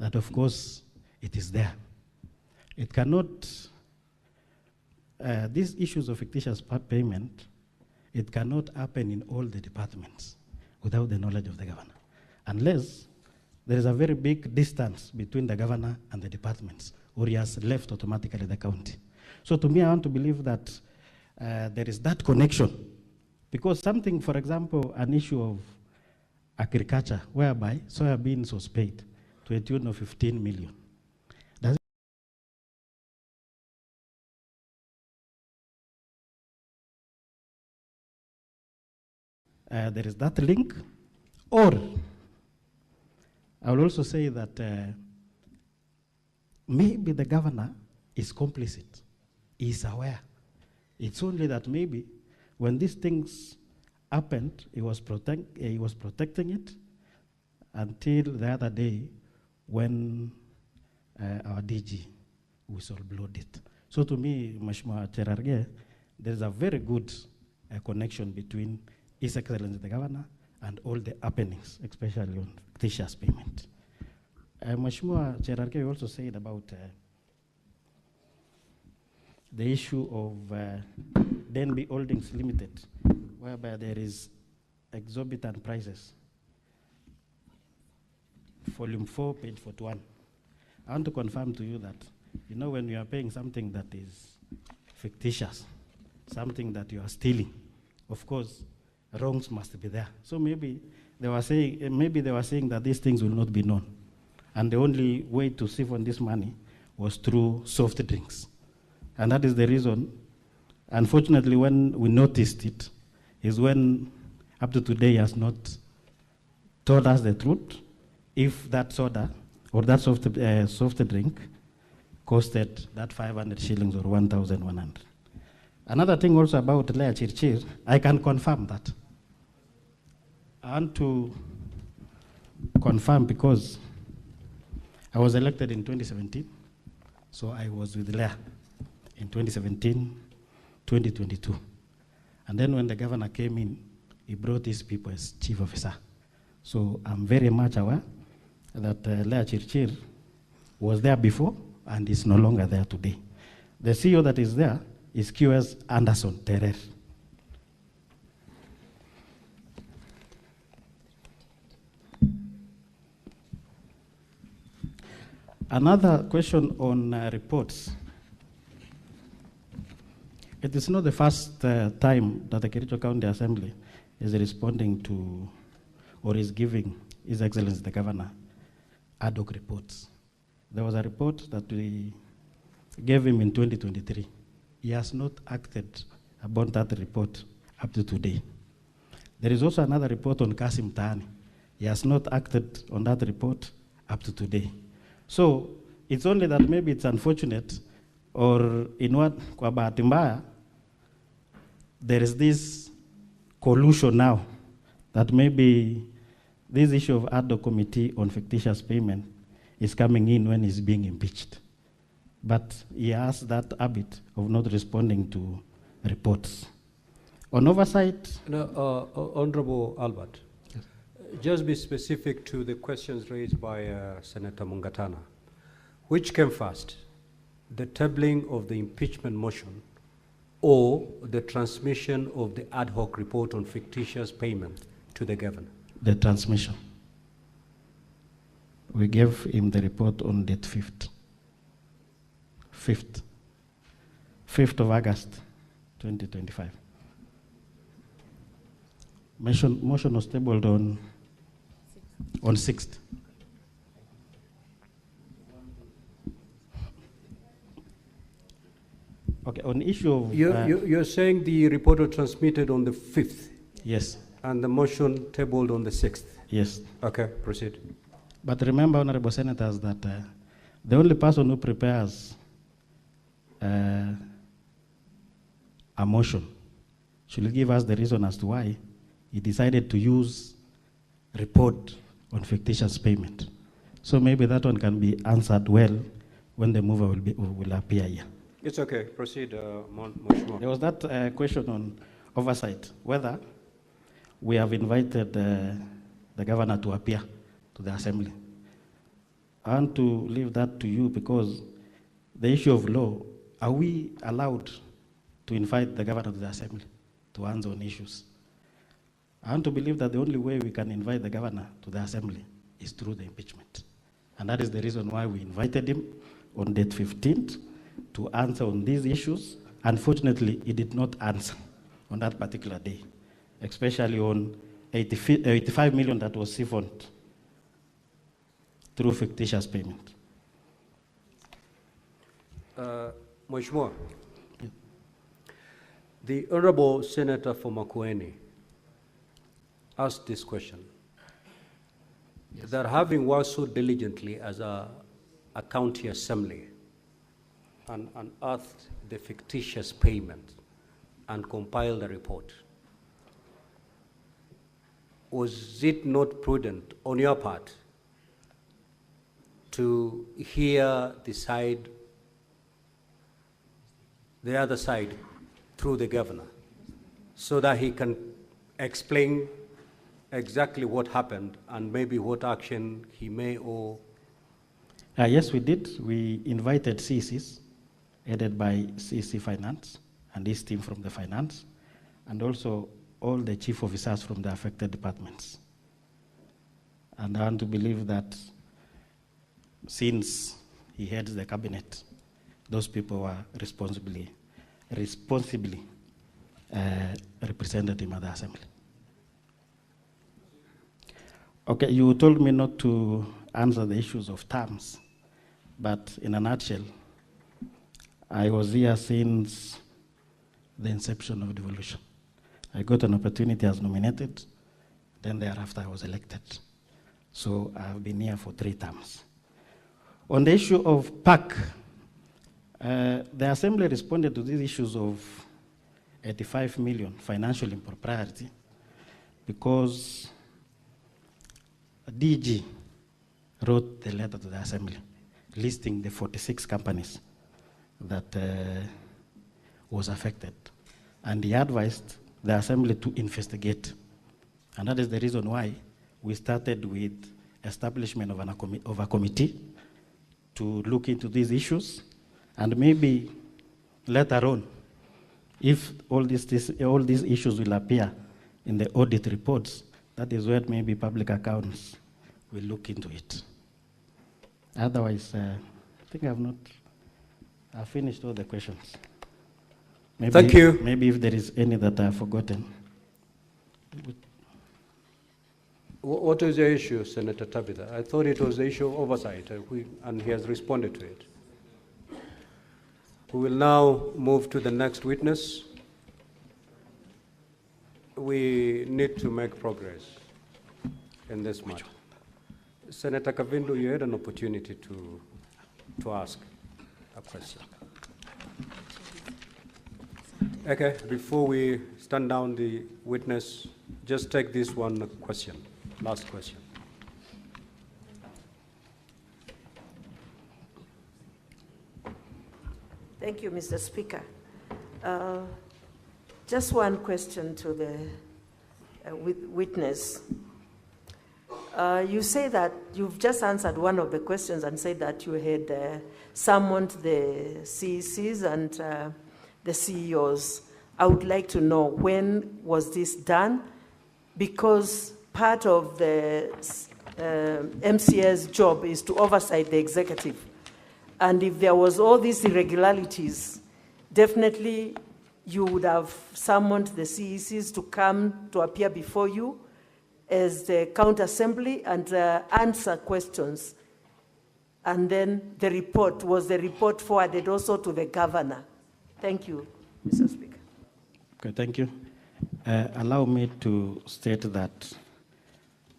that of course it is there. It cannot, these issues of fictitious payment, it cannot happen in all the departments without the knowledge of the governor, unless there is a very big distance between the governor and the departments, or he has left automatically the county. So to me, I want to believe that there is that connection, because something, for example, an issue of agriculture, whereby soybeans was paid to a tune of 15 million. There is that link, or I will also say that maybe the governor is complicit, he is aware. It's only that maybe when these things happened, he was protecting it until the other day when our DG whistleblowed it. So to me, Mheshimiwa Cherargei, there's a very good connection between His Excellency the Governor and all the happenings, especially on fictitious payment. Mheshimiwa Cherargei also said about the issue of Denby Holdings Limited, whereby there is exorbitant prices. Volume 4, page 41. I want to confirm to you that, you know, when you are paying something that is fictitious, something that you are stealing, of course, wrongs must be there. So maybe they were saying that these things will not be known, and the only way to siphon this money was through soft drinks, and that is the reason. Unfortunately, when we noticed it, is when up to today he has not told us the truth if that soda or that soft drink costed that 500 shillings or 1,100. Another thing also about Lea Chirchir, I can confirm that. I want to confirm because I was elected in 2017, so I was with Lea in 2017, 2022. And then when the governor came in, he brought his people as chief officer. So I'm very much aware that Lea Chirchir was there before and is no longer there today. The CEO that is there is QS Anderson Terer. Another question on reports. It is not the first time that the Kericho County Assembly is responding to or is giving His Excellency the Governor ad hoc reports. There was a report that we gave him in 2023. He has not acted upon that report up to today. There is also another report on Kasim Taani. He has not acted on that report up to today. So it's only that maybe it's unfortunate, or in what kwa bahati mbaya, there is this collusion now that maybe this issue of ad hoc committee on fictitious payment is coming in when he's being impeached. But he has that habit of not responding to reports. On oversight. No, Honorable Albert, yes. Just be specific to the questions raised by Senator Mungatana. Which came first, the tabling of the impeachment motion or the transmission of the ad hoc report on fictitious payment to the governor? The transmission. We gave him the report on date 5th of August, 2025. Motion was tabled on 6th. Okay, on issue of... You're saying the report was transmitted on the 5th? Yes. And the motion tabled on the 6th? Yes. Okay, proceed. But remember, Honorable Senators, that the only person who prepares a motion should give us the reason as to why he decided to use report on fictitious payment. So maybe that one can be answered well when the mover will appear here. It's okay. Proceed, Mheshimiwa. There was that question on oversight, whether we have invited the governor to appear to the assembly. I want to leave that to you because the issue of law, are we allowed to invite the governor to the assembly to answer on issues? I want to believe that the only way we can invite the governor to the assembly is through the impeachment. And that is the reason why we invited him on date 15th to answer on these issues. Unfortunately, he did not answer on that particular day, especially on 85 million that was siphoned through fictitious payment. Mheshimiwa, the Honorable Senator from Makueni asked this question. Yes. That having worked so diligently as a county assembly and unearthed the fictitious payment and compiled a report, was it not prudent on your part to hear the other side through the governor so that he can explain exactly what happened and maybe what action he may or... Yes, we did. We invited CCs, headed by CC Finance and his team from the finance, and also all the chief officers from the affected departments. And I want to believe that since he heads the cabinet, those people were responsibly represented him at the assembly. Okay, you told me not to answer the issues of terms, but in a nutshell, I was here since the inception of devolution. I got an opportunity as nominated, then thereafter I was elected. So I've been here for 3 terms. On the issue of PAC, the Assembly responded to these issues of 85 million financial impropriety because DG wrote the letter to the Assembly listing the 46 companies that was affected. And he advised the Assembly to investigate. And that is the reason why we started with establishment of a committee to look into these issues. And maybe later on, if all these issues will appear in the audit reports, that is where maybe public accounts will look into it. Otherwise, I think I've finished all the questions. Maybe, thank you. Maybe if there is any that I've forgotten. What is the issue, Senator Tabitha? I thought it was the issue of oversight, and he has responded to it. We will now move to the next witness. We need to make progress in this matter. Senator Kavindu, you had an opportunity to ask a question. Okay, before we stand down the witness, just take this one question, last question. Thank you, Mr. Speaker. Just one question to the witness. You say that you've just answered one of the questions and said that you had summoned the CECs and the CEOs. I would like to know, when was this done? Because part of the MCA's job is to oversight the executive. And if there was all these irregularities, definitely you would have summoned the CECs to come to appear before you as the county assembly and answer questions. And then the report, was the report forwarded also to the governor? Thank you, Mr. Speaker. Okay, thank you. Allow me to state that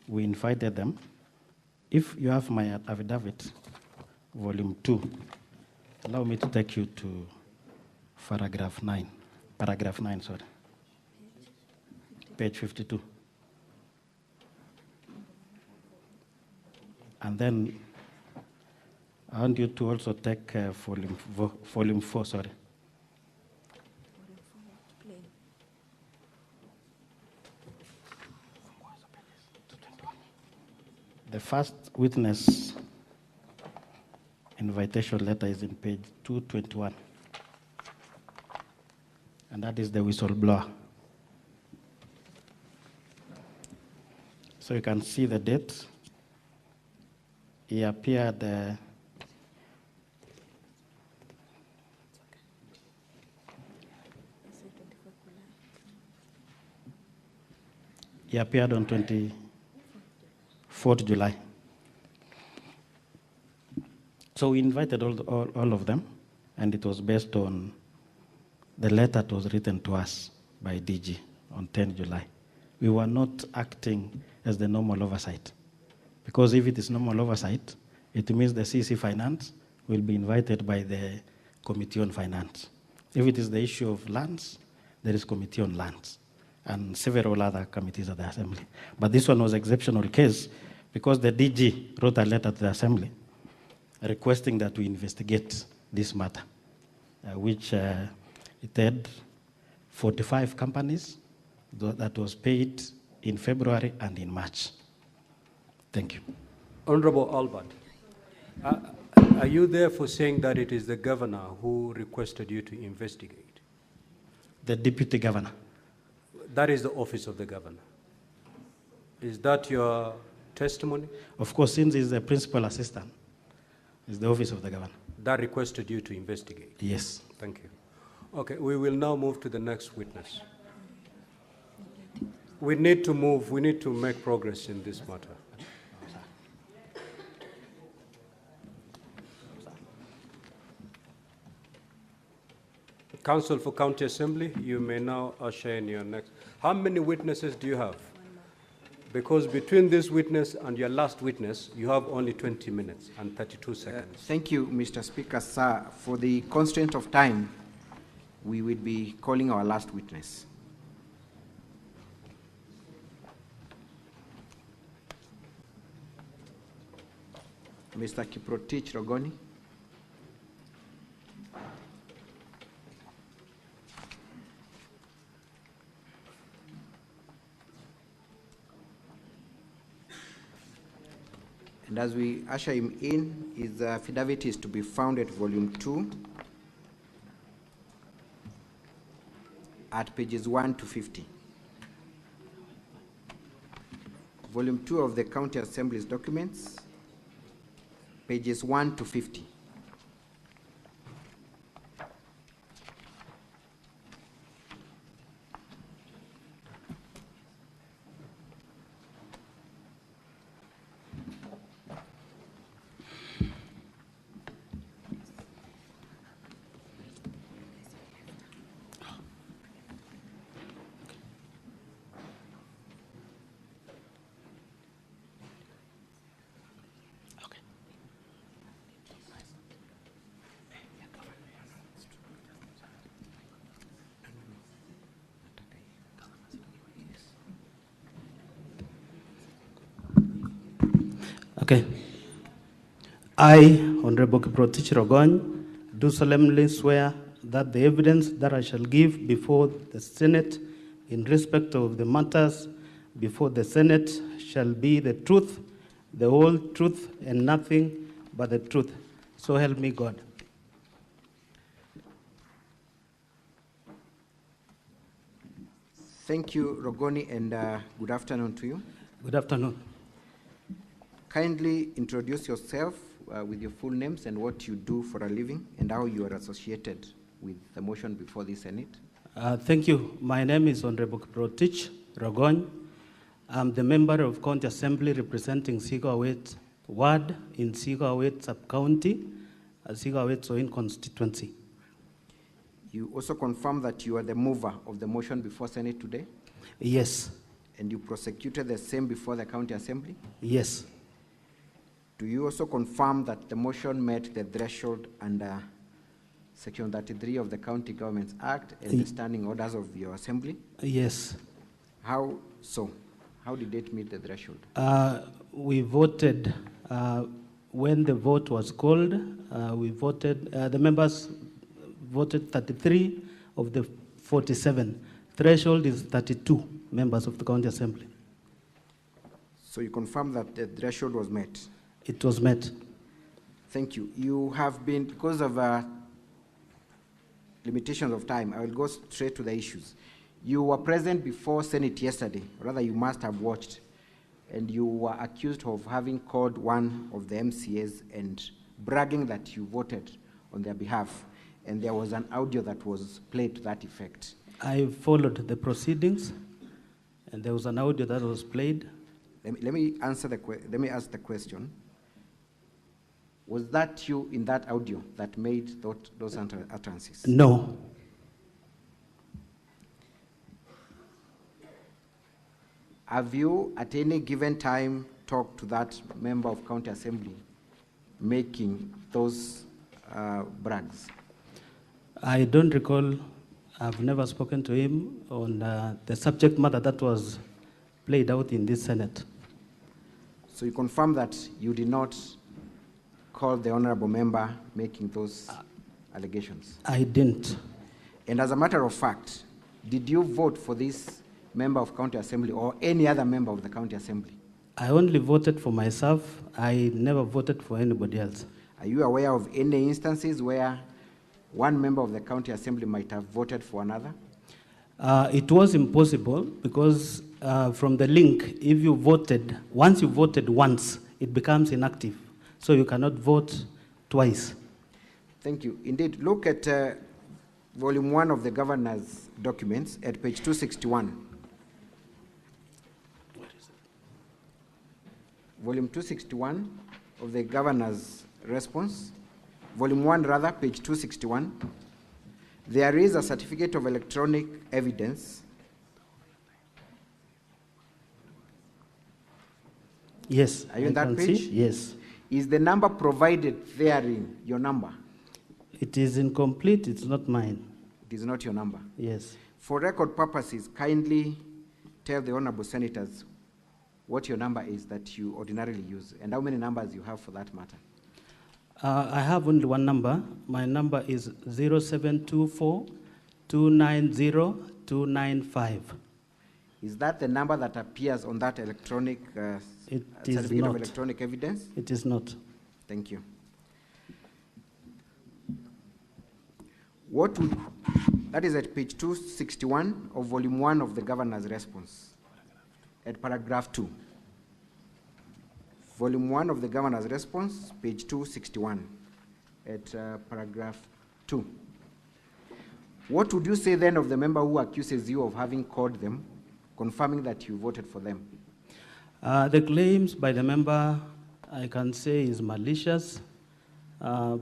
we invited them. If you have my affidavit, volume 2, allow me to take you to paragraph 9, page 52. And then I want you to also take volume 4, sorry. The first witness invitation letter is in page 221. And that is the whistleblower. So you can see the date. He appeared on 24th July. So we invited all of them, and it was based on the letter that was written to us by DG on 10 July. We were not acting as the normal oversight, because if it is normal oversight, it means the CC Finance will be invited by the Committee on Finance. If it is the issue of lands, there is Committee on Lands and several other committees of the Assembly. But this one was an exceptional case because the DG wrote a letter to the Assembly requesting that we investigate this matter, which it had 45 companies that was paid in February and in March. Thank you. Honorable Albert, are you therefore saying that it is the governor who requested you to investigate? The deputy governor. That is the office of the governor. Is that your testimony? Of course, since he's the principal assistant, it's the office of the governor. That requested you to investigate? Yes. Thank you. Okay, we will now move to the next witness. We need to make progress in this matter. Council for County Assembly, you may now usher in your next. How many witnesses do you have? Because between this witness and your last witness, you have only 20 minutes and 32 seconds. Thank you, Mr. Speaker. Sir, for the constraint of time, we will be calling our last witness. Mr. Kiprotich Rogoni. And as we usher him in, his affidavit is to be found at volume 2, at pages 1 to 50. Volume 2 of the County Assembly's documents, pages 1 to 50. Okay. I, Honorable Kiprotich Rogony, do solemnly swear that the evidence that I shall give before the Senate in respect of the matters before the Senate shall be the truth, the whole truth, and nothing but the truth. So help me God. Thank you, Rogoni, and good afternoon to you. Good afternoon. Kindly introduce yourself with your full names and what you do for a living and how you are associated with the motion before the Senate. Thank you. My name is Honorable Kiprotich Rogony. I'm the member of County Assembly representing Sigawet Ward in Sigawet Sub-County, Sigawet Soin constituency. You also confirm that you are the mover of the motion before Senate today? Yes. And you prosecuted the same before the County Assembly? Yes. Do you also confirm that the motion met the threshold under Section 33 of the County Governments Act and the standing orders of your Assembly? Yes. How so? How did it meet the threshold? We voted, when the vote was called, we voted, the members voted 33 of the 47. Threshold is 32 members of the County Assembly. So you confirm that the threshold was met? It was met. Thank you. You have been, because of limitations of time, I will go straight to the issues. You were present before Senate yesterday, rather you must have watched, and you were accused of having called one of the MCAs and bragging that you voted on their behalf, and there was an audio that was played to that effect. I followed the proceedings, and there was an audio that was played. Let me ask the question. Was that you in that audio that made those utterances? No. Have you, at any given time, talked to that member of County Assembly making those brags? I don't recall. I've never spoken to him on the subject matter that was played out in this Senate. So you confirm that you did not call the honorable member making those allegations? I didn't. And as a matter of fact, did you vote for this member of County Assembly or any other member of the County Assembly? I only voted for myself. I never voted for anybody else. Are you aware of any instances where one member of the County Assembly might have voted for another? It was impossible because from the link, if you voted, once you voted once, it becomes inactive. So you cannot vote twice. Thank you. Indeed, look at volume 1 of the governor's documents at page 261. Volume 261 of the governor's response. Volume 1, rather, page 261. There is a certificate of electronic evidence. Yes. Are you in that page? See? Yes. Is the number provided therein your number? It is incomplete. It's not mine. It is not your number? Yes. For record purposes, kindly tell the honorable senators what your number is that you ordinarily use and how many numbers you have for that matter. I have only one number. My number is 0724 290 295. Is that the number that appears on that electronic certificate of electronic evidence? It is not. Thank you. That is at page 261 of volume 1 of the governor's response, at paragraph 2. Volume 1 of the governor's response, page 261, at paragraph 2. What would you say then of the member who accuses you of having called them, confirming that you voted for them? The claims by the member, I can say, is malicious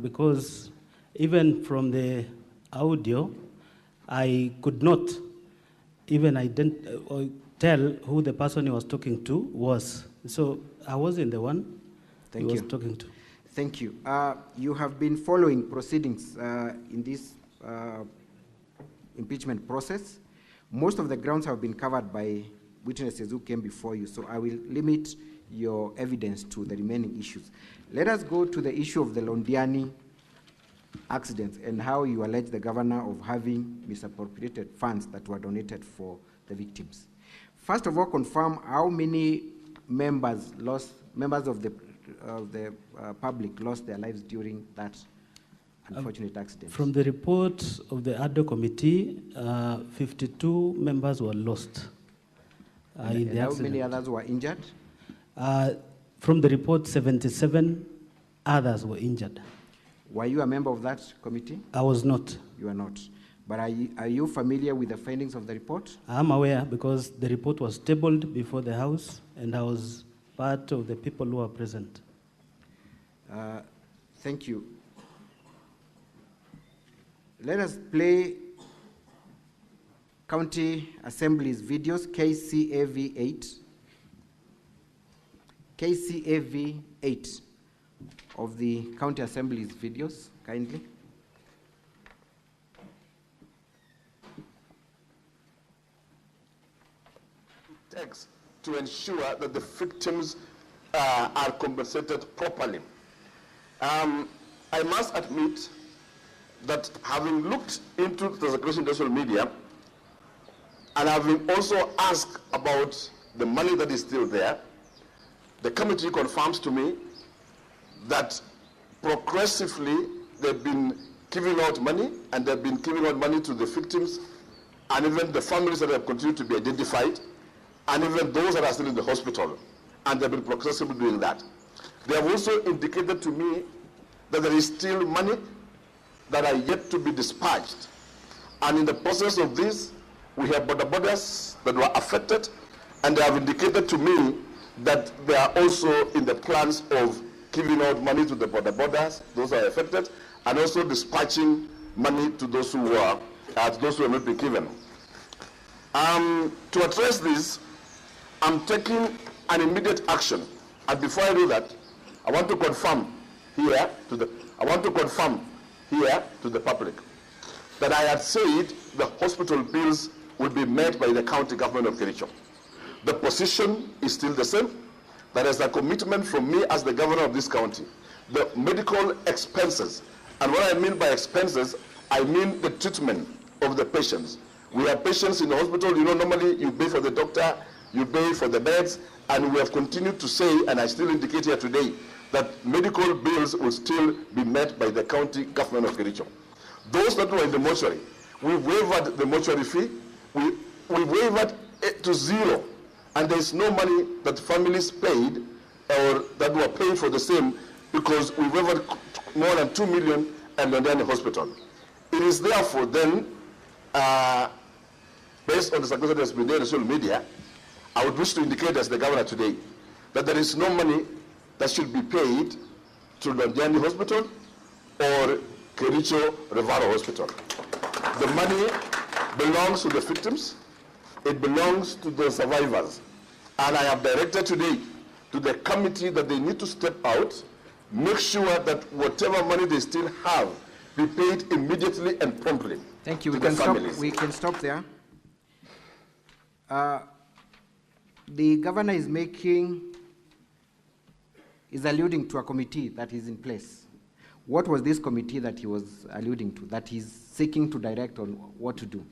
because even from the audio, I could not even tell who the person he was talking to was. So I wasn't the one he was talking to. Thank you. You have been following proceedings in this impeachment process. Most of the grounds have been covered by witnesses who came before you, so I will limit your evidence to the remaining issues. Let us go to the issue of the Londiani accident and how you allege the governor of having misappropriated funds that were donated for the victims. First of all, confirm how many members of the public lost their lives during that unfortunate accident. From the report of the ADO committee, 52 members were lost in the accident. How many others were injured? From the report, 77 others were injured. Were you a member of that committee? I was not. You are not. But are you familiar with the findings of the report? I'm aware because the report was tabled before the House and I was part of the people who were present. Thank you. Let us play County Assembly's videos, KCAV 8. KCAV 8 of the County Assembly's videos, kindly. Takes to ensure that the victims are compensated properly. I must admit that having looked into the circulation social media and having also asked about the money that is still there, the committee confirms to me that progressively they've been giving out money, and they've been giving out money to the victims, and even the families that have continued to be identified, and even those that are still in the hospital, and they've been progressively doing that. They have also indicated to me that there is still money that are yet to be dispatched. And in the process of this, we have borders that were affected, and they have indicated to me that they are also in the plans of giving out money to the borders, those are affected, and also dispatching money to those who were not been given. To address this, I'm taking an immediate action. And before I do that, I want to confirm here to the public that I had said the hospital bills will be met by the county government of Kericho. The position is still the same. That is a commitment from me as the governor of this county. The medical expenses, and what I mean by expenses, I mean the treatment of the patients. We have patients in the hospital, normally you pay for the doctor, you pay for the beds, and we have continued to say, and I still indicate here today, that medical bills will still be met by the county government of Kericho. Those that were in the mortuary, we waived the mortuary fee, we waived it to zero, and there is no money that families paid or that were paid for the same, because we waived more than 2 million and then the hospital. It is therefore then, based on the success that has been there in social media, I would wish to indicate as the governor today that there is no money that should be paid to Londiani Hospital or Kericho Revaro Hospital. The money belongs to the victims, it belongs to the survivors. And I have directed today to the committee that they need to step out, make sure that whatever money they still have be paid immediately and promptly. Thank you. We can stop there. The governor is alluding to a committee that is in place. What was this committee that he was alluding to, that he's seeking to direct on what to do?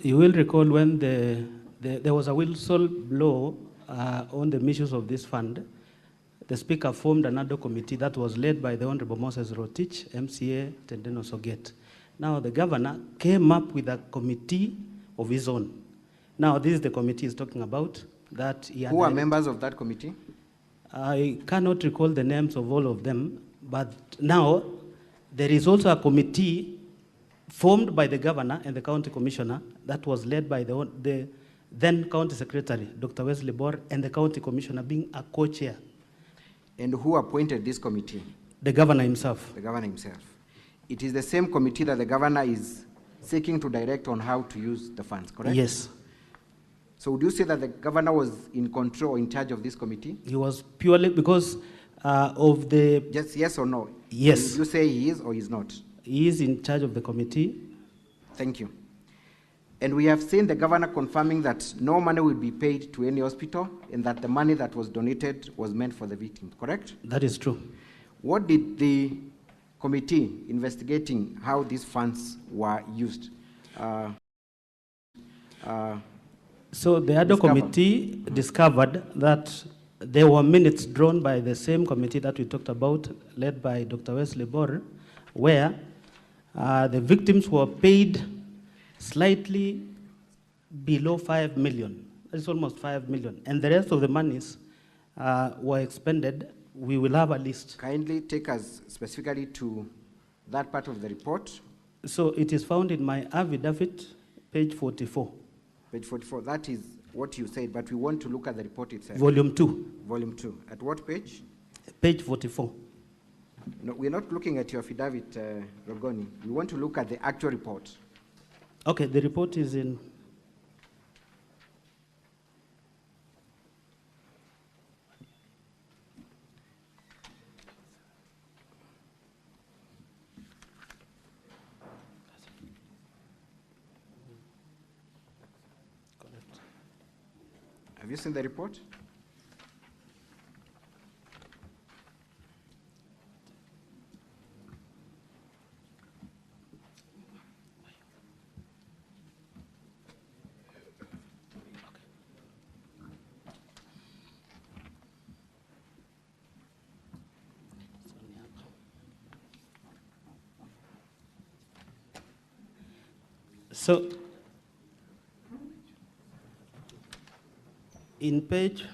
You will recall when there was a whistle blow on the issues of this fund, the Speaker formed another committee that was led by the Honorable Moses Rotich, MCA Tendeno Soget. Now the governor came up with a committee of his own. Now this is the committee he's talking about. Who are members of that committee? I cannot recall the names of all of them, but now there is also a committee formed by the governor and the county commissioner that was led by the then county secretary, Dr. Wesley Bor, and the county commissioner being a co-chair. And who appointed this committee? The governor himself. The governor himself. It is the same committee that the governor is seeking to direct on how to use the funds, correct? Yes. So would you say that the governor was in control, in charge of this committee? He was purely because of the... Just yes or no? Yes. Would you say he is or he is not? He is in charge of the committee. Thank you. And we have seen the governor confirming that no money will be paid to any hospital and that the money that was donated was meant for the victims, correct? That is true. What did the committee investigating how these funds were used So the other committee discovered that there were minutes drawn by the same committee that we talked about, led by Dr. Wesley Bor, where the victims were paid slightly below 5 million. That's almost 5 million. And the rest of the monies were expended. We will have a list. Kindly take us specifically to that part of the report. So it is found in my affidavit, page 44. Page 44, that is what you said, but we want to look at the report itself. Volume 2. Volume 2. At what page? Page 44. No, we're not looking at your affidavit, Rogoni. We want to look at the actual report. Okay, the report is in... Have you seen the report? So, in page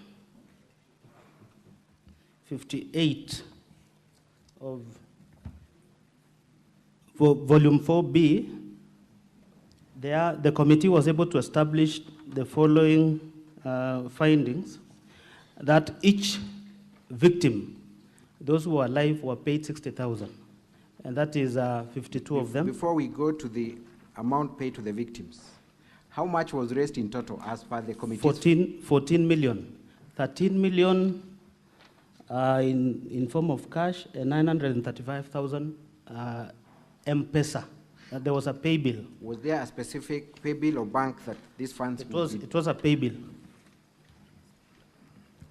58 of volume 4B, the committee was able to establish the following findings: that each victim, those who are alive, were paid 60,000, and that is 52 of them. Before we go to the amount paid to the victims, how much was raised in total as per the committee? 14 million. 13 million in form of cash, and 935,000 M-Pesa. There was a pay bill. Was there a specific pay bill or bank that these funds It was a pay bill.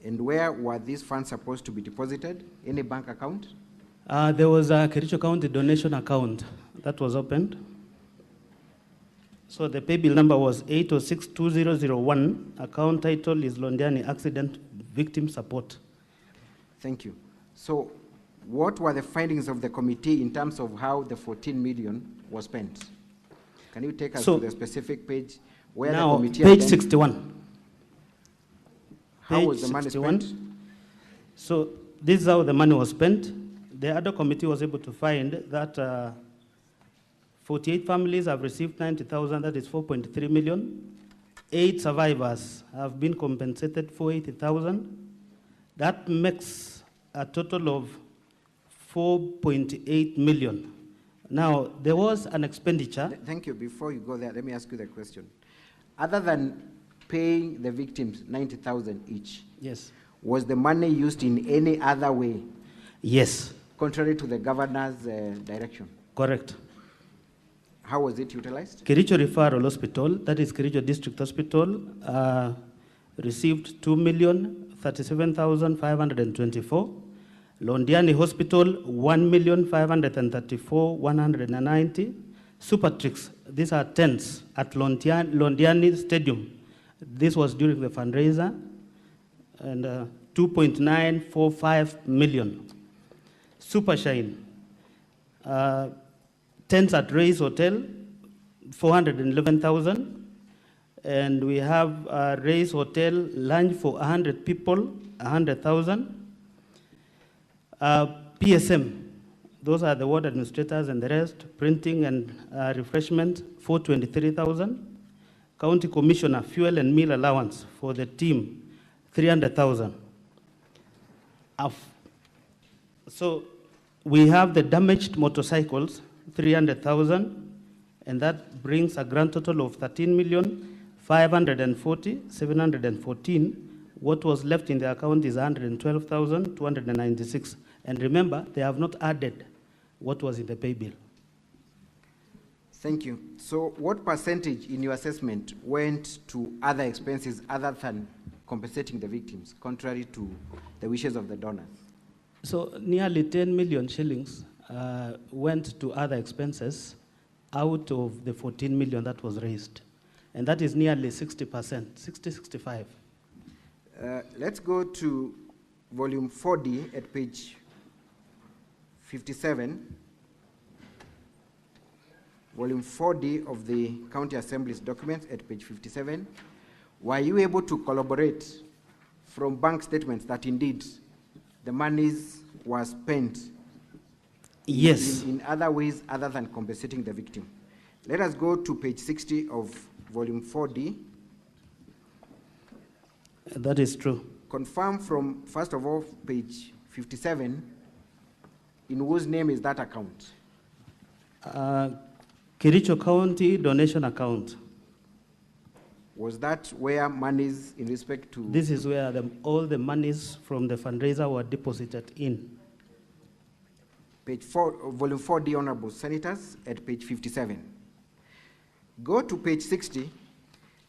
And where were these funds supposed to be deposited? Any bank account? There was a Kericho County donation account that was opened. So the pay bill number was 8062001. Account title is Londiani Accident Victim Support. Thank you. So what were the findings of the committee in terms of how the 14 million was spent? Can you take us to the specific page where now, the committee... Page 61. How was the money spent? So this is how the money was spent. The other committee was able to find that 48 families have received 90,000, that is 4.3 million. 8 survivors have been compensated for 80,000. That makes a total of 4.8 million. Now, there was an expenditure. Thank you. Before you go there, let me ask you the question. Other than paying the victims 90,000 each, yes, was the money used in any other way? Yes. Contrary to the governor's direction? Correct. How was it utilized? Kericho Referral Hospital, that is Kericho District Hospital, received 2,037,524. Londiani Hospital, 1,534,190. Supertrix, these are tents at Londiani Stadium. This was during the fundraiser, and 2.945 million. Supershine, tents at Ray's Hotel, 411,000. And we have Ray's Hotel lunch for 100 people, 100,000. PSM, those are the ward administrators and the rest, printing and refreshment, 423,000. County Commissioner, fuel and meal allowance for the team, 300,000. So we have the damaged motorcycles, 300,000, and that brings a grand total of 13,540,714. What was left in the account is 112,296. And remember, they have not added what was in the pay bill. Thank you. So what percentage in your assessment went to other expenses other than compensating the victims, contrary to the wishes of the donors? So nearly 10 million shillings went to other expenses out of the 14 million that was raised. And that is nearly 60%, 65. Let's go to volume 4D at page 57. Volume 4D of the County Assembly's documents at page 57. Were you able to collaborate from bank statements that indeed the monies were spent yes, in other ways other than compensating the victim? Let us go to page 60 of volume 4D. That is true. Confirm from, first of all, page 57, in whose name is that account? Kericho County donation account. Was that where monies in respect to? This is where all the monies from the fundraiser were deposited in. Page 4, volume 4D, Honorable Senators, at page 57. Go to page 60,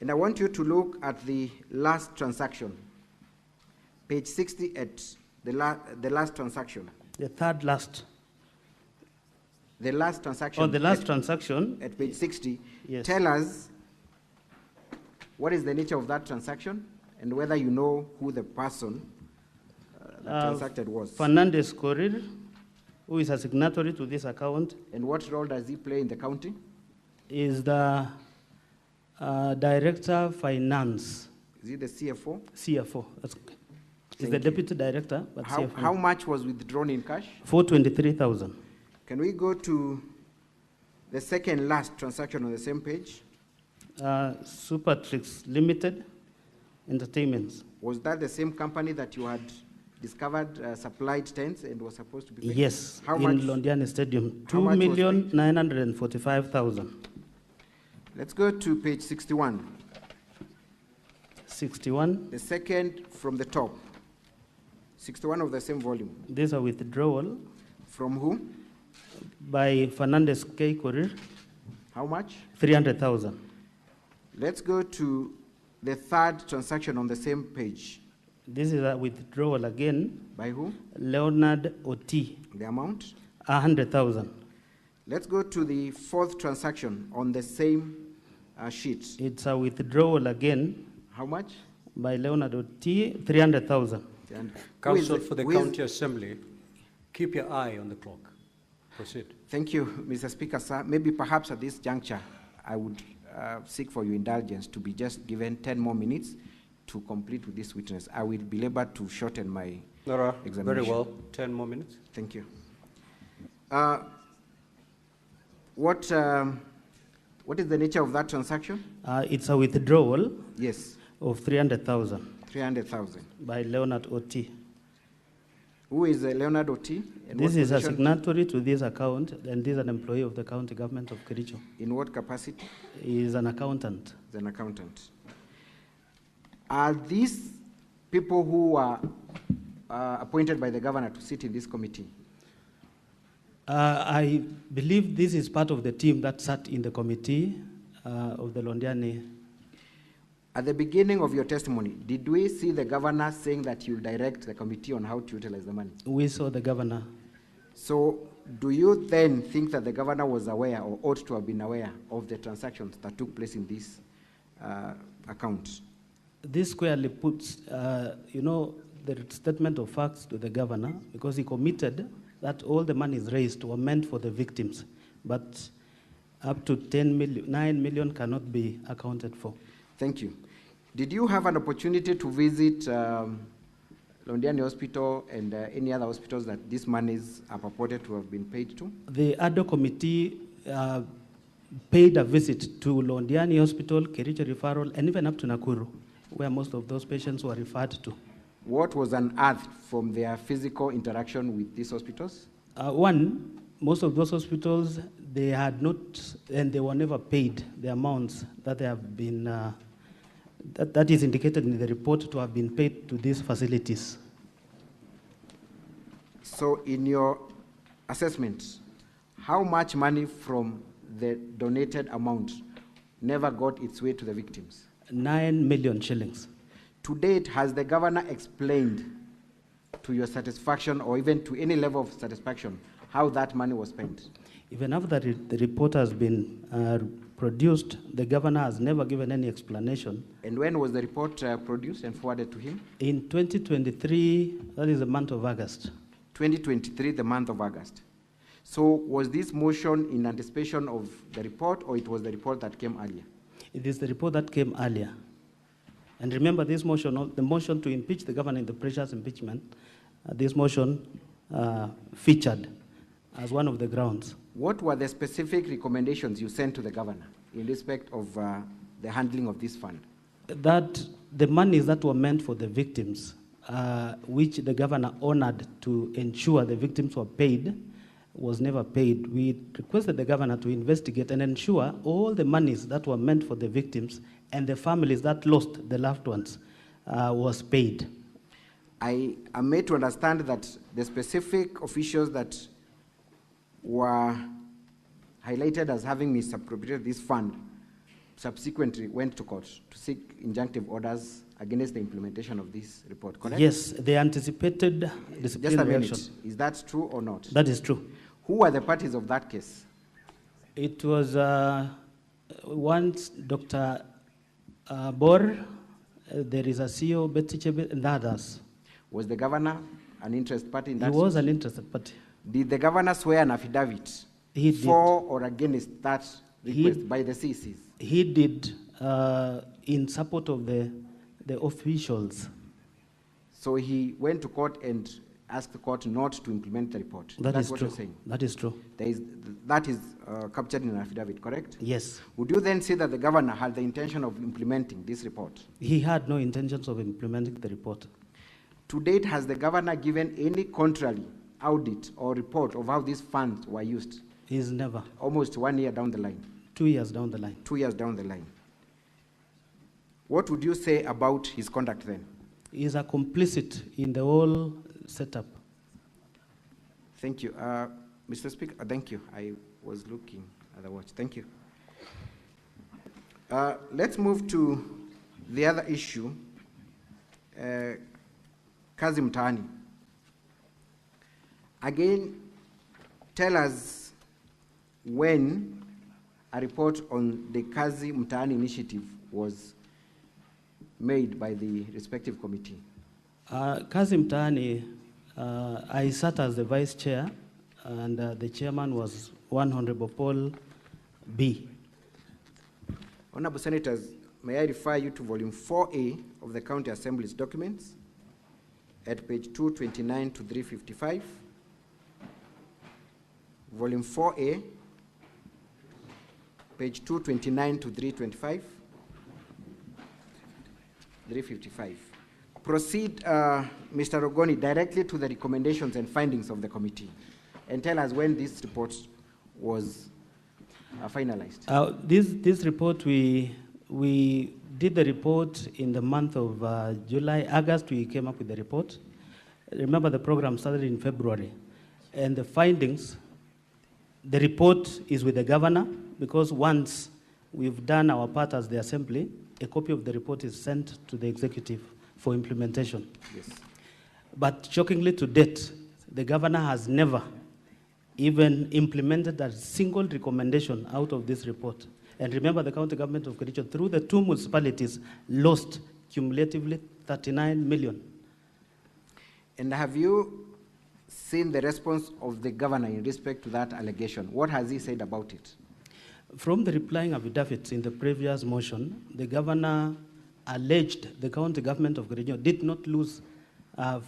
and I want you to look at the last transaction. Page 60 at the last transaction. The third last. The last transaction. Oh, the last transaction. At page 60. Yes. Tell us what is the nature of that transaction and whether you know who the person that transacted was. Fernandez Korir, who is a signatory to this account. And what role does he play in the county? Is the Director Finance, Is it the CFO? CFO. That's okay. He's the Thank you. deputy director, but How, CFO. how much was withdrawn in cash? 423,000. Can we go to the second last transaction on the same page? Supertrix Limited Entertainments. Was that the same company that you had discovered supplied tents and was supposed to be paid? Yes, How in much? Londiani Stadium, How much was paid? 2,945,000. Let's go to page 61. 61. The second from the top. 61 of the same volume. These are withdrawal From who? by Fernandez K. Korir, How much? 300,000. Let's go to the third transaction on the same page. This is a withdrawal again, By who? Leonard Oti, The amount? 100,000. Let's go to the fourth transaction on the same sheet. It's a withdrawal again How much? by Leonard Oti, 300,000. And who is Council for the who is- County Assembly, keep your eye on the clock. Proceed. Thank you, Mr. Speaker, sir. Maybe perhaps at this juncture, I would seek for your indulgence to be just given 10 more minutes to complete with this witness. I will be able to shorten my Nora, examination. very well. 10 more minutes. Thank you. What is the nature of that transaction? It's a withdrawal Yes, of 300,000 300,000. by Leonard Oti. Who is Leonard Oti? And This what is a position- signatory to this account, and this is an employee of the county government of Kericho. In what capacity? He is an accountant. As an accountant. Are these people who are appointed by the governor to sit in this committee? I believe this is part of the team that sat in the committee of the Londiani. At the beginning of your testimony, did we see the governor saying that you'll direct the committee on how to utilize the money? We saw the governor. So do you then think that the governor was aware or ought to have been aware of the transactions that took place in this account? This squarely puts, the statement of facts to the governor, because he committed that all the monies raised were meant for the victims, but up to 9 million cannot be accounted for. Thank you. Did you have an opportunity to visit Londiani Hospital and any other hospitals that these monies are purported to have been paid to? The ADO committee paid a visit to Londiani Hospital, Kericho Referral, and even up to Nakuru, where most of those patients were referred to. What was unearthed from their physical interaction with these hospitals? One, most of those hospitals, they had not, and they were never paid the amounts that they have been, that is indicated in the report to have been paid to these facilities. So in your assessment, how much money from the donated amount never got its way to the victims? 9 million shillings. To date, has the governor explained to your satisfaction or even to any level of satisfaction how that money was spent? Even after the report has been produced, the governor has never given any explanation. And when was the report produced and forwarded to him? In 2023, that is the month of August. 2023, the month of August. So was this motion in anticipation of the report, or it was the report that came earlier? It is the report that came earlier. And remember, this motion, the motion to impeach the governor in the precious impeachment, this motion featured as one of the grounds. What were the specific recommendations you sent to the governor in respect of the handling of this fund? That the monies that were meant for the victims, which the governor honored to ensure the victims were paid, was never paid. We requested the governor to investigate and ensure all the monies that were meant for the victims and the families that lost the loved ones was paid. I am made to understand that the specific officials that were highlighted as having misappropriated this fund subsequently went to court to seek injunctive orders against the implementation of this report, correct? Yes, they anticipated disciplinary action. Just a minute. Is that true or not? That is true. Who were the parties of that case? It was once Dr. Bor, there is a CEO, Betty Chebe, and others. Was the governor an interested party in that? He was an interested party. Did the governor swear an affidavit He did. for or against that request by the CCs? He did in support of the officials. So he went to court and asked the court not to implement the report. That's what true. you're saying? That is true. That is captured in an affidavit, correct? Yes. Would you then say that the governor had the intention of implementing this report? He had no intentions of implementing the report. To date, has the governor given any contrary audit or report of how these funds were used? He's never. Almost 1 year down the line. 2 years down the line. 2 years down the line. What would you say about his conduct then? He's a complicit in the whole setup. Thank you. Mr. Speaker, thank you. I was looking at the watch. Thank you. Let's move to the other issue, Kazi Mtaani. Again, tell us when a report on the Kazi Mtaani initiative was made by the respective committee. Kazi Mtaani, I sat as the vice chair, and the chairman was One Honorable Paul B. Honorable Senators, may I refer you to volume 4A of the County Assembly's documents at page 229 to 355. Volume 4A, page 229 to 325. 355. Proceed, Mr. Rogoni, directly to the recommendations and findings of the committee, and tell us when this report was finalized. This report, we did the report in the month of July. August, we came up with the report. Remember, the program started in February. And the findings, the report is with the governor, because once we've done our part as the assembly, a copy of the report is sent to the executive for implementation. Yes. But shockingly to date, the governor has never even implemented a single recommendation out of this report. And remember, the county government of Kericho, through the 2 municipalities, lost cumulatively 39 million. And have you seen the response of the governor in respect to that allegation? What has he said about it? From the replying affidavits in the previous motion, the governor alleged the county government of Kericho did not lose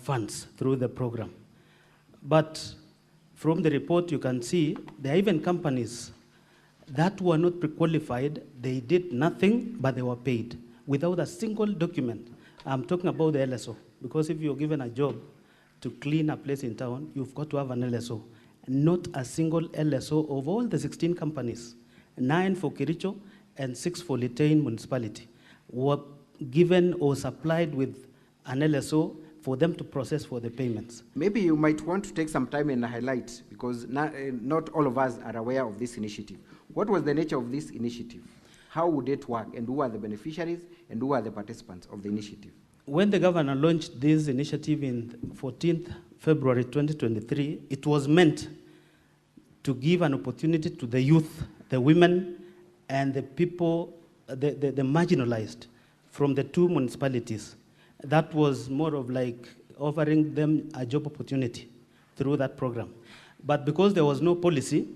funds through the program. But from the report, you can see there are even companies that were not pre-qualified. They did nothing, but they were paid without a single document. I'm talking about the LSO, because if you're given a job to clean a place in town, you've got to have an LSO. Not a single LSO of all the 16 companies, 9 for Kericho and 6 for Litein municipality, were given or supplied with an LSO for them to process for the payments. Maybe you might want to take some time and highlight, because not all of us are aware of this initiative. What was the nature of this initiative? How would it work, and who are the beneficiaries, and who are the participants of the initiative? When the governor launched this initiative in 14th February 2023, it was meant to give an opportunity to the youth, the women, and the people, the marginalized from the 2 municipalities. That was more of like offering them a job opportunity through that program. But because there was no policy,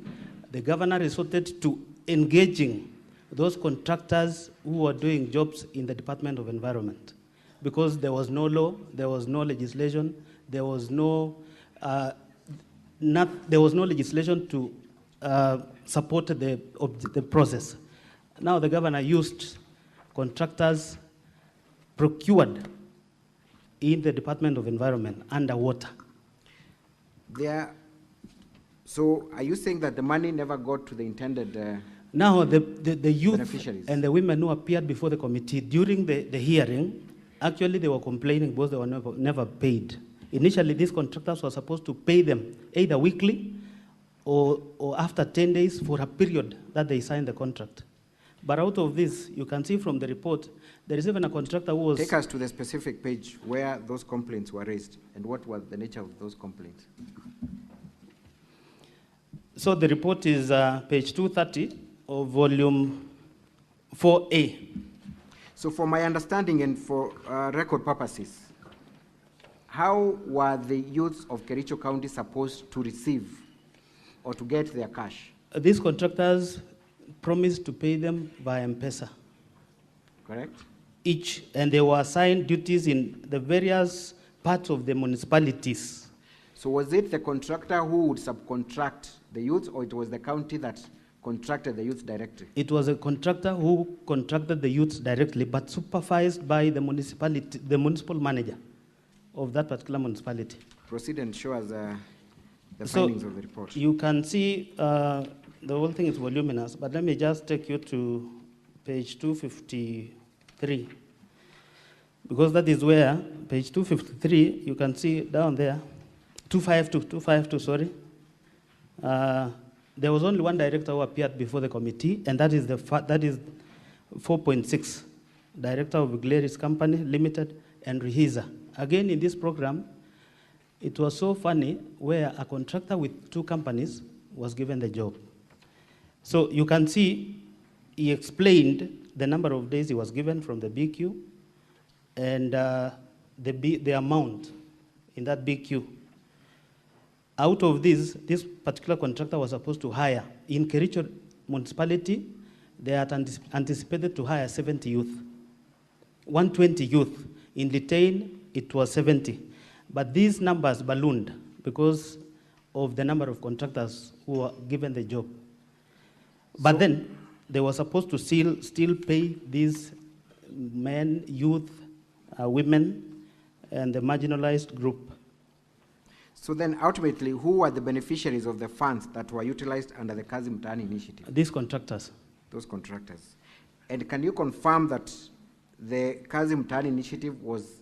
the governor resorted to engaging those contractors who were doing jobs in the Department of Environment. Because there was no law, there was no legislation, there was no legislation to support the process. Now the governor used contractors procured in the Department of Environment underwater. So are you saying that the money never got to the intended now the youth and the women who appeared before the committee during the hearing, actually they were complaining because they were never paid. Initially, these contractors were supposed to pay them either weekly or after 10 days for a period that they signed the contract. But out of this, you can see from the report, there is even a contractor who was... Take us to the specific page where those complaints were raised, and what was the nature of those complaints? So the report is page 230 of volume 4A. So for my understanding and for record purposes, how were the youths of Kericho County supposed to receive or to get their cash? These contractors promised to pay them via M-Pesa. Correct? Each, and they were assigned duties in the various parts of the municipalities. So was it the contractor who would subcontract the youth, or it was the county that contracted the youth directly? It was a contractor who contracted the youths directly, but supervised by the municipality, the municipal manager of that particular municipality. Proceed and show us the So findings of the report. you can see the whole thing is voluminous, but let me just take you to page 253, because that is where, page 253, you can see down there, 252, sorry. There was only one director who appeared before the committee, and that is 4.6, director of Gleris Company Limited and Rehisa. Again, in this program, it was so funny where a contractor with 2 companies was given the job. So you can see he explained the number of days he was given from the BQ and the amount in that BQ. Out of this particular contractor was supposed to hire. In Kericho municipality, they had anticipated to hire 70 youth, 120 youth. In Litain, it was 70. But these numbers ballooned because of the number of contractors who were given the job. But then they were supposed to still pay these men, youth, women, and the marginalized group. So then ultimately, who were the beneficiaries of the funds that were utilized under the Kazi Mtaani initiative? These contractors. Those contractors. And can you confirm that the Kazi Mtaani initiative was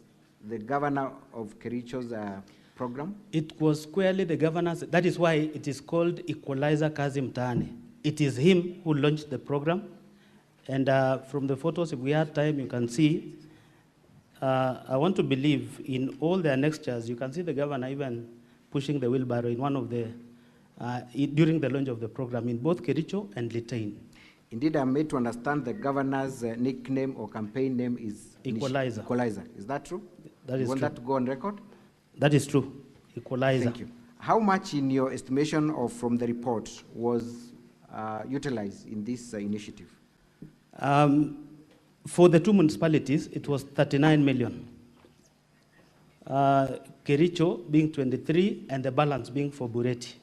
the governor of Kericho's program? It was squarely the governor's. That is why it is called Equalizer Kazi Mtaani. It is him who launched the program. And from the photos, if we had time, you can see. I want to believe in all the annexures, you can see the governor even pushing the wheelbarrow in one of the, during the launch of the program in both Kericho and Litain. Indeed, I'm made to understand the governor's nickname or campaign name is Equalizer. Equalizer. Is that true? That is you want true. that to go on record? That is true. Equalizer. Thank you. How much, in your estimation of from the report, was utilized in this initiative? For the 2 municipalities, it was 39 million. Kericho being 23, and the balance being for Bureti,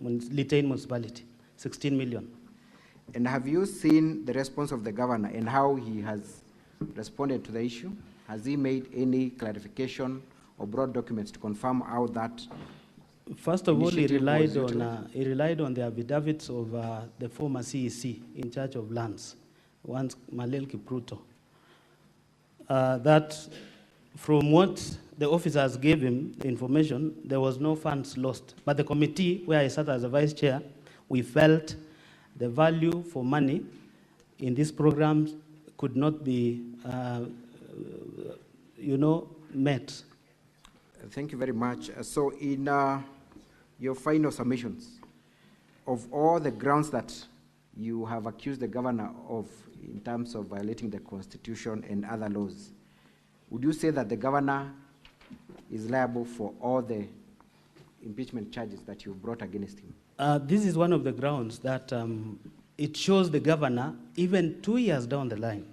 Litain municipality, 16 million. And have you seen the response of the governor and how he has responded to the issue? Has he made any clarification or brought documents to confirm how that? First of all, he relied utilized? on the affidavits of the former CEC in charge of lands, once Malel Kipruto. That from what the officers gave him the information, there was no funds lost. But the committee, where I sat as a vice chair, we felt the value for money in these programs could not be, met. Thank you very much. So in your final submissions, of all the grounds that you have accused the governor of in terms of violating the Constitution and other laws, would you say that the governor is liable for all the impeachment charges that you brought against him? This is one of the grounds that it shows the governor, even 2 years down the line,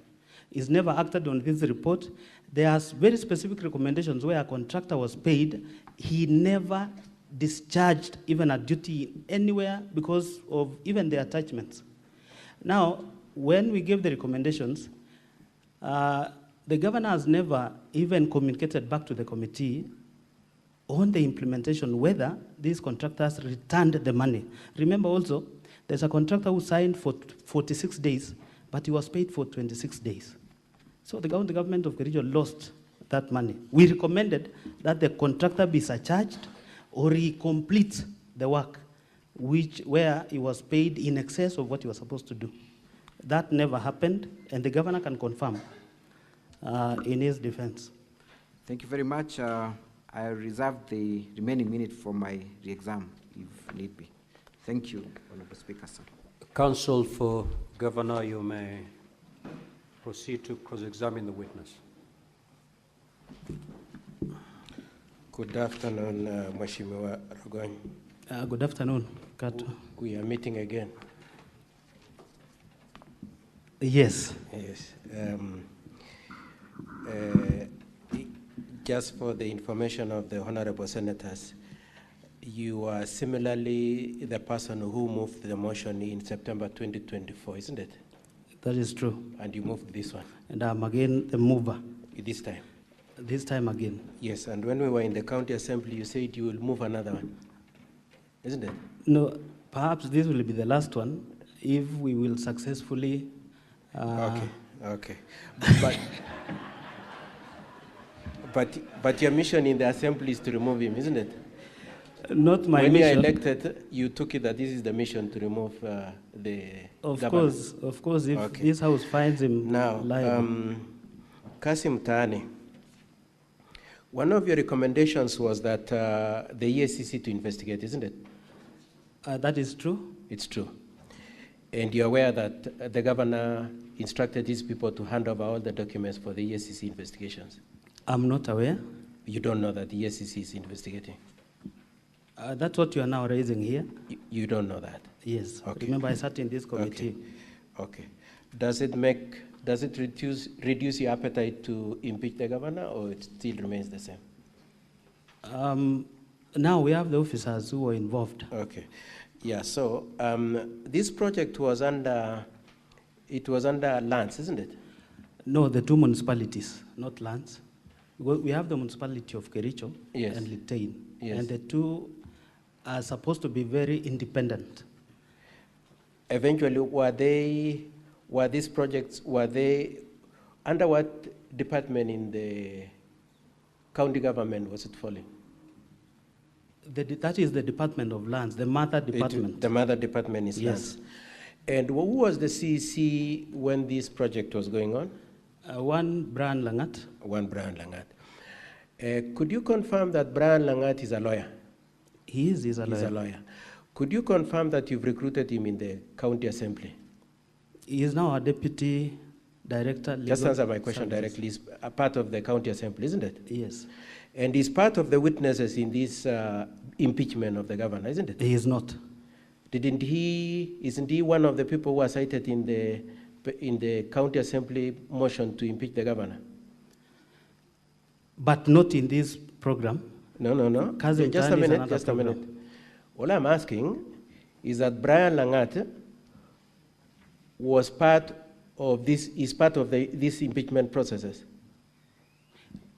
is never acted on this report. There are very specific recommendations where a contractor was paid. He never discharged even a duty anywhere because of even the attachments. Now, when we gave the recommendations, the governor has never even communicated back to the committee on the implementation, whether these contractors returned the money. Remember also, there's a contractor who signed for 46 days, but he was paid for 26 days. So the government of Kericho lost that money. We recommended that the contractor be surcharged or he complete the work where he was paid in excess of what he was supposed to do. That never happened, and the governor can confirm in his defense. Thank you very much. I reserve the remaining minute for my re-exam, if need be. Thank you, Honorable Speaker, sir. Counsel for Governor, you may proceed to cross-examine the witness. Good afternoon, Mheshimiwa Rogony. Good afternoon, Kato. We are meeting again. Yes. Yes. just for the information of the honorable senators, you are similarly the person who moved the motion in September 2024, isn't it? That is true. And you moved this one. And I'm again the mover. This time? This time again. Yes, and when we were in the county assembly, you said you will move another one, isn't it? No, perhaps this will be the last one if we will successfully. Okay. But your mission in the assembly is to remove him, isn't it? Not my when mission. When you elected, you took it that this is the mission to remove the governor. Of course, if this house finds him liable. Kasim Tani, one of your recommendations was that the EACC to investigate, isn't it? That is true. It's true. And you're aware that the governor instructed these people to hand over all the documents for the EACC investigations? I'm not aware. You don't know that the EACC is investigating? That's what you are now raising here. You don't know that? Yes. Okay. Remember, I sat in this committee. Okay. Does it reduce your appetite to impeach the governor, or it still remains the same? Now we have the officers who were involved. Okay. Yeah, so this project was under lands, isn't it? No, the two municipalities, not lands. We have the municipality of Kericho and Litain, and the two are supposed to be very independent. Eventually, were these projects under what department in the county government was it falling? That is the Department of Lands, the mother department. The mother department is lands. And who was the CEC when this project was going on? One Brian Langat. One Brian Langat. Could you confirm that Brian Langat is a lawyer? He's a lawyer. He's a lawyer. Could you confirm that you've recruited him in the county assembly? He is now a deputy director. Just answer my question directly. He's a part of the county assembly, isn't it? Yes. And he's part of the witnesses in this impeachment of the governor, isn't it? He is not. Isn't he one of the people who are cited in the county assembly motion to impeach the governor? But not in this program. No. Just a minute. All I'm asking is that Brian Langat was part of this impeachment processes.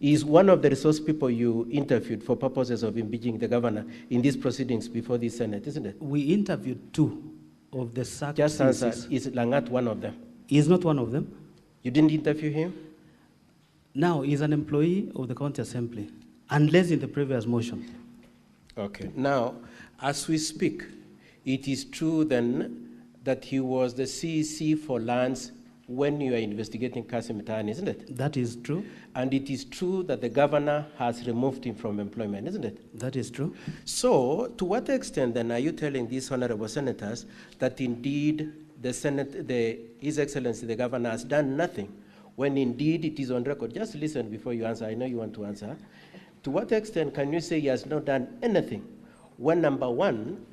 He's one of the resource people you interviewed for purposes of impeaching the governor in these proceedings before the Senate, isn't it? We interviewed two of the sacked Just answer, is Langat one of them? He is not one of them. You didn't interview him? Now, he's an employee of the county assembly, unless in the previous motion. Okay. Now, as we speak, it is true then that he was the CEC for lands when you are investigating Kasim Tani, isn't it? That is true. And it is true that the governor has removed him from employment, isn't it? That is true. So, to what extent then are you telling these honorable senators that indeed the Senate, His Excellency the Governor has done nothing, when indeed it is on record? Just listen before you answer. I know you want to answer. To what extent can you say he has not done anything when, number one,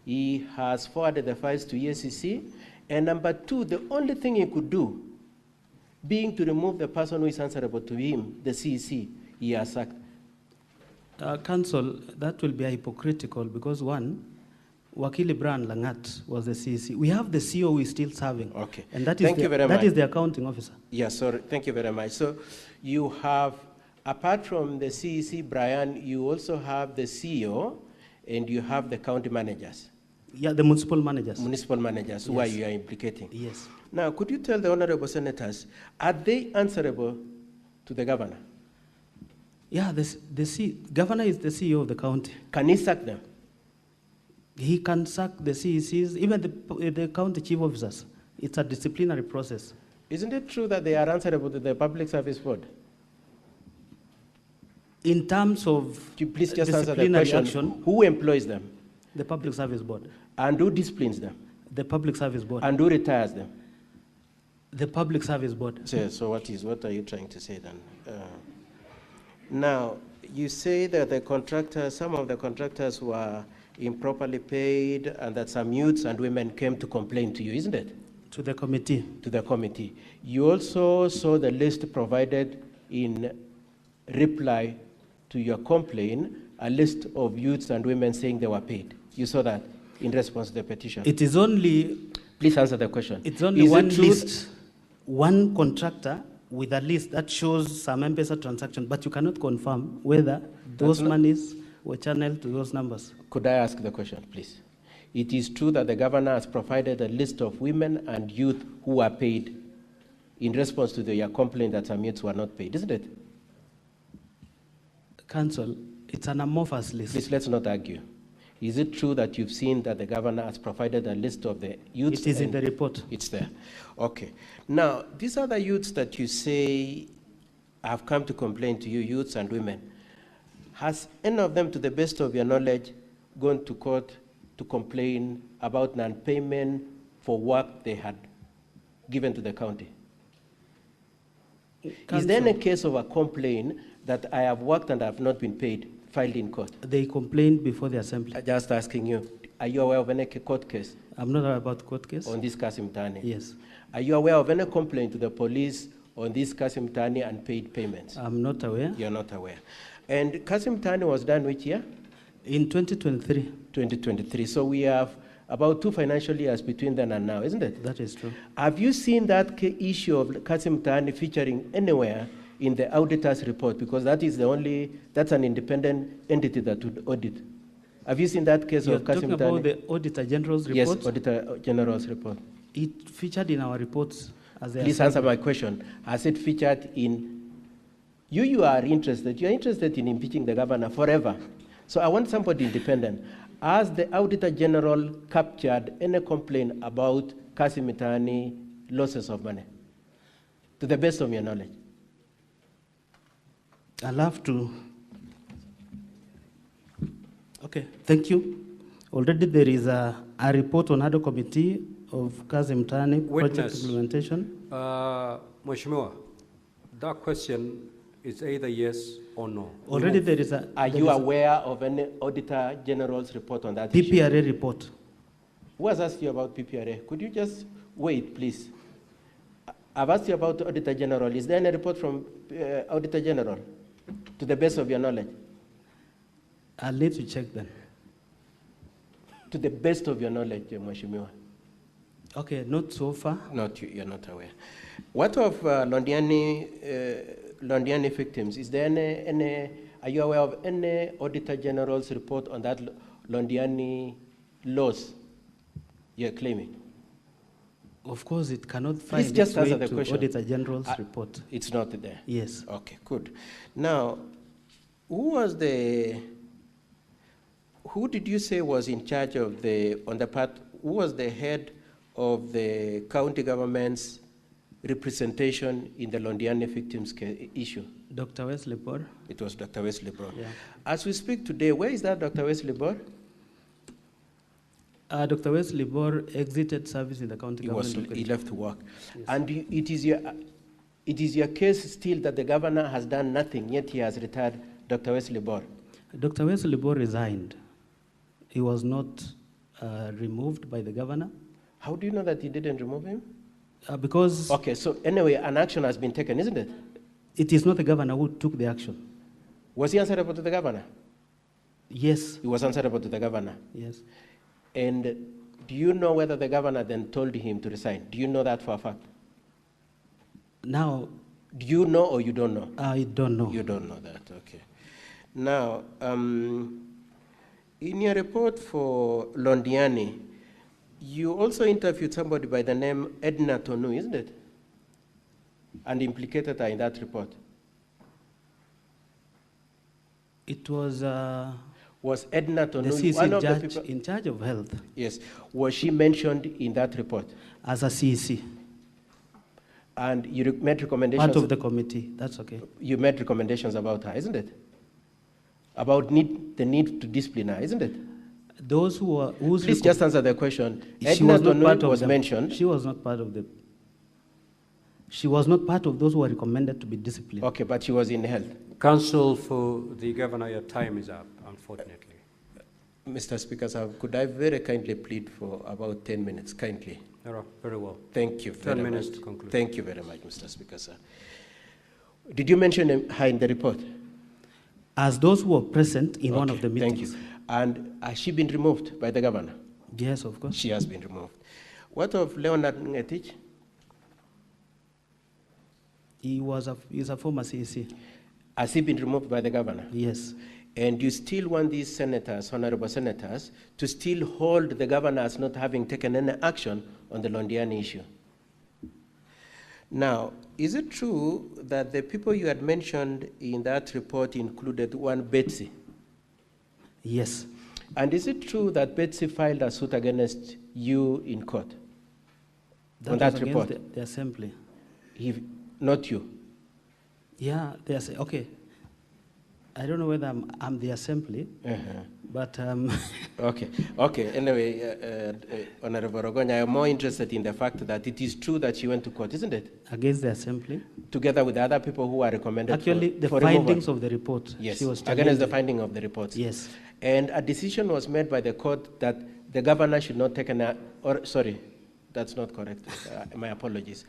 he has forwarded the files to EACC, and number two, the only thing he could do, being to remove the person who is answerable to him, the CEC, he has sacked? Counsel, that will be hypocritical because one, Wakili Brian Langat was the CEC. We have the CEO who is still serving. Okay. And that is the accounting officer. Yes, sorry. Thank you very much. So you have, apart from the CEC, Brian, you also have the CEO and you have the county managers. Yeah, the municipal managers. Municipal managers, who are you are implicating. Yes. Now, could you tell the honorable senators, are they answerable to the governor? Yeah, the governor is the CEO of the county. Can he sack them? He can sack the CECs, even the county chief officers. It's a disciplinary process. Isn't it true that they are answerable to the Public Service Board? In terms of please just answer the question. Action, who employs them? The Public Service Board. And who disciplines them? The Public Service Board. And who retires them? The Public Service Board. So what are you trying to say then? Now, you say that some of the contractors were improperly paid and that some youths and women came to complain to you, isn't it? To the committee. To the committee. You also saw the list provided in reply to your complaint a list of youths and women saying they were paid. You saw that in response to the petition. It is only... Please answer the question. It's only Is one it true list, one contractor with a list that shows some M-Pesa transaction, but you cannot confirm whether those monies were channeled to those numbers. Could I ask the question, please? It is true that the governor has provided a list of women and youth who are paid in response to your complaint that some youths were not paid, isn't it? Council, it's an amorphous list. Please, let's not argue. Is it true that you've seen that the governor has provided a list of the youths? It is in the report. It's there. Okay. Now, these are the youths that you say have come to complain to you, youths and women. Has any of them, to the best of your knowledge, gone to court to complain about non-payment for work they had given to the county? Council, is there any case of a complaint that I have worked and I have not been paid filed in court? they complained before the assembly. I'm just asking you, are you aware of any court case I'm not aware about court case. on this Kasim Tani? Yes. Are you aware of any complaint to the police on this Kasim Tani unpaid payments? I'm not aware. You're not aware. And Kasim Tani was done which year? In 2023. 2023. So we have about 2 financial years between then and now, isn't it? That is true. Have you seen that issue of Kasim Tani featuring anywhere in the auditor's report? Because that is that's an independent entity that would audit. Have you seen that case You're of Kasim talking Tani? about the Auditor General's report? Yes, Auditor General's report. It featured in our reports as the Please answer my question. Has it featured in... You are interested. You're interested in impeaching the governor forever. So I want somebody independent. Has the Auditor General captured any complaint about Kasim Tani losses of money? To the best of your knowledge. I'll have to... Okay, thank you. Already there is a report on ADO Committee of Kasim Tani project Witness. implementation. Mheshimiwa, that question is either yes or no. Already there is a... Are you aware of any Auditor General's report on that issue? PPRA report. Who has asked you about PPRA? Could you just wait, please? I've asked you about the Auditor General. Is there any report from Auditor General, to the best of your knowledge? I'll need to check then. To the best of your knowledge, Mheshimiwa. Okay, not so far. You're not aware. What of Londiani victims? Is there are you aware of any Auditor General's report on that Londiani loss you're claiming? Of course, it cannot find Please just its way answer the to question. Auditor General's report. It's not there? Yes. Okay, good. Now, who did you say was in charge of who was the head of the county government's representation in the Londiani victims issue? Dr. Wesley Bor. It was Dr. Wesley Bor. Yeah. As we speak today, where is that Dr. Wesley Bor? Dr. Wesley Bor exited service in the county government. He left to work. Yes. And it is your case still that the governor has done nothing, yet he has retired Dr. Wesley Bor. Dr. Wesley Bor resigned. He was not removed by the governor. How do you know that he didn't remove him? Because Okay, so anyway, an action has been taken, isn't it? it is not the governor who took the action. Was he answerable to the governor? Yes. He was answerable to the governor. Yes. And do you know whether the governor then told him to resign? Do you know that for a fact? Now, Do you know or you don't know? I don't know. You don't know that, okay. Now, in your report for Londiani, you also interviewed somebody by the name Edna Tonu, isn't it? And implicated her in that report. It was Was Edna the Tonu CC one of the judge people? in charge of health Yes. Was she mentioned in that report? as a CC, And you made recommendations? part of the committee. That's okay. You made recommendations about her, isn't it? About the need to discipline her, isn't it? Those who were Please just answer the question. she Edna was not part Tonu of was them. mentioned. She was not part of the. She was not part of those who were recommended to be disciplined. Okay, but she was in health. Counsel for the governor, your time is up, unfortunately. Mr. Speaker, sir, could I very kindly plead for about 10 minutes, kindly? Very well. Thank you very 10 minutes much. to conclude. Thank you very much, Mr. Speaker, sir. Did you mention her in the report? As those who were present in one of the meetings. Thank you. And has she been removed by the governor? Yes, of course. She has been removed. What of Leonard Ngetich? He's a former CEC. Has he been removed by the governor? Yes. And you still want these senators, honorable senators, to still hold the governor as not having taken any action on the Londiani issue? Now, is it true that the people you had mentioned in that report included one Betsy? Yes. And is it true that Betsy filed a suit against you in court? On that report? The assembly. Not you? Yeah, okay. I don't know whether I'm the assembly, but... Okay. Anyway, Honorable Rogonya, I am more interested in the fact that it is true that she went to court, isn't it? Against the assembly? Together with the other people who are recommended Actually, the findings of the report. Yes, she was against the finding of the report. Yes. And a decision was made by the court that the governor should not take sorry, that's not correct. My apologies.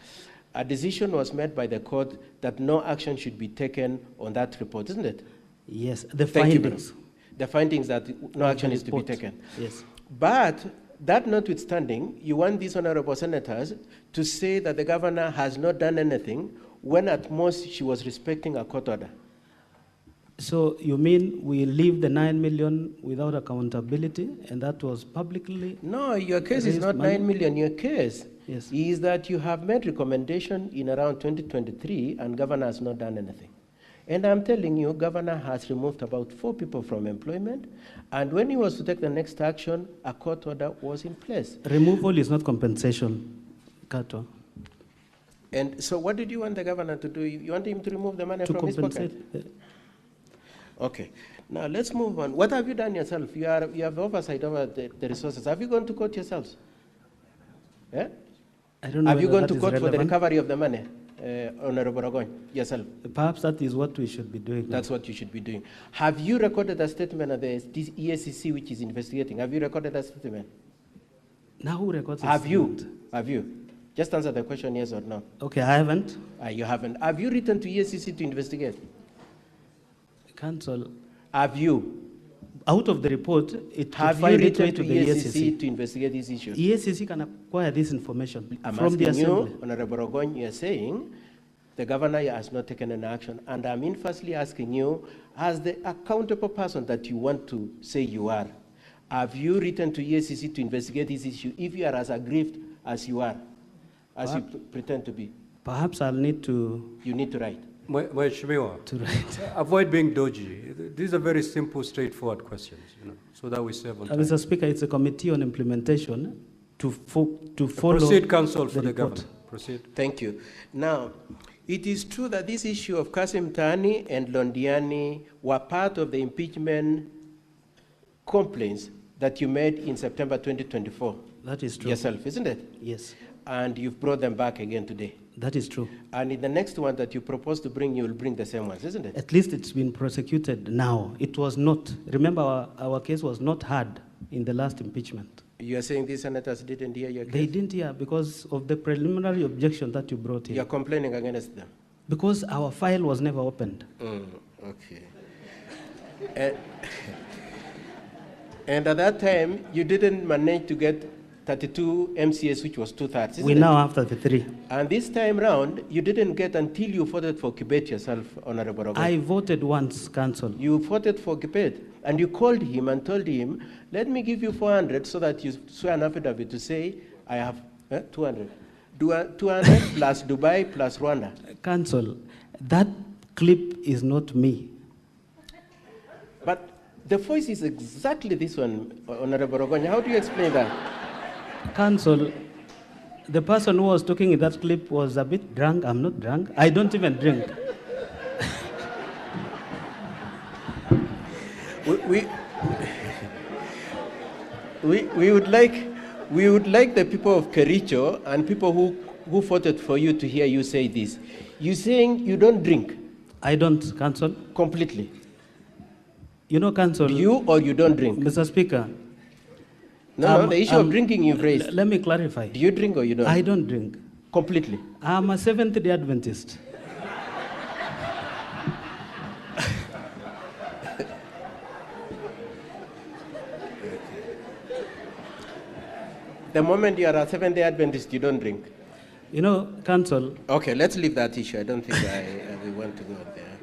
A decision was made by the court that no action should be taken on that report, isn't it? Yes, the findings. The findings that no action is to be taken. Yes. But that notwithstanding, you want these honorable senators to say that the governor has not done anything when at most she was respecting a court order. So you mean we leave the 9 million without accountability, and that was publicly? No, your case is not 9 million. Your case is that you have made recommendation in around 2023 and governor has not done anything. And I'm telling you, governor has removed about 4 people from employment, and when he was to take the next action, a court order was in place. Removal is not compensation, Kato. And so what did you want the governor to do? You want him to remove the money from his pocket? Okay. Now let's move on. What have you done yourself? You have oversight over the resources. Have you gone to court yourselves? Yeah? I don't know. Have you gone to court for the recovery of the money? Honorable Rogoy, yourself? Perhaps that is what we should be doing. That's what you should be doing. Have you recorded a statement of the ESCC which is investigating? Have you recorded a statement? Now who records it? Have you? Have you? Just answer the question, yes or no. Okay, I haven't. You haven't. Have you written to ESCC to investigate? Counsel. Have you? Out of the report, it have you written to the ESCC to investigate this issue? ESCC can acquire this information from the assembly. You, Honorable Rogoy, you are saying the governor has not taken an action, and I'm firstly asking you, as the accountable person that you want to say you are, have you written to ESCC to investigate this issue if you are as aggrieved as you are, as you pretend to be? Perhaps I'll need to... You need to write. To write. Avoid being dodgy. These are very simple, straightforward questions, so that we save on time. Mr. Speaker, it's a committee on implementation to follow. Proceed, counsel, for the governor. Proceed. Thank you. Now, it is true that this issue of Kasim Tani and Londiani were part of the impeachment complaints that you made in September 2024. That is true. Yourself, isn't it? Yes. And you've brought them back again today. That is true. And in the next one that you propose to bring, you will bring the same ones, isn't it? At least it's been prosecuted now. It was not. Remember, our case was not heard in the last impeachment. You are saying these senators didn't hear your case? They didn't hear because of the preliminary objection that you brought in. You are complaining against them? Because our file was never opened. Okay. And at that time, you didn't manage to get 32 MCS, which was 2/3. We now have 33. And this time round, you didn't get until you voted for Kibet yourself, Honorable Rogoy. I voted once, Council. You voted for Kibet, and you called him and told him, let me give you 400 so that you swear an affidavit to say, I have 200. 200 plus Dubai plus Rwanda. Council, that clip is not me. But the voice is exactly this one, Honorable Rogoy. How do you explain that? Counsel, the person who was talking in that clip was a bit drunk. I'm not drunk. I don't even drink. We would like the people of Kericho and people who voted for you to hear you say this. You're saying you don't drink? I don't, Counsel. Completely? You know, Counsel. You or you don't drink? Mr. Speaker. No, the issue of drinking you've raised. Let me clarify. Do you drink or you don't? I don't drink. Completely? I'm a Seventh-day Adventist. The moment you are a Seventh-day Adventist, you don't drink. You know, Council. Okay, let's leave that issue. I don't think we want to go there.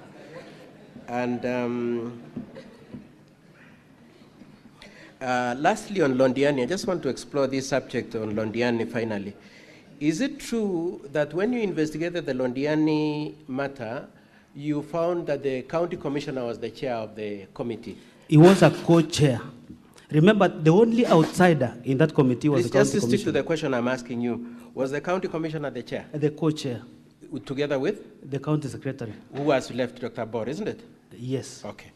And lastly, on Londiani, I just want to explore this subject on Londiani finally. Is it true that when you investigated the Londiani matter, you found that the county commissioner was the chair of the committee? He was a co-chair. Remember, the only outsider in that committee was the county commissioner. Just stick to the question I'm asking you. Was the county commissioner the chair? The co-chair. Together with? The county secretary. Who has left, Dr. Bor, isn't it? Yes. Okay.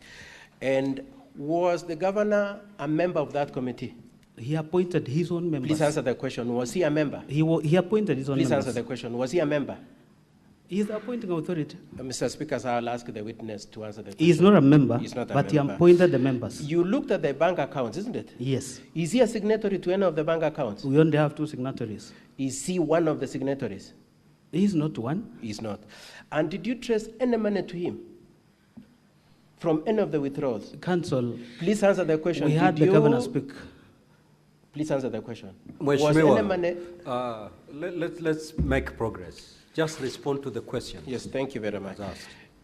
And was the governor a member of that committee? He appointed his own members. Please answer the question. Was he a member? He appointed his own members. Please answer the question. Was he a member? He is the appointing authority. Mr. Speaker, so I'll ask the witness to answer the question. He is not a member, He's not a but member. he appointed the members. You looked at the bank accounts, isn't it? Yes. Is he a signatory to any of the bank accounts? We only have 2 signatories. Is he one of the signatories? He is not one. He's not. And did you trace any money to him from any of the withdrawals? Council. Please answer the question. We had the governor speak. Please answer the question. Was any money? Let's make progress. Just respond to the question. Yes, thank you very much.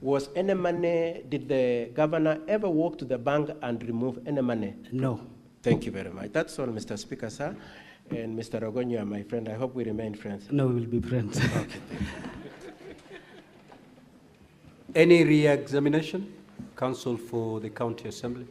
Was any money, did the governor ever walk to the bank and remove any money? No. Thank you very much. That's all, Mr. Speaker, sir. And Mr. Rogon, you are my friend. I hope we remain friends. No, we will be friends. Okay, thank you. Any re-examination? Counsel for the County Assembly.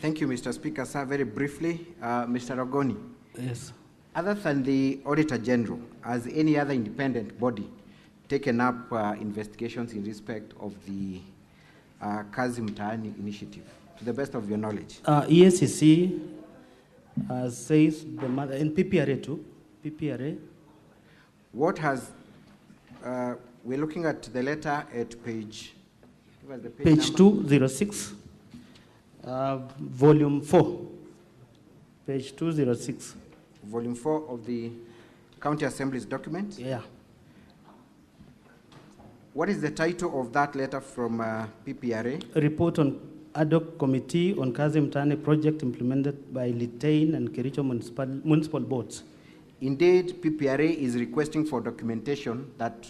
Thank you, Mr. Speaker. Sir, very briefly, Mr. Rogoni. Yes. Other than the Auditor General, has any other independent body taken up investigations in respect of the Kazi Mtaani initiative, to the best of your knowledge? EACC says the mother, and PPRA too. PPRA. What has, we're looking at the letter at page, page 206. Volume 4, page 206. Volume 4 of the County Assembly's document? Yeah. What is the title of that letter from PPRA? A report on ad hoc committee on Kazi Mtaani project implemented by Litein and Kericho municipal boards. Indeed, PPRA is requesting for documentation that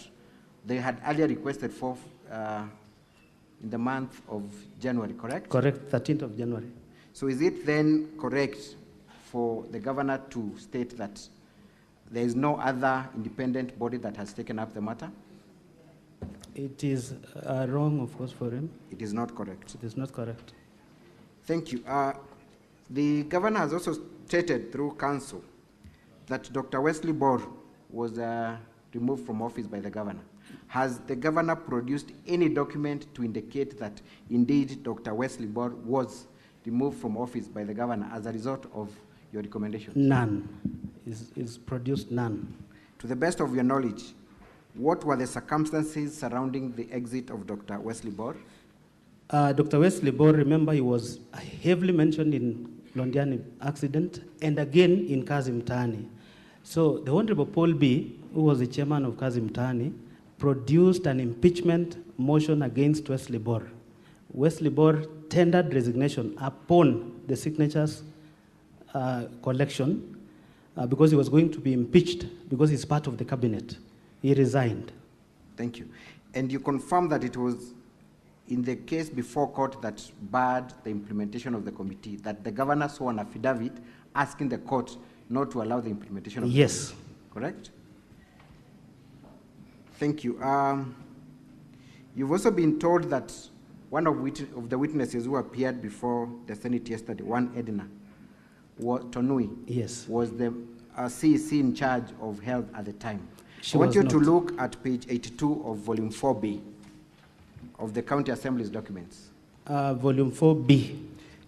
they had earlier requested for in the month of January, correct? Correct, 13th of January. So is it then correct for the governor to state that there is no other independent body that has taken up the matter? It is wrong, of course, for him. It is not correct. It is not correct. Thank you. The governor has also stated through counsel that Dr. Wesley Bor was removed from office by the governor. Has the governor produced any document to indicate that indeed Dr. Wesley Bor was removed from office by the governor as a result of your recommendation? None. Is produced none. To the best of your knowledge, what were the circumstances surrounding the exit of Dr. Wesley Bor? Dr. Wesley Bor, remember, he was heavily mentioned in Londiani accident and again in Kazi Mtaani. So the Honorable Paul B., who was the chairman of Kazi Mtaani, produced an impeachment motion against Wesley Bor. Wesley Bor tendered resignation upon the signatures collection because he was going to be impeached because he's part of the cabinet. He resigned. Thank you. And you confirm that it was in the case before court that barred the implementation of the committee, that the governor saw an affidavit asking the court not to allow the implementation of the committee, correct? Thank you. You've also been told that one of the witnesses who appeared before the Senate yesterday, one Edna, Tonui, was the CEC in charge of health at the time. I want you to look at page 82 of volume 4B of the County Assembly's documents. Volume 4B.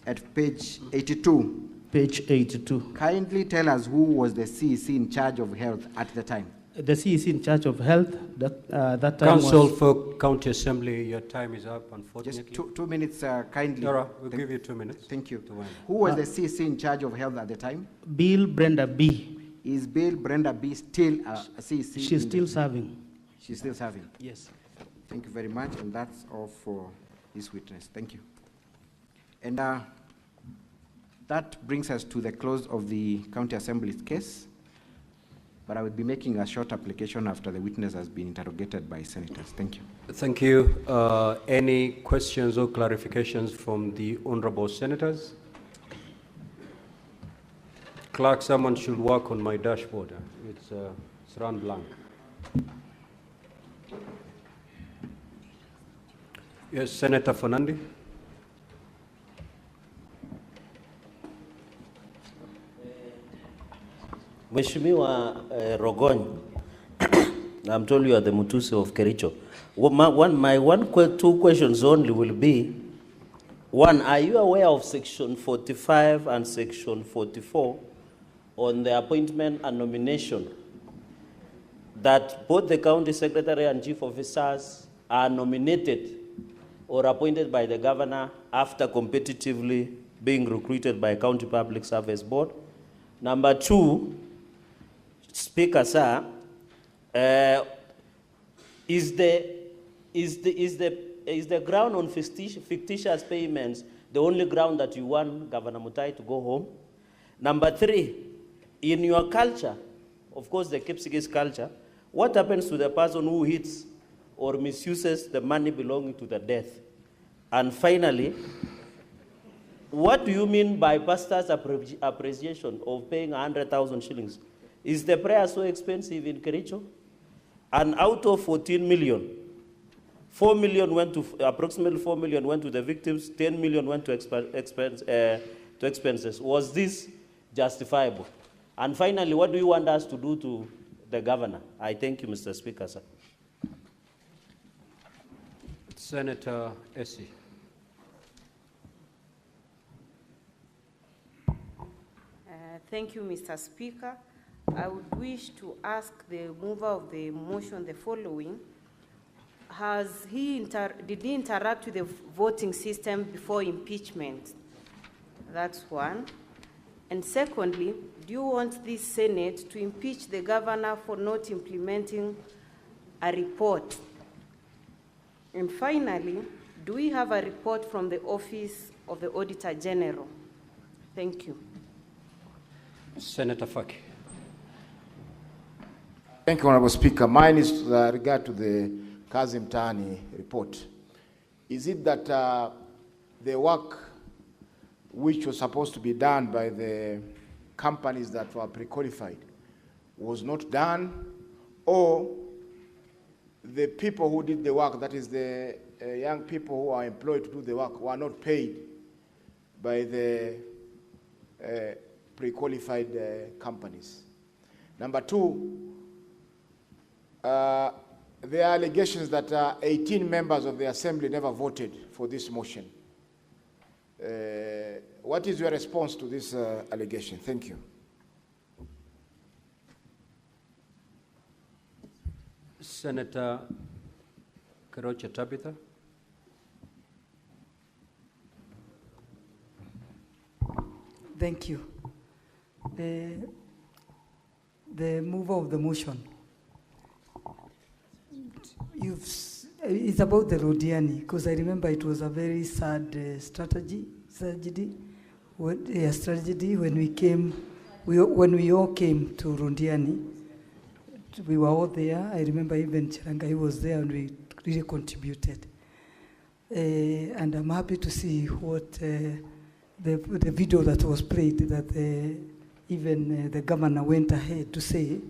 At page 82. Page 82. Kindly tell us who was the CEC in charge of health at the time. The CEC in charge of health, that time Council for County Assembly, your time is up, unfortunately. Just 2 minutes, kindly. Nora, we'll give you 2 minutes. Thank you. Who was the CEC in charge of health at the time? Bill Brenda B. Is Bill Brenda B still a CEC? She's still serving. She's still serving? Yes. Thank you very much, and that's all for this witness. Thank you. And that brings us to the close of the County Assembly's case. But I will be making a short application after the witness has been interrogated by senators. Thank you. Thank you. Any questions or clarifications from the honorable senators? Clerk, someone should work on my dashboard. It's run blank. Yes, Senator Fernandi. Mheshimiwa Rogony, I'm told you are the Mutusi of Kericho. Two questions only will be, one, are you aware of Section 45 and Section 44 on the appointment and nomination that both the county secretary and chief officers are nominated or appointed by the governor after competitively being recruited by County Public Service Board? Number two, Speaker, sir, is the ground on fictitious payments the only ground that you want Governor Mutai to go home? Number three, in your culture, of course the Kipsigis culture, what happens to the person who hits or misuses the money belonging to the death? And finally, what do you mean by pastor's appreciation of paying 100,000 shillings? Is the prayer so expensive in Kericho? And out of 14 million, 4 million went to, approximately 4 million went to the victims, 10 million went to expenses. Was this justifiable? And finally, what do you want us to do to the governor? I thank you, Mr. Speaker, sir. Senator Essie. Thank you, Mr. Speaker. I would wish to ask the mover of the motion the following. Did he interact with the voting system before impeachment? That's one. And secondly, do you want this Senate to impeach the governor for not implementing a report? And finally, do we have a report from the Office of the Auditor General? Thank you. Senator Faki. Thank you, Honorable Speaker. Mine is with regard to the Kazi Mtaani report. Is it that the work which was supposed to be done by the companies that were pre-qualified was not done, or the people who did the work, that is the young people who are employed to do the work, were not paid by the pre-qualified companies? Number two, there are allegations that 18 members of the Assembly never voted for this motion. What is your response to this allegation? Thank you. Senator Kericho Tabitha. Thank you. The mover of the motion, it's about the Rodiani, because I remember it was a very sad tragedy when we all came to Rondiani. We were all there. I remember even Chirangai was there, and we really contributed. And I'm happy to see what the video that was played, that even the governor went ahead to say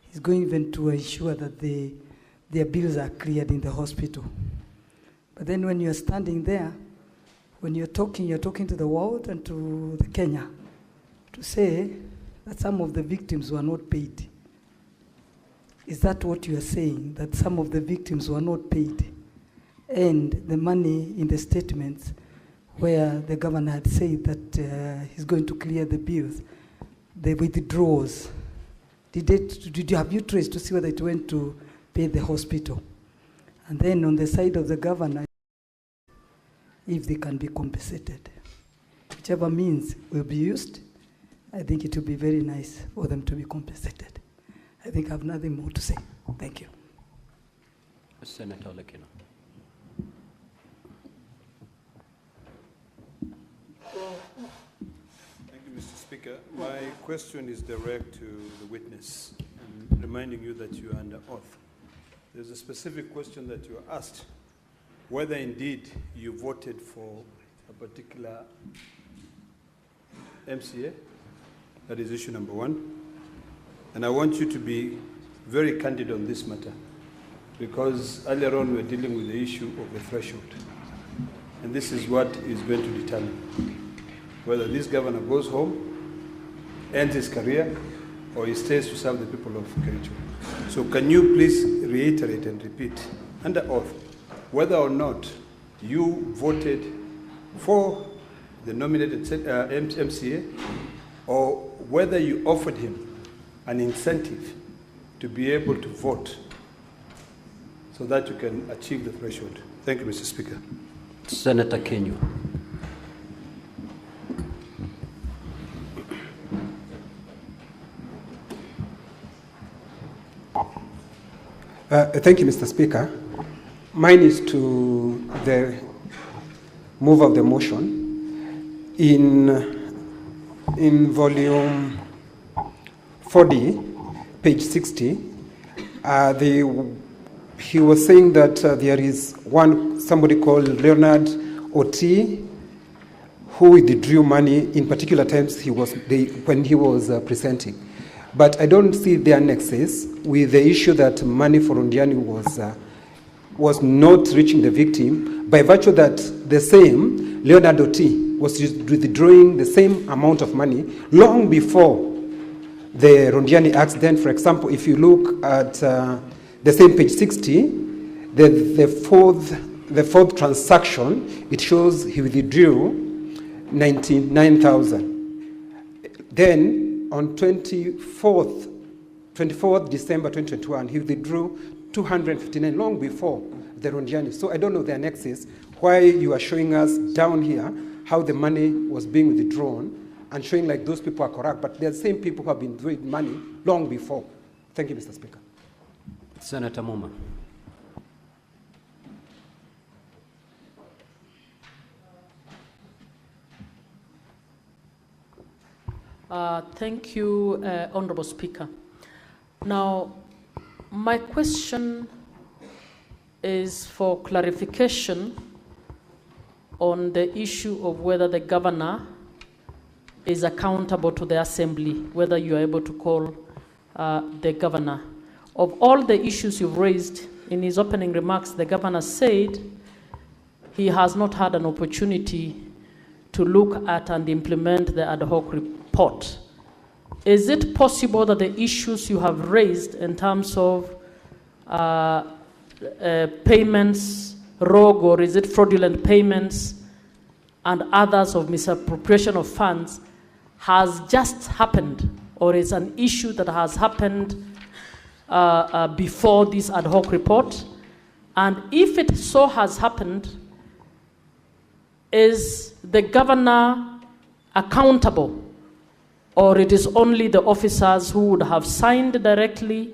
he's going even to ensure that their bills are cleared in the hospital. But then when you're standing there, when you're talking to the world and to the Kenya to say that some of the victims were not paid. Is that what you are saying, that some of the victims were not paid? And the money in the statements where the governor had said that he's going to clear the bills, the withdrawals, have you traced to see whether it went to pay the hospital? And then on the side of the governor, if they can be compensated. Whichever means will be used, I think it will be very nice for them to be compensated. I think I have nothing more to say. Thank you. Senator Lekino. Thank you, Mr. Speaker. My question is direct to the witness, and reminding you that you are under oath. There's a specific question that you are asked, whether indeed you voted for a particular MCA. That is issue number one. And I want you to be very candid on this matter, because earlier on we're dealing with the issue of the threshold. And this is what is going to determine whether this governor goes home, ends his career, or he stays to serve the people of Kericho. So can you please reiterate and repeat under oath whether or not you voted for the nominated MCA, or whether you offered him an incentive to be able to vote so that you can achieve the threshold? Thank you, Mr. Speaker. Senator Kenyo. Thank you, Mr. Speaker. Mine is to the move of the motion. In volume 40, page 60, he was saying that there is somebody called Leonard Oti who withdrew money in particular times when he was presenting. But I don't see the annexes with the issue that money for Rondiani was not reaching the victim, by virtue that the same Leonard Oti was withdrawing the same amount of money long before the Rondiani accident. For example, if you look at the same page 60, the fourth transaction, it shows he withdrew 99,000. Then on 24th December 2021, he withdrew 259, long before the Rondiani. So I don't know the annexes, why you are showing us down here how the money was being withdrawn and showing like those people are correct, but they're the same people who have been withdrawing money long before. Thank you, Mr. Speaker. Senator Muma. Thank you, Honorable Speaker. Now, my question is for clarification on the issue of whether the governor is accountable to the assembly, whether you are able to call the governor. Of all the issues you've raised, in his opening remarks, the governor said he has not had an opportunity to look at and implement the ad hoc report. Is it possible that the issues you have raised in terms of payments, rogue or is it fraudulent payments, and others of misappropriation of funds has just happened, or is an issue that has happened before this ad hoc report? And if it so has happened, is the governor accountable, or it is only the officers who would have signed directly?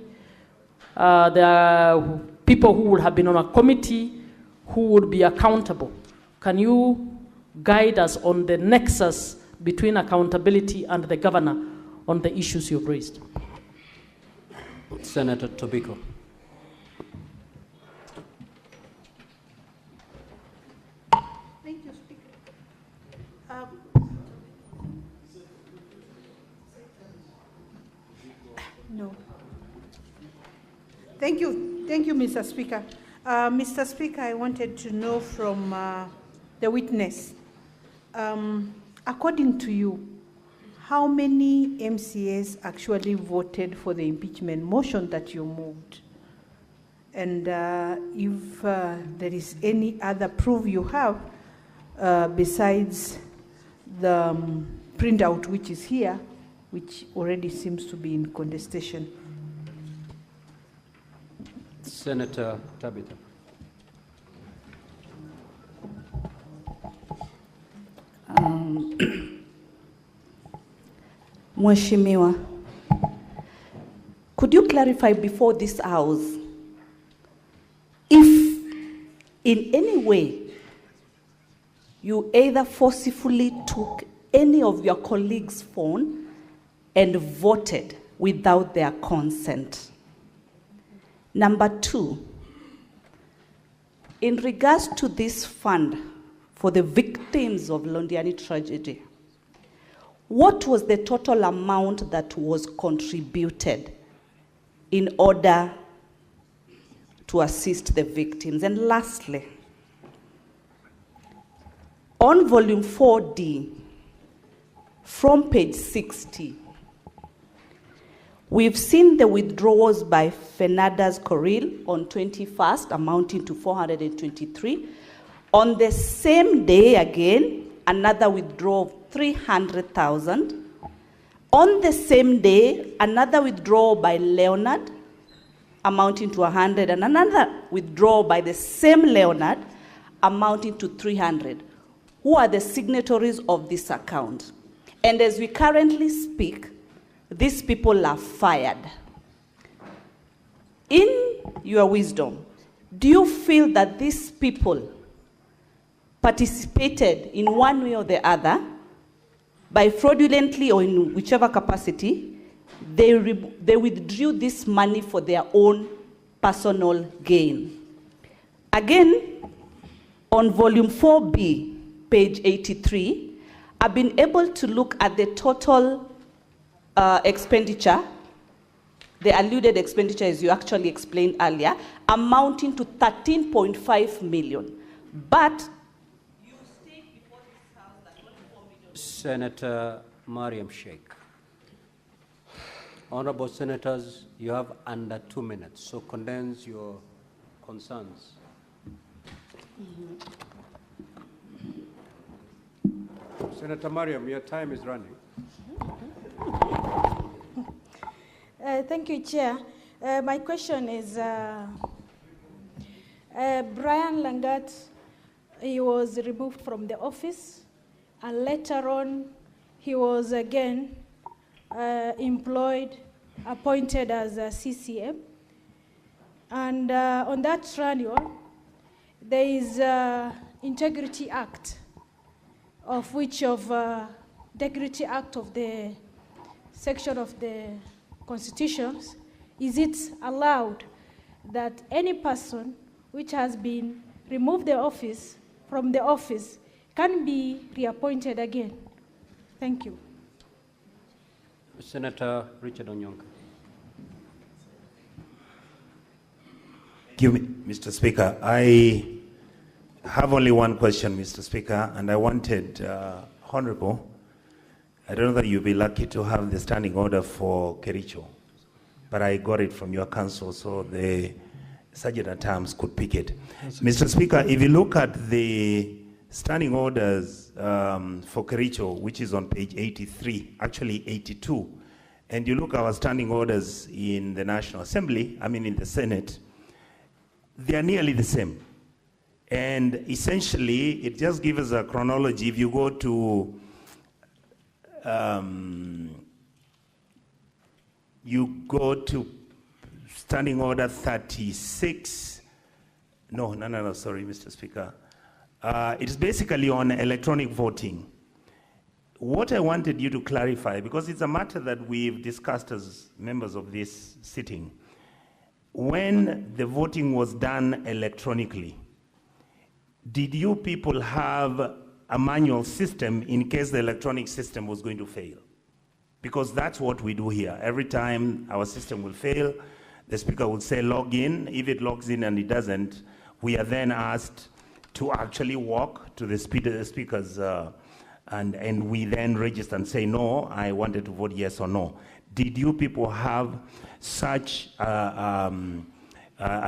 There are people who would have been on a committee who would be accountable. Can you guide us on the nexus between accountability and the governor on the issues you've raised? Senator Tobiko. Thank you, Speaker. No. Thank you, Mr. Speaker. Mr. Speaker, I wanted to know from the witness, according to you, how many MCAs actually voted for the impeachment motion that you moved? And if there is any other proof you have besides the printout which is here, which already seems to be in contestation. Senator Tabitha. Mheshimiwa, could you clarify before this house if in any way you either forcibly took any of your colleagues' phone and voted without their consent. Number two, in regards to this fund for the victims of Londiani tragedy, what was the total amount that was contributed in order to assist the victims? And lastly, on volume 4D, from page 60, we've seen the withdrawals by Fernandez Coril on 21st, amounting to 423. On the same day again, another withdrawal of 300,000. On the same day, another withdrawal by Leonard, amounting to 100, and another withdrawal by the same Leonard, amounting to 300. Who are the signatories of this account? And as we currently speak, these people are fired. In your wisdom, do you feel that these people participated in one way or the other by fraudulently or in whichever capacity? They withdrew this money for their own personal gain. Again, on volume 4B, page 83, I've been able to look at the total expenditure, the alluded expenditure, as you actually explained earlier, amounting to 13.5 million. But you state before this house that 24 million. Senator Mariam Sheikh. Honorable Senators, you have under 2 minutes, so condense your concerns. Senator Mariam, your time is running. Thank you, Chair. My question is, Brian Langat, he was removed from the office, and later on, he was again employed, appointed as a CCM. And on that renewal, there is Integrity Act, of which Integrity Act of the section of the Constitution, is it allowed that any person which has been removed from the office can be reappointed again? Thank you. Senator Richard Onyonka. Thank you, Mr. Speaker. I have only one question, Mr. Speaker, and I wanted, Honorable, I don't know that you'll be lucky to have the standing order for Kericho, but I got it from your council, so the Sergeant at Arms could pick it. Yes, Mr. Speaker, if you look at the standing orders for Kericho, which is on page 83, actually 82, and you look at our standing orders in the National Assembly, in the Senate, they are nearly the same. And essentially, it just gives us a chronology. If you go to Standing Order 36. No, sorry, Mr. Speaker. It's basically on electronic voting. What I wanted you to clarify, because it's a matter that we've discussed as members of this sitting, when the voting was done electronically, did you people have a manual system in case the electronic system was going to fail? Because that's what we do here. Every time our system will fail, the speaker will say log in. If it logs in and it doesn't, we are then asked to actually walk to the speakers and we then register and say, no, I wanted to vote yes or no. Did you people have such a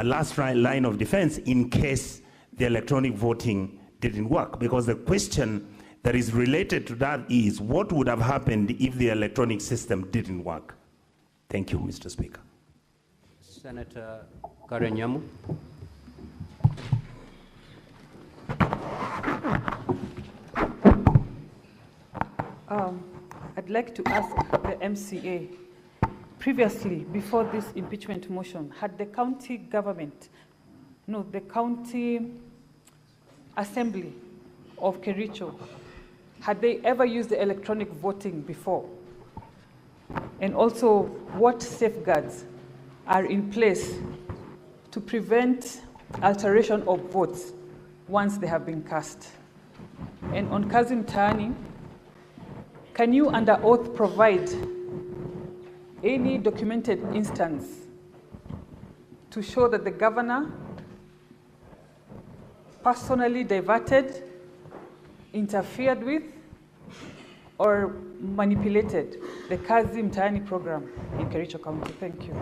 last line of defense in case the electronic voting didn't work? Because the question that is related to that is, what would have happened if the electronic system didn't work? Thank you, Mr. Speaker. Senator Karen Nyamu. I'd like to ask the MCA, previously, before this impeachment motion, had the county assembly of Kericho, had they ever used the electronic voting before? And also, what safeguards are in place to prevent alteration of votes once they have been cast? And on Kazi Mtaani, can you under oath provide any documented instance to show that the governor personally diverted, interfered with, or manipulated the Kazi Mtaani program in Kericho County? Thank you.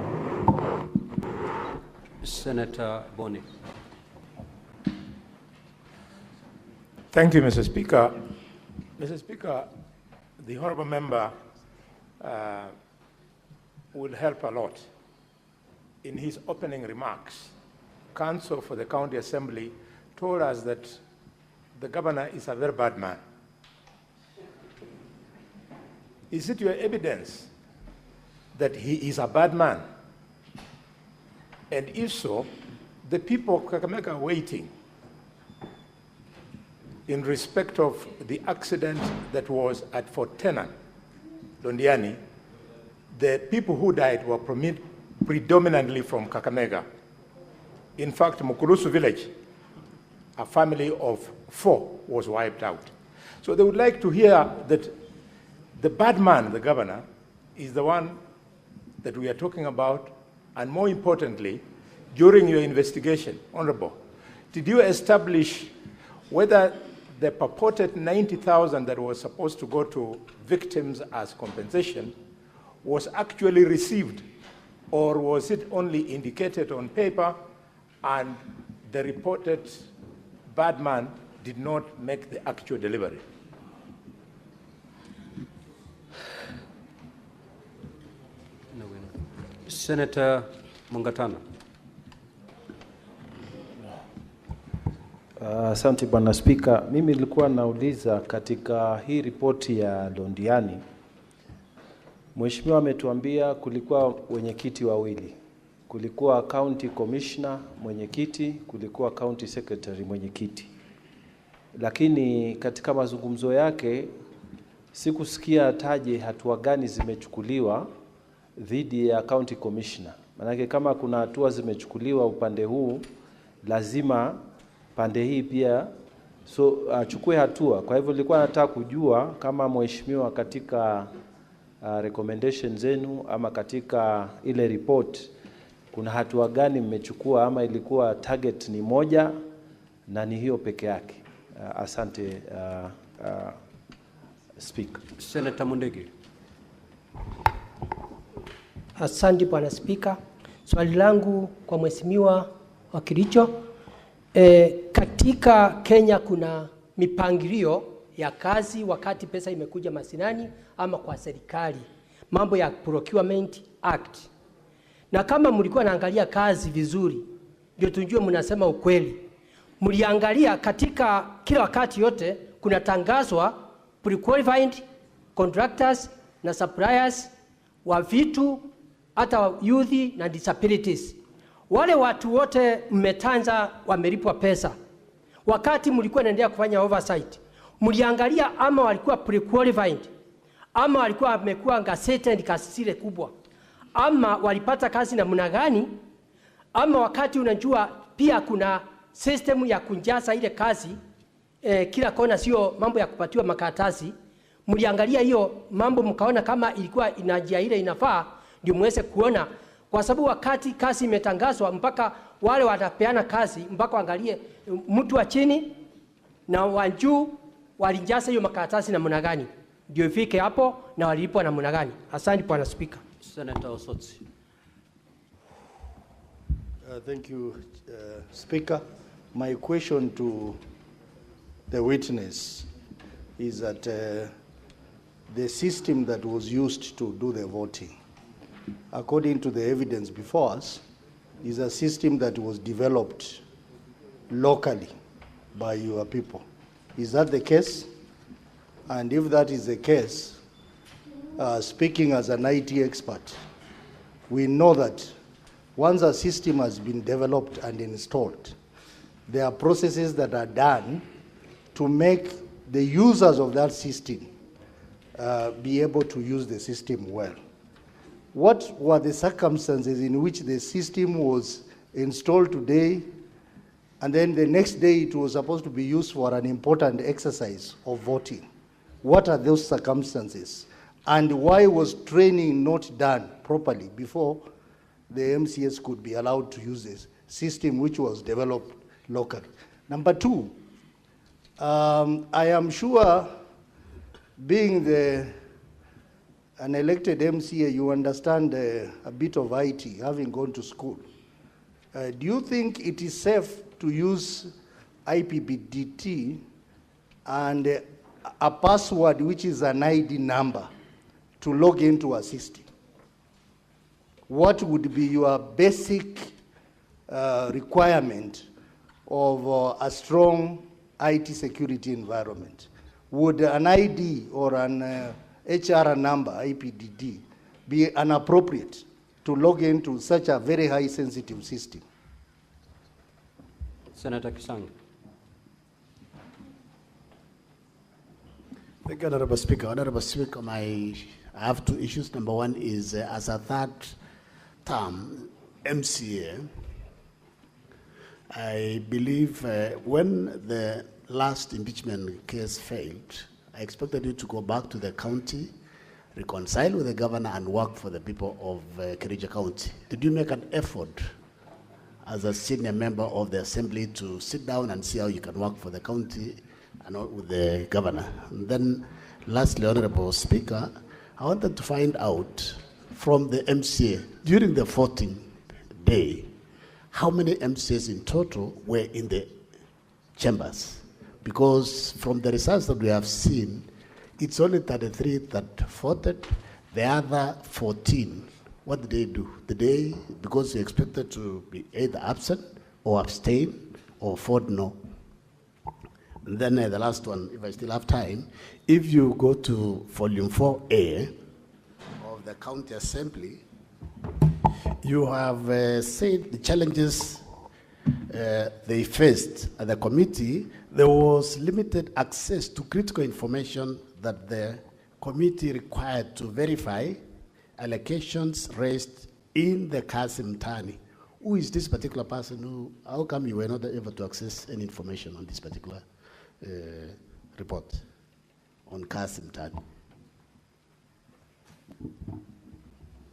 Senator Boni. Thank you, Mr. Speaker. Mr. Speaker, the honorable member will help a lot. In his opening remarks, counsel for the county assembly told us that the governor is a very bad man. Is it your evidence that he is a bad man? And if so, the people of Kakamega are waiting in respect of the accident that was at Fort Tenan, Londiani. The people who died were predominantly from Kakamega. In fact, Mukurusu village, a family of 4 was wiped out. So they would like to hear that the bad man, the governor, is the one that we are talking about, and more importantly, during your investigation, Honorable, did you establish whether the purported 90,000 that was supposed to go to victims as compensation was actually received, or was it only indicated on paper and the reported bad man did not make the actual delivery? Senator Mungatana. Asante Bwana Spika. Mimi nilikuwa nauliza katika hii ripoti ya Londiani, Mheshimiwa ametuambia kulikuwa wenyekiti wawili. Kulikuwa county commissioner mwenyekiti, kulikuwa county secretary mwenyekiti. Lakini katika mazungumzo yake sikusikia taje hatua gani zimechukuliwa dhidi ya county commissioner. Manake kama kuna hatua zimechukuliwa upande huu, lazima pande hii pia achukue hatua. Kwa hivyo nilikuwa nataka kujua kama mheshimiwa katika recommendation zenu ama katika ile report kuna hatua gani mmechukua, ama ilikuwa target ni moja na ni hiyo peke yake. Asante Speaker. Senator Mundegi. Asante Bwana Spika. Swali langu kwa mheshimiwa wa Kericho. Katika Kenya kuna mipangilio ya kazi wakati pesa imekuja masinani ama kwa serikali. Mambo ya Procurement Act. Na kama mlikuwa naangalia kazi vizuri, ndio tujue mnasema ukweli. Mliangalia katika kila wakati yote kuna tangazwa pre-qualified contractors na suppliers wa vitu, hata youth na disabilities. Wale watu wote mmetanza wamelipwa pesa. Wakati mlikuwa naendelea kufanya oversight, mliangalia ama walikuwa pre-qualified, ama walikuwa wamekuwa gazetted kasile kubwa, ama walipata kazi namna gani, ama wakati unajua pia kuna system ya kunjaza ile kazi kila kona, sio mambo ya kupatiwa makaratasi. Mliangalia hiyo mambo mkaona kama ilikuwa inajia ile inafaa, ndio muweze kuona, kwa sababu wakati kazi imetangazwa mpaka wale watapeana kazi mpaka angalie mtu wa chini na wa juu walinjaza hiyo makaratasi namna gani, ndio ifike hapo na walipwa namna gani. Asante Bwana Speaker. Senator Osotsi. Thank you, Speaker. My question to the witness is that the system that was used to do the voting, according to the evidence before us, is a system that was developed locally by your people. Is that the case? And if that is the case, speaking as an IT expert, we know that once a system has been developed and installed, there are processes that are done to make the users of that system be able to use the system well. What were the circumstances in which the system was installed today, and then the next day it was supposed to be used for an important exercise of voting? What are those circumstances? And why was training not done properly before the MCS could be allowed to use this system which was developed locally? Number two, I am sure, being an elected MCA, you understand a bit of IT, having gone to school. Do you think it is safe to use IPPDT and a password which is an ID number to log into a system? What would be your basic requirement of a strong IT security environment? Would an ID or an HR number, IPDD, be inappropriate to log into such a very high sensitive system? Senator Kisang. Thank you, Honorable Speaker. Honorable Speaker, I have two issues. Number one is, as a third term MCA, I believe when the last impeachment case failed, I expected you to go back to the county, reconcile with the governor, and work for the people of Kericho County. Did you make an effort as a senior member of the assembly to sit down and see how you can work for the county and with the governor? And then lastly, Honorable Speaker, I wanted to find out from the MCA, during the 14th day, how many MCAs in total were in the chambers? Because from the results that we have seen, it's only 33 that voted. The other 14, what did they do? Did they, because they expected to be either absent or abstain or vote no? And then the last one, if I still have time, if you go to volume 4A of the county assembly, you have said the challenges they faced at the committee. There was limited access to critical information that the committee required to verify allegations raised in the Kasim Tani. Who is this particular person? How come you were not able to access any information on this particular report on Kasim Tani?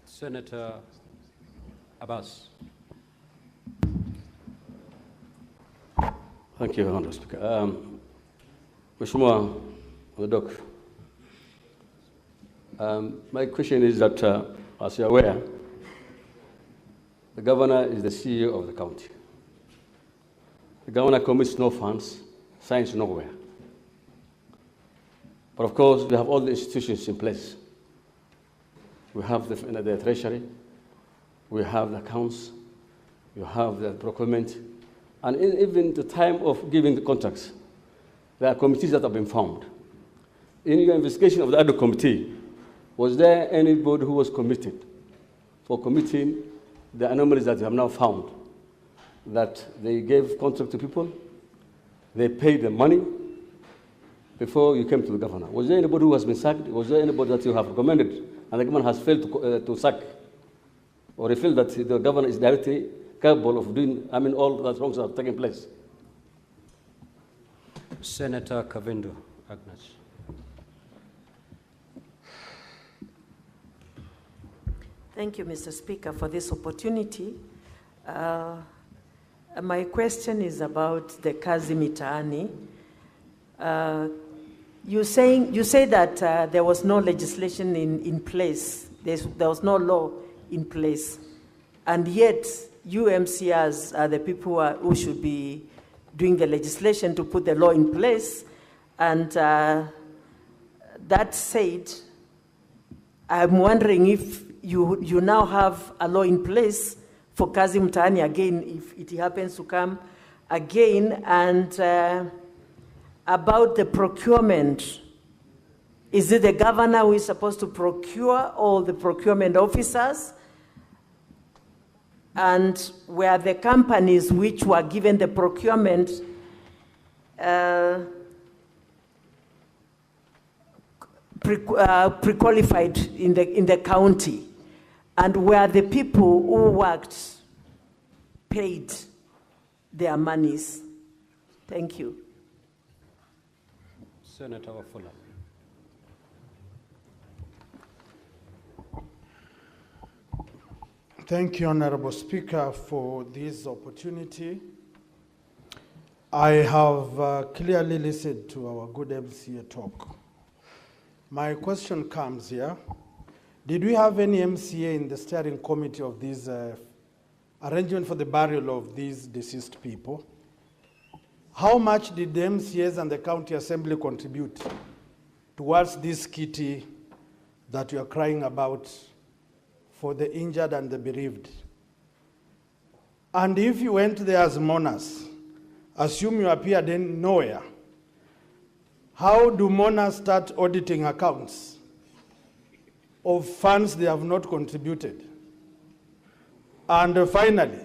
Senator Abbas. Thank you, Honorable Speaker. Mheshimiwa Odok, my question is that, as you're aware, the governor is the CEO of the county. The governor commits no funds, signs nowhere. But of course, we have all the institutions in place. We have the treasury, we have the accounts, you have the procurement, and even the time of giving the contracts, there are committees that have been formed. In your investigation of the other committee, was there anybody who was committed for committing the anomalies that you have now found, that they gave contract to people, they paid the money before you came to the governor? Was there anybody who has been sacked? Was there anybody that you have recommended and the government has failed to sack? Or you feel that the governor is directly capable of doing, all that wrongs are taking place? Senator Kavindu Agnes. Thank you, Mr. Speaker, for this opportunity. My question is about the Kazi Mitaani. You say that there was no legislation in place. There was no law in place. And yet, you MCRs are the people who should be doing the legislation to put the law in place. And that said, I'm wondering if you now have a law in place for Kazi Mtaani again, if it happens to come again, and about the procurement. Is it the governor who is supposed to procure all the procurement officers? And were the companies which were given the procurement pre-qualified in the county, and were the people who worked paid their monies? Thank you. Senator Wafula. Thank you, Honorable Speaker, for this opportunity. I have clearly listened to our good MCA talk. My question comes here. Did we have any MCA in the steering committee of this arrangement for the burial of these deceased people? How much did the MCAs and the county assembly contribute towards this kitty that you are crying about for the injured and the bereaved? And if you went there as mourners, assume you appeared in nowhere, how do mourners start auditing accounts of funds they have not contributed? And finally,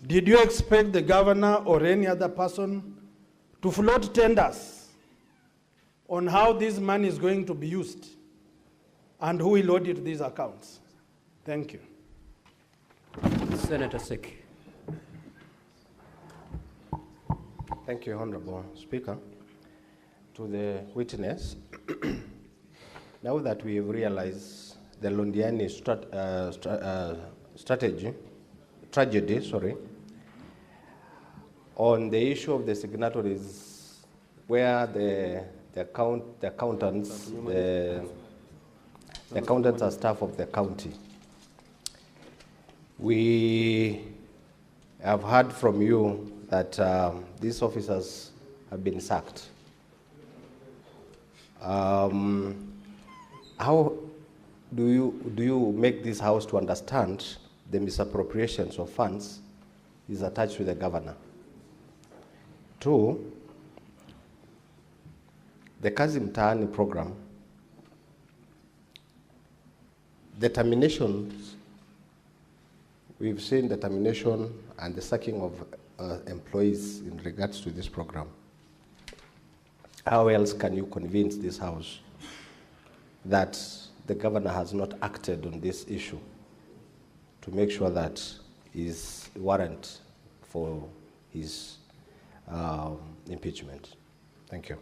did you expect the governor or any other person to float tenders on how this money is going to be used and who will audit these accounts? Thank you. Senator Seki. Thank you, Honorable Speaker. To the witness, now that we have realized the Londiani tragedy, on the issue of the signatories, where the accountants are staff of the county, we have heard from you that these officers have been sacked. How do you make this House to understand the misappropriations of funds is attached to the governor? 2, the Kazi Mtaani program, the terminations, we've seen the termination and the sacking of employees in regards to this program. How else can you convince this House that the governor has not acted on this issue to make sure that is warrant for his impeachment? Thank you.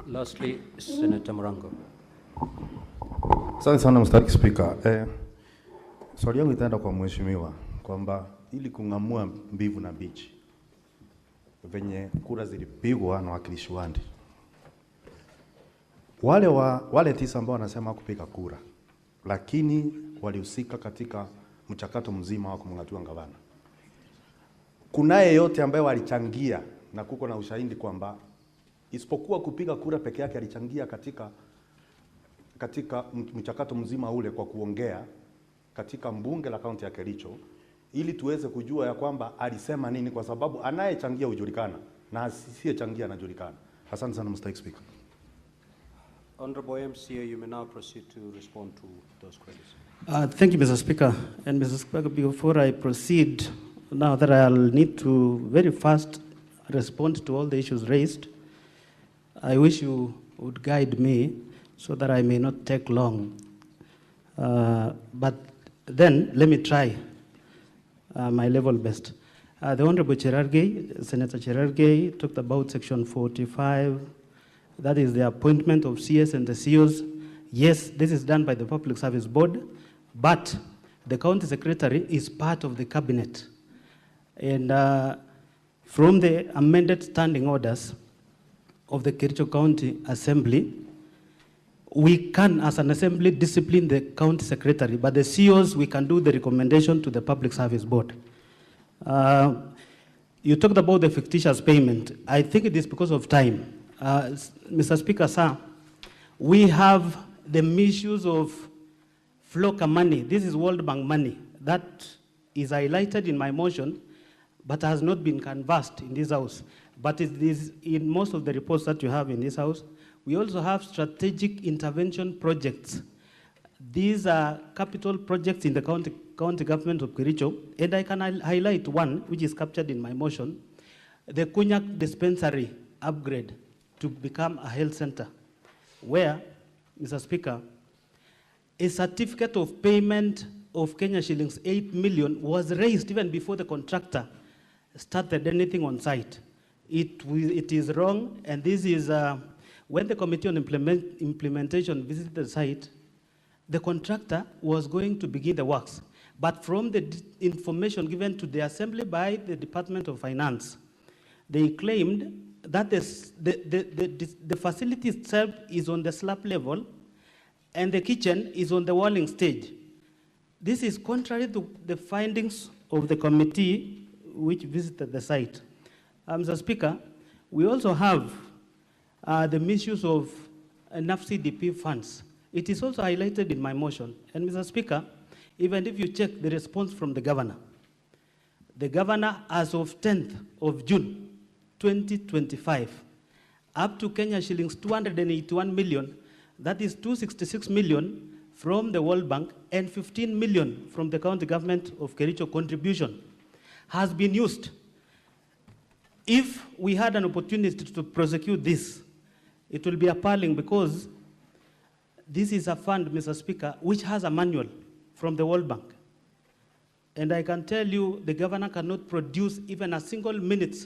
Lastly, Senator Morango. Asante sana Mr. Speaker. Swali yangu itaenda kwa mheshimiwa kwamba ili kung'amua mbivu na bichi venye kura zilipigwa na wakilishi wandi, wale 9 ambao wanasema kupiga kura lakini walihusika katika mchakato mzima wa kumng'atua gavana, kunaye yote ambaye walichangia na kuko na ushahidi kwamba isipokuwa kupiga kura peke yake alichangia katika mchakato mzima ule kwa kuongea katika mbunge la kaunti ya Kericho, ili tuweze kujua ya kwamba alisema nini, kwa sababu anayechangia hujulikana na asiyechangia anajulikana. Asante sana Mr. Speaker. Honorable MCA, you may now proceed to respond to those queries. Thank you, Mr. Speaker. And Mr. Speaker, before I proceed, now that I'll need to very fast respond to all the issues raised, I wish you would guide me so that I may not take long. But then let me try my level best. The Honorable Cherargei, Senator Cherargei, talked about Section 45. That is the appointment of CS and the CEOs. Yes, this is done by the Public Service Board, but the County Secretary is part of the cabinet. And from the amended standing orders of the Kericho County Assembly, we can, as an assembly, discipline the county secretary, but the CEOs, we can do the recommendation to the Public Service Board. You talked about the fictitious payment. I think it is because of time. Mr. Speaker, sir, we have the misuse of FLOCA money. This is World Bank money. That is highlighted in my motion, but has not been canvassed in this House. But it is in most of the reports that you have in this House. We also have strategic intervention projects. These are capital projects in the county government of Kericho, and I can highlight one which is captured in my motion, the Kunyak dispensary upgrade to become a health center. where, Mr. Speaker, a certificate of payment of Kenya shillings 8 million was raised even before the contractor started anything on site. It is wrong, and this is when the Committee on Implementation visited the site, the contractor was going to begin the works. But from the information given to the Assembly by the Department of Finance, they claimed that the facility itself is on the slab level and the kitchen is on the walling stage. This is contrary to the findings of the committee which visited the site. Mr. Speaker, we also have the misuse of enough CDP funds. It is also highlighted in my motion. And Mr. Speaker, even if you check the response from the governor, as of 10th of June, 2025, up to Kenya shillings 281 million, that is 266 million from the World Bank and 15 million from the county government of Kericho contribution has been used. If we had an opportunity to prosecute this, it will be appalling because this is a fund, Mr. Speaker, which has a manual from the World Bank. And I can tell you the governor cannot produce even a single minute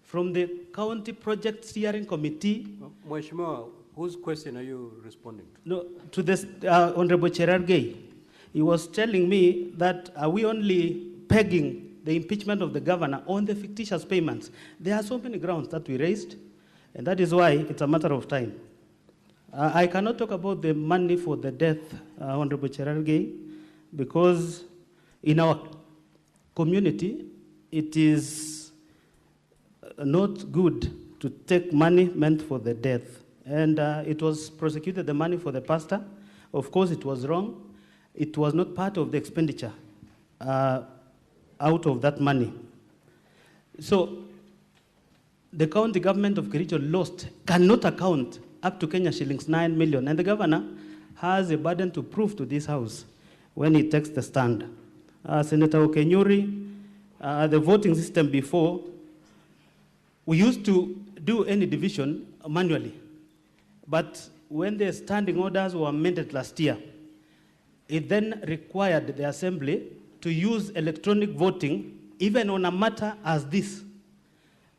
from the county project steering committee. Mheshimiwa, whose question are you responding to? No, to this Honorable Cherargei. He was telling me that are we only pegging the impeachment of the governor on the fictitious payments? There are so many grounds that we raised, and that is why it's a matter of time. I cannot talk about the money for the death, Honorable Cherargei, because in our community, it is not good to take money meant for the death. And it was prosecuted, the money for the pastor. Of course, it was wrong. It was not part of the expenditure out of that money. So the county government of Kericho cannot account up to Kenya shillings 9 million. And the governor has a burden to prove to this house when he takes the stand. Senator Okenyuri, the voting system before, we used to do any division manually. But when the standing orders were amended last year, it then required the Assembly to use electronic voting even on a matter as this.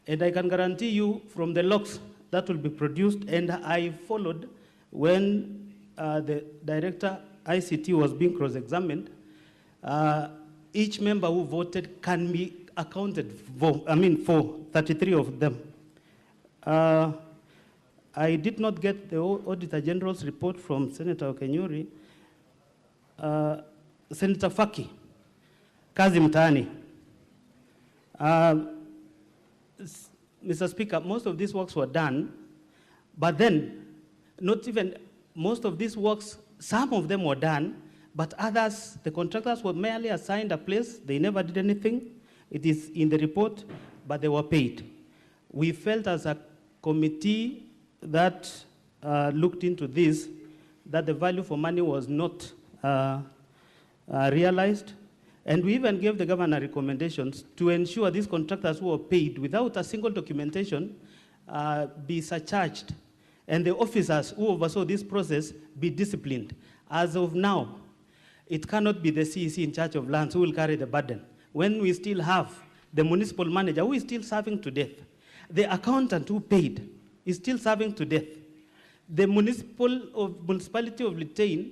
And I can guarantee you from the logs that will be produced, and I followed when the director ICT was being cross-examined, each member who voted can be accounted for, for 33 of them. I did not get the Auditor General's report from Senator Okenyuri. Senator Faki, kazi mtaani. Mr. Speaker, most of these works were done, but then not even most of these works, some of them were done, but others, the contractors were merely assigned a place, they never did anything. It is in the report, but they were paid. We felt as a committee that looked into this, that the value for money was not realized. And we even gave the governor recommendations to ensure these contractors who were paid without a single documentation be surcharged, and the officers who oversaw this process be disciplined. As of now, it cannot be the CEC in charge of lands who will carry the burden, when we still have the municipal manager who is still serving to death. The accountant who paid is still serving to death. The municipality of Litein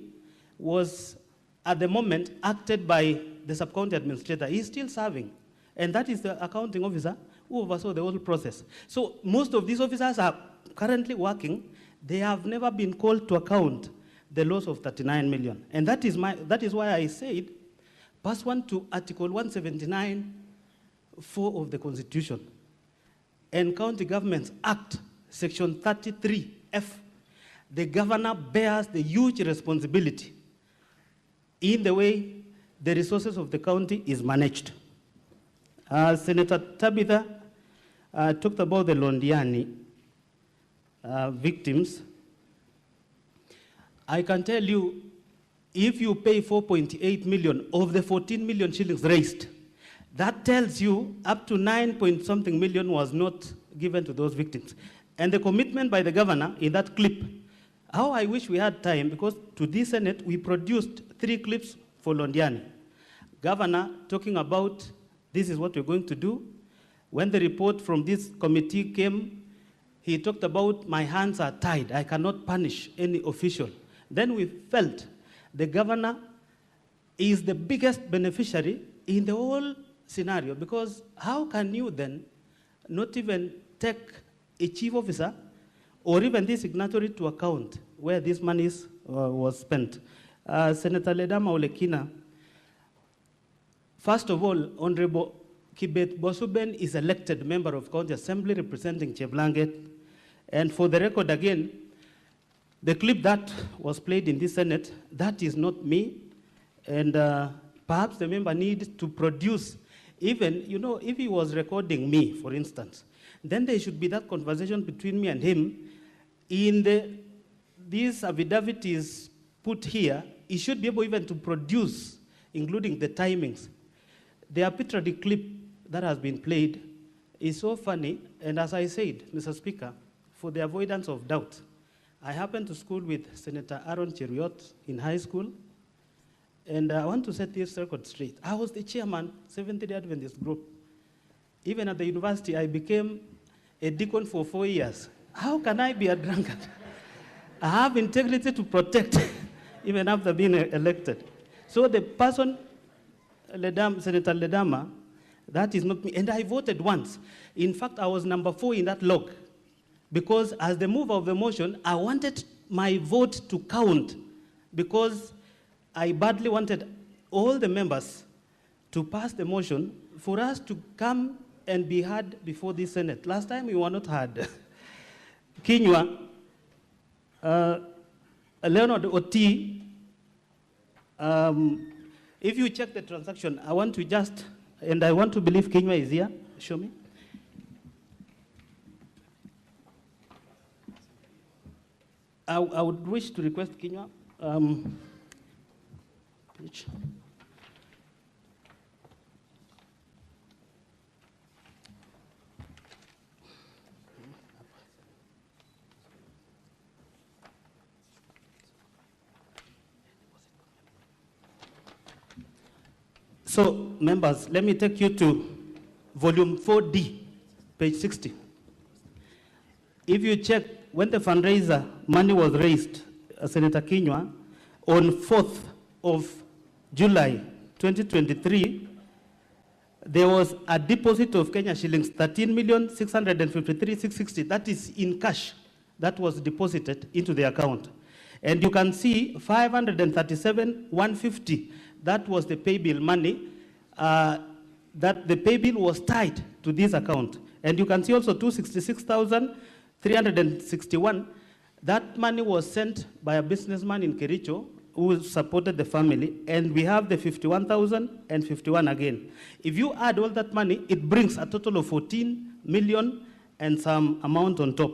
was, at the moment, acted by the sub-county administrator. He's still serving. And that is the accounting officer who oversaw the whole process. So most of these officers are currently working. They have never been called to account the loss of 39 million. And that is why I said, pursuant to Article 179(4) of the Constitution and County Governments Act, Section 33F, the governor bears the huge responsibility in the way the resources of the county is managed. Senator Tabitha talked about the Londiani victims. I can tell you, if you pay 4.8 million of the 14 million shillings raised, that tells you up to 9-point-something million was not given to those victims. And the commitment by the governor in that clip, How I wish we had time, because to this Senate, we produced 3 clips for Londiani. Governor talking about this is what we're going to do. When the report from this committee came, he talked about my hands are tied. I cannot punish any official. Then we felt the governor is the biggest beneficiary in the whole scenario, because how can you then not even take a chief officer or even this signatory to account where this money was spent? Senator Ledama Olekina, first of all, Honorable Kibet Bosuben is elected member of County Assembly representing Cheblanget. And for the record again, the clip that was played in this Senate, that is not me. And perhaps the member needs to produce, even, you know, if he was recording me, for instance, then there should be that conversation between me and him. In this affidavit is put here, he should be able even to produce, including the timings. The arbitrary clip that has been played is so funny, and as I said, Mr. Speaker, for the avoidance of doubt, I happened to school with Senator Aaron Cheruiyot in high school, and I want to set this record straight. I was the chairman, Seventh-day Adventist group. Even at the university, I became a deacon for 4 years. How can I be a drunkard? I have integrity to protect, even after being elected. So the person, Senator Ledama, that is not me. And I voted once. In fact, I was number 4 in that log, because as the mover of the motion, I wanted my vote to count, because I badly wanted all the members to pass the motion for us to come and be heard before the Senate. Last time we were not heard. Kinywa, Leonard Oti, if you check the transaction, I want to just, and I want to believe Kinywa is here. Show me. I would wish to request Kinywa. Page. So, members, let me take you to volume 4D, page 60. If you check, when the fundraiser money was raised, Senator Kinywa, on 4th of July 2023, there was a deposit of Kenya shillings 13,653,660. That is in cash that was deposited into the account. And you can see 537,150. That was the pay bill money. That the pay bill was tied to this account. And you can see also 266,361. That money was sent by a businessman in Kericho who supported the family, and we have the 51,051 again. If you add all that money, it brings a total of 14 million and some amount on top.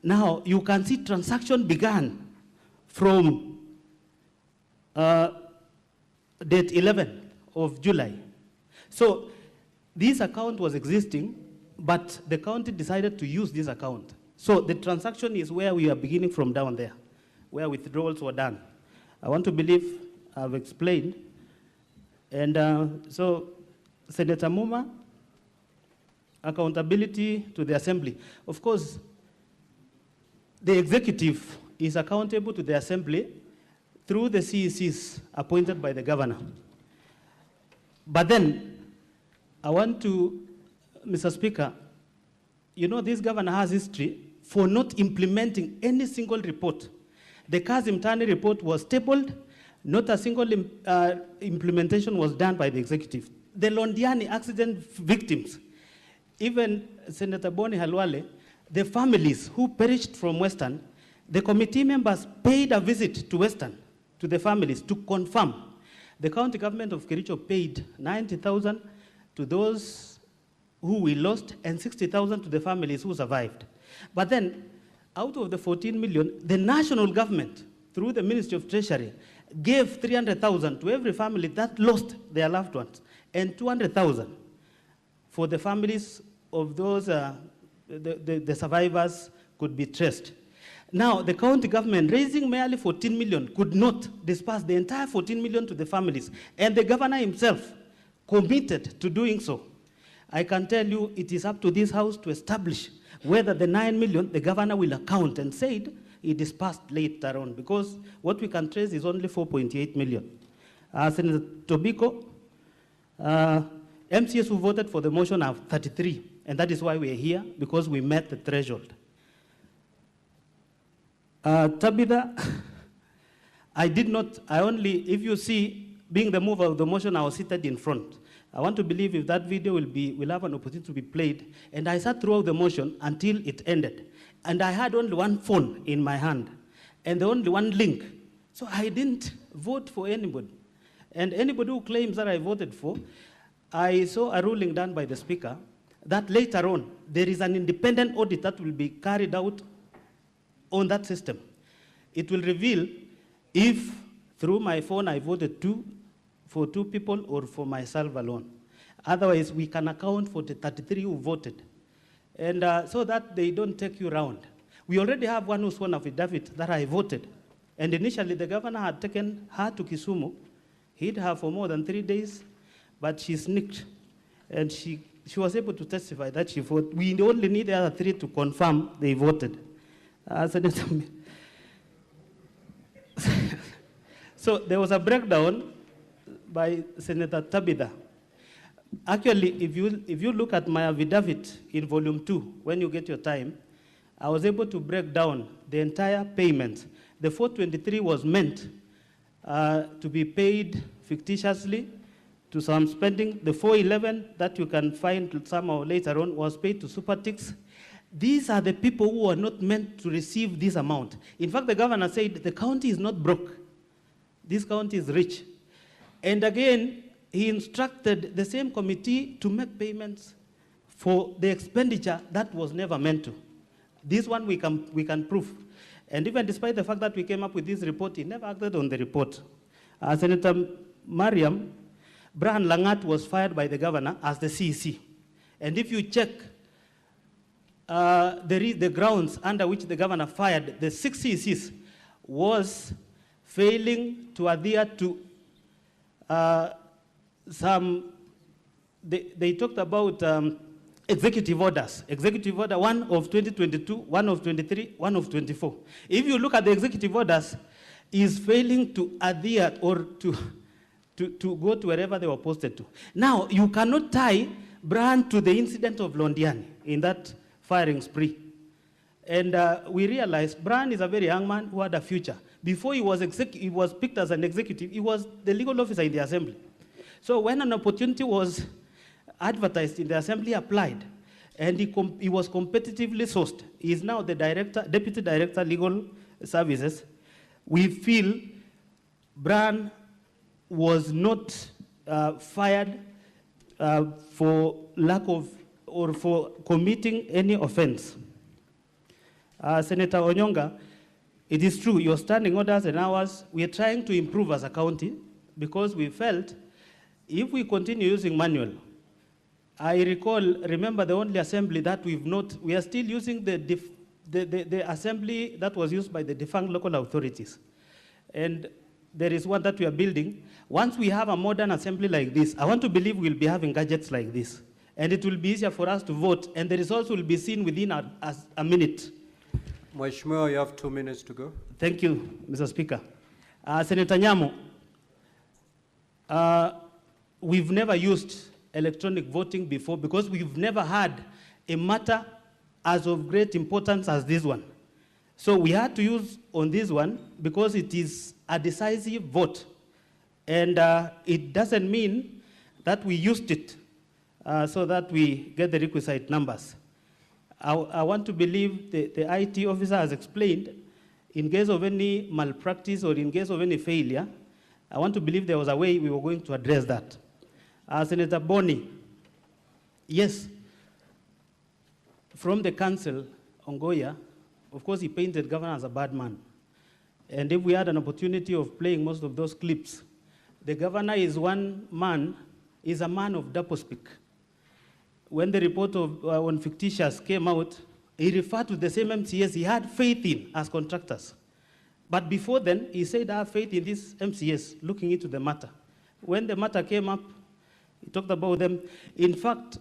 Now, you can see transaction began from date 11 of July. So this account was existing, but the county decided to use this account. So the transaction is where we are beginning from down there, where withdrawals were done. I want to believe I've explained. And so, Senator Muma, accountability to the Assembly. Of course, the executive is accountable to the Assembly through the CECs appointed by the governor. But then, I want to, Mr. Speaker, you know this governor has history for not implementing any single report. The Kazim Tani report was tabled, not a single implementation was done by the executive. The Londiani accident victims, even Senator Boni Halwale, the families who perished from Western, the committee members paid a visit to Western, to the families, to confirm. The county government of Kericho paid 90,000 to those who we lost and 60,000 to the families who survived. But then, out of the 14 million, the national government, through the Ministry of Treasury, gave 300,000 to every family that lost their loved ones, and 200,000 for the families of those, the survivors could be traced. Now, the county government, raising merely 14 million, could not disperse the entire 14 million to the families. And the governor himself committed to doing so. I can tell you it is up to this House to establish whether the 9 million the governor will account, and said he dispersed later on, because what we can trace is only 4.8 million. Senator Tobiko, MCS who voted for the motion are 33, and that is why we are here, because we met the threshold. Tabitha, if you see, being the mover of the motion, I was seated in front. I want to believe if that video will have an opportunity to be played, and I sat throughout the motion until it ended. And I had only one phone in my hand, and only one link. So I didn't vote for anybody. And anybody who claims that I voted for, I saw a ruling done by the Speaker that later on, there is an independent audit that will be carried out on that system. It will reveal if, through my phone, I voted for two people or for myself alone. Otherwise, we can account for the 33 who voted. And so that they don't take you around. We already have one who sworn affidavit that I voted. And initially, the governor had taken her to Kisumu, hid her for more than 3 days, but she sneaked. And she was able to testify that she voted. We only need the other 3 to confirm they voted. So there was a breakdown by Senator Tabitha. Actually, if you look at my affidavit in volume 2, when you get your time, I was able to break down the entire payment. The 423 was meant to be paid fictitiously to some spending. The 411 that you can find somehow later on was paid to Supertix. These are the people who are not meant to receive this amount. In fact, the governor said the county is not broke. This county is rich. And again, he instructed the same committee to make payments for the expenditure that was never meant to. This one we can prove. And even despite the fact that we came up with this report, he never acted on the report. Senator Mariam, Brian Langat was fired by the governor as the CEC. And if you check the grounds under which the governor fired the 6 CECs was failing to adhere to they talked about executive orders. Executive order 1 of 2022, 1 of 23, 1 of 24. If you look at the executive orders, is failing to adhere or to go to wherever they were posted to. Now, you cannot tie Brian to the incident of Londiani in that firing spree. And we realized Brian is a very young man who had a future. Before he was picked as an executive, he was the legal officer in the assembly. So when an opportunity was advertised in the assembly, he applied. And he was competitively sourced. He is now the deputy director, legal services. We feel Brian was not fired for lack of or for committing any offense. Senator Onyonga, it is true, your standing orders and ours, we are trying to improve as a county because we felt if we continue using manual, remember the only assembly that we are still using the assembly that was used by the defunct local authorities. And there is one that we are building. Once we have a modern assembly like this, I want to believe we'll be having gadgets like this. And it will be easier for us to vote, and the results will be seen within a minute. Mheshimiwa, you have 2 minutes to go. Thank you, Mr. Speaker. Senator Nyamo, we've never used electronic voting before because we've never had a matter as of great importance as this one. So we had to use on this one because it is a decisive vote. And it doesn't mean that we used it so that we get the requisite numbers. I want to believe the IT officer has explained, in case of any malpractice or in case of any failure, I want to believe there was a way we were going to address that. Senator Boni, yes, from the council, Ongoya, of course he painted governor as a bad man. And if we had an opportunity of playing most of those clips, the governor is a man of doublespeak. When the report on fictitious came out, he referred to the same MCS he had faith in as contractors. But before then, he said, I have faith in this MCS, looking into the matter. When the matter came up, he talked about them. In fact,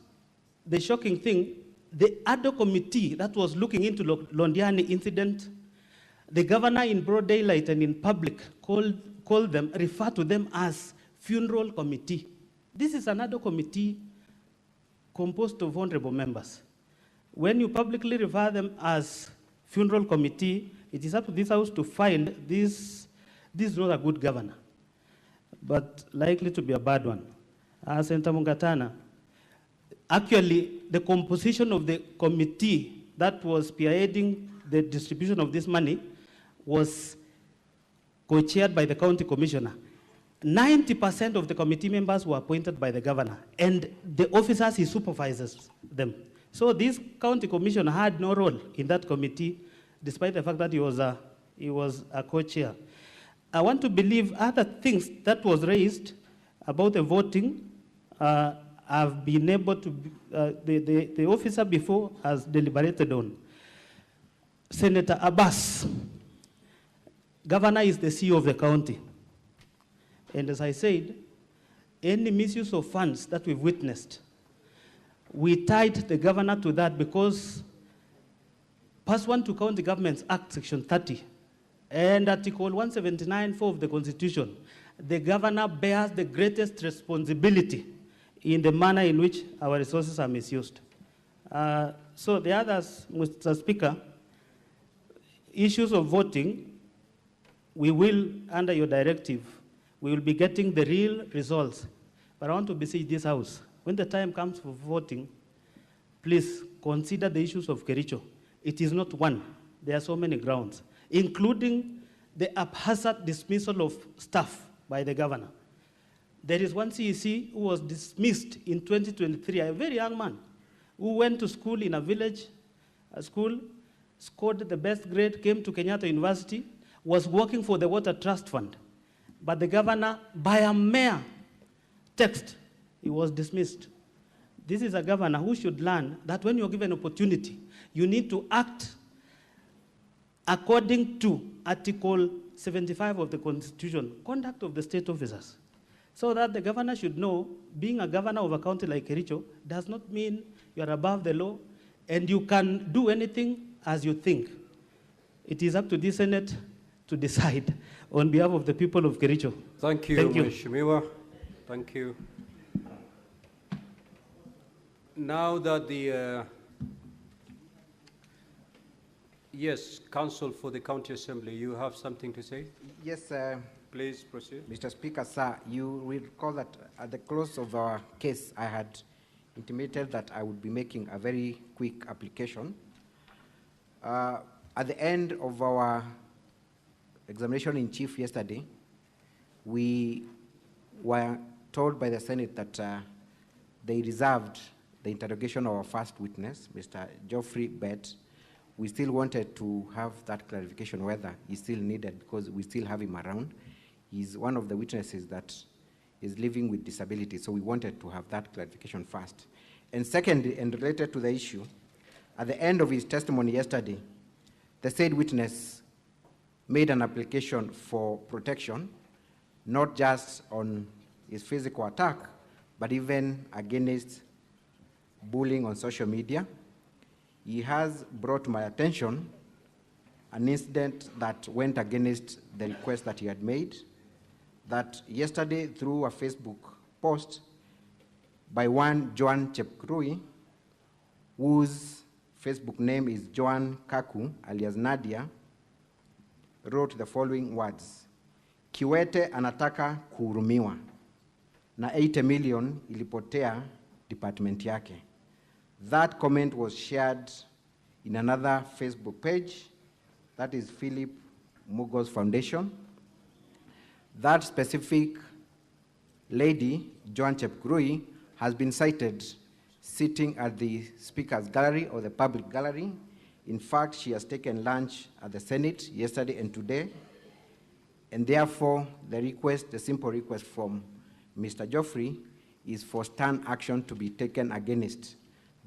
the shocking thing, the other committee that was looking into Londiani incident, the governor in broad daylight and in public called them, referred to them as funeral committee. This is another committee composed of honorable members. When you publicly refer them as funeral committee, it is up to this house to find this is not a good governor, but likely to be a bad one. Senator Mungatana, actually, the composition of the committee that was spearheading the distribution of this money was co-chaired by the county commissioner. 90% of the committee members were appointed by the governor, and the officers, he supervises them. So this county commissioner had no role in that committee, despite the fact that he was a co-chair. I want to believe other things that was raised about the voting have been able to, the officer before has deliberated on. Senator Abbas, governor is the CEO of the county. And as I said, any misuse of funds that we've witnessed, we tied the governor to that because Pursuant to County Governments Act, Section 30, and Article 179(4) of the Constitution, the governor bears the greatest responsibility in the manner in which our resources are misused. So the others, Mr. Speaker, issues of voting, we will, under your directive, we will be getting the real results. But I want to beseech this House, when the time comes for voting, please consider the issues of Kericho. It is not one. There are so many grounds, including the haphazard dismissal of staff by the governor. There is one CEC who was dismissed in 2023, a very young man, who went to school in a village, school, scored the best grade, came to Kenyatta University, was working for the Water Trust Fund. But the governor, by a mere text, he was dismissed. This is a governor who should learn that when you're given opportunity, you need to act according to Article 75 of the Constitution, conduct of the state officers, so that the governor should know, being a governor of a county like Kericho does not mean you are above the law and you can do anything as you think. It is up to the Senate to decide on behalf of the people of Kericho. Thank you, Mheshimiwa. Thank you. Now that the yes, Council for the County Assembly, you have something to say? Yes, please proceed. Mr. Speaker, sir, you will recall that at the close of our case, I had intimated that I would be making a very quick application. At the end of our examination in chief yesterday, we were told by the Senate that they reserved the interrogation of our first witness, Mr. Geoffrey Bett. We still wanted to have that clarification whether he's still needed because we still have him around. He's one of the witnesses that is living with disability, so we wanted to have that clarification first. And secondly, and related to the issue, at the end of his testimony yesterday, the said witness made an application for protection, not just on his physical attack, but even against bullying on social media. He has brought to my attention an incident that went against the request that he had made, that yesterday through a Facebook post by one Joan Chepkrui, whose Facebook name is Joan Kaku, alias Nadia, wrote the following words: Kiwete anataka kuhurumiwa na 80 million ilipotea department yake. That comment was shared in another Facebook page, that is Philip Mugo's Foundation. That specific lady, Joan Chepkrui, has been cited sitting at the Speaker's Gallery or the public gallery. In fact, she has taken lunch at the Senate yesterday and today, and therefore the simple request from Mr. Geoffrey is for stern action to be taken against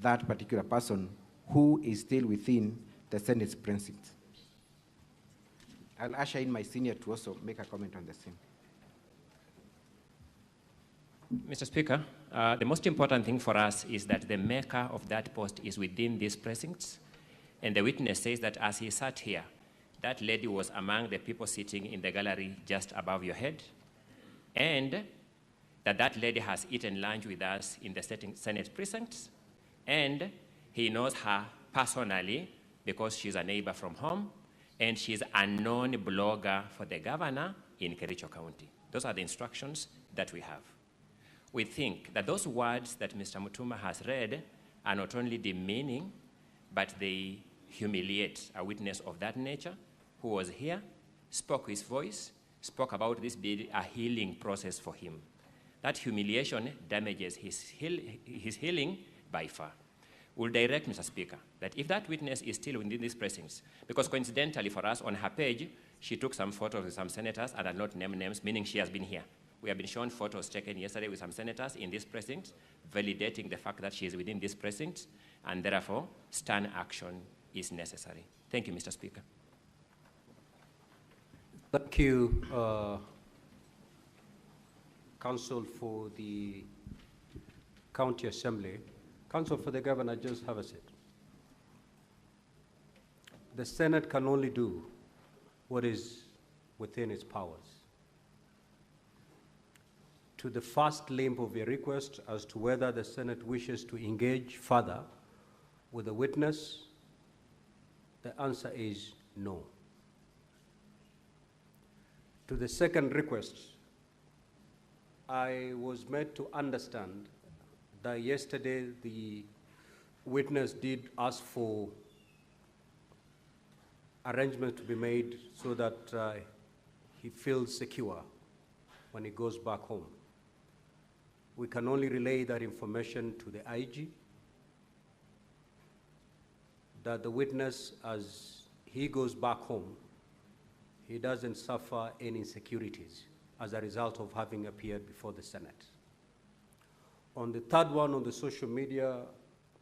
that particular person who is still within the Senate's precincts. I'll usher in my senior to also make a comment on the same. Mr. Speaker, the most important thing for us is that the maker of that post is within these precincts, and the witness says that as he sat here, that lady was among the people sitting in the gallery just above your head, and that lady has eaten lunch with us in the Senate precincts, and he knows her personally because she's a neighbor from home, and she's a known blogger for the governor in Kericho County. Those are the instructions that we have. We think that those words that Mr. Mutuma has read are not only demeaning, but they humiliate a witness of that nature who was here, spoke his voice, spoke about this being a healing process for him. That humiliation damages his healing by far. We'll direct, Mr. Speaker, that if that witness is still within these precincts, because coincidentally for us on her page, she took some photos with some senators and did not name names, meaning she has been here. We have been shown photos taken yesterday with some senators in this precinct, validating the fact that she is within this precinct, and therefore, stern action is necessary. Thank you, Mr. Speaker. Thank you, Counsel for the County Assembly. Counsel for the Governor, just have a seat. The Senate can only do what is within its powers. To the first limb of your request as to whether the Senate wishes to engage further with the witness, the answer is no. To the second request, I was made to understand that yesterday the witness did ask for arrangements to be made so that he feels secure when he goes back home. We can only relay that information to the IG, that the witness, as he goes back home, he doesn't suffer any insecurities as a result of having appeared before the Senate. On the third one, on the social media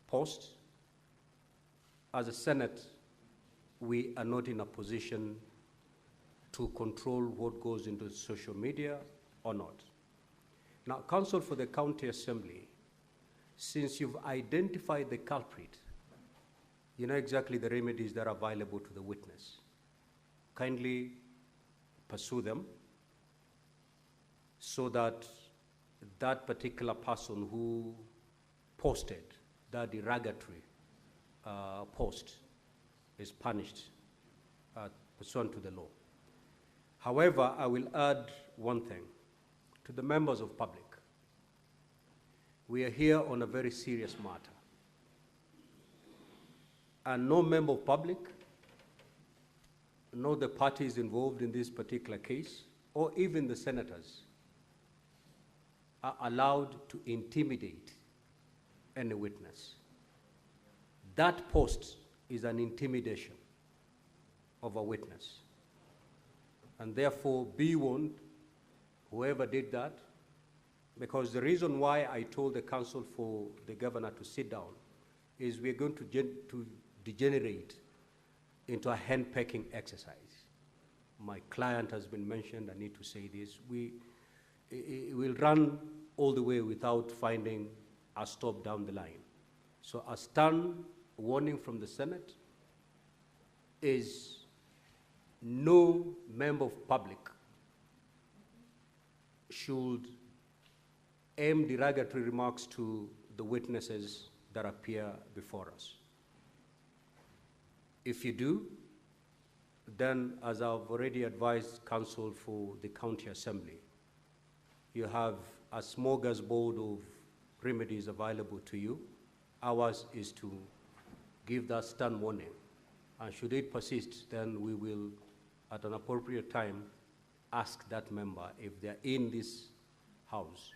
post, as a Senate, we are not in a position to control what goes into social media or not. Now, Counsel for the County Assembly, since you've identified the culprit, you know exactly the remedies that are available to the witness. Kindly pursue them so that that particular person who posted that derogatory post is punished pursuant to the law. However, I will add one thing. To the members of public, we are here on a very serious matter. And no member of public, nor the parties involved in this particular case, or even the senators, are allowed to intimidate any witness. That post is an intimidation of a witness. And therefore, be warned, whoever did that, because the reason why I told the Counsel for the Governor to sit down is we're going to degenerate into a hand-pecking exercise. My client has been mentioned, I need to say this. It will run all the way without finding a stop down the line. So a stern warning from the Senate is no member of public should aim derogatory remarks to the witnesses that appear before us. If you do, then as I've already advised Counsel for the County Assembly, you have a smorgasbord of remedies available to you. Ours is to give that stern warning. And should it persist, then we will, at an appropriate time, ask that member, if they're in this House,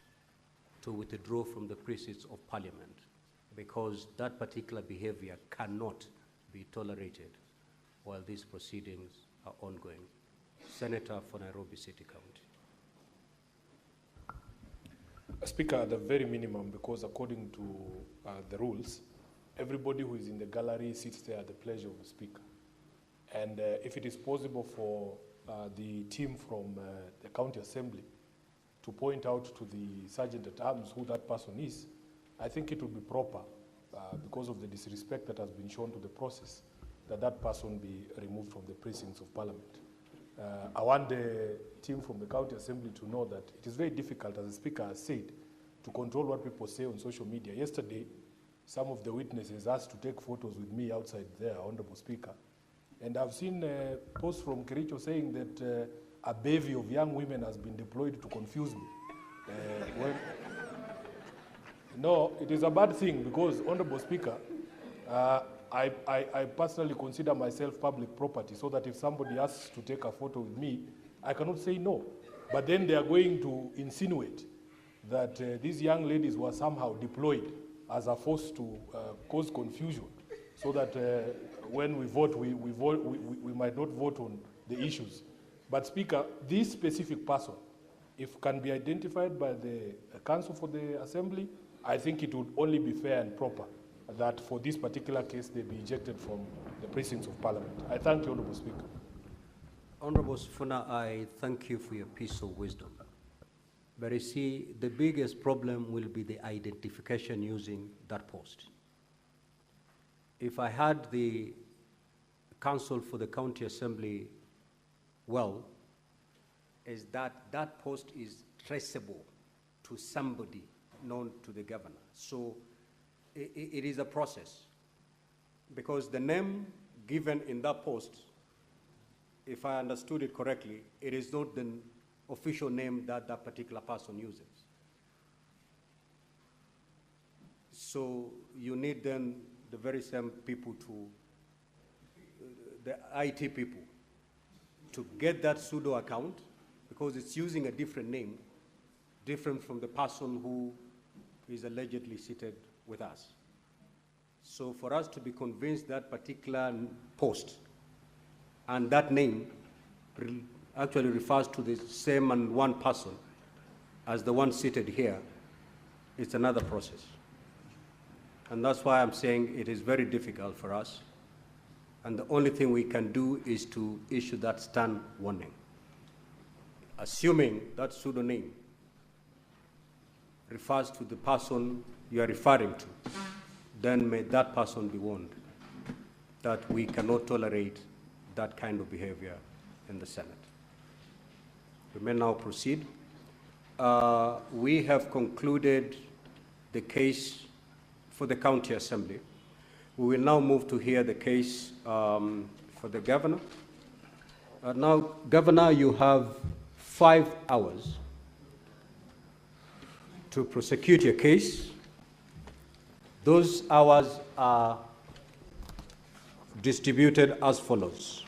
to withdraw from the precincts of Parliament, because that particular behavior cannot be tolerated while these proceedings are ongoing. Senator for Nairobi City County. Speaker, at the very minimum, because according to the rules, everybody who is in the gallery sits there at the pleasure of the Speaker. And if it is possible for the team from the County Assembly to point out to the Sergeant-at-Arms who that person is, I think it would be proper, because of the disrespect that has been shown to the process, that that person be removed from the precincts of Parliament. I want the team from the County Assembly to know that it is very difficult, as the Speaker has said, to control what people say on social media. Yesterday, some of the witnesses asked to take photos with me outside there, Honorable Speaker. And I've seen posts from Kericho saying that a bevy of young women has been deployed to confuse me. No, it is a bad thing because, Honorable Speaker, I personally consider myself public property, so that if somebody asks to take a photo with me, I cannot say no. But then they are going to insinuate that these young ladies were somehow deployed as a force to cause confusion, so that when we vote, we might not vote on the issues. But Speaker, this specific person, if can be identified by the Council for the Assembly, I think it would only be fair and proper that for this particular case they be ejected from the precincts of Parliament. I thank you, Honourable Speaker. Honourable Sifuna, I thank you for your piece of wisdom. But you see, the biggest problem will be the identification using that post. If I had the Council for the County Assembly well, is that that post is traceable to somebody known to the governor. So it is a process, because the name given in that post, if I understood it correctly, it is not the official name that that particular person uses. So you need then the very same people to, the IT people, to get that pseudo account, because it's using a different name, different from the person who is allegedly seated with us. So for us to be convinced that particular post and that name actually refers to the same and one person as the one seated here, it's another process. And that's why I'm saying it is very difficult for us. And the only thing we can do is to issue that stern warning. Assuming that pseudonym refers to the person you are referring to, then may that person be warned that we cannot tolerate that kind of behavior in the Senate. We may now proceed. We have concluded the case for the County Assembly. We will now move to hear the case for the Governor. Now, Governor, you have 5 hours to prosecute your case. Those hours are distributed as follows.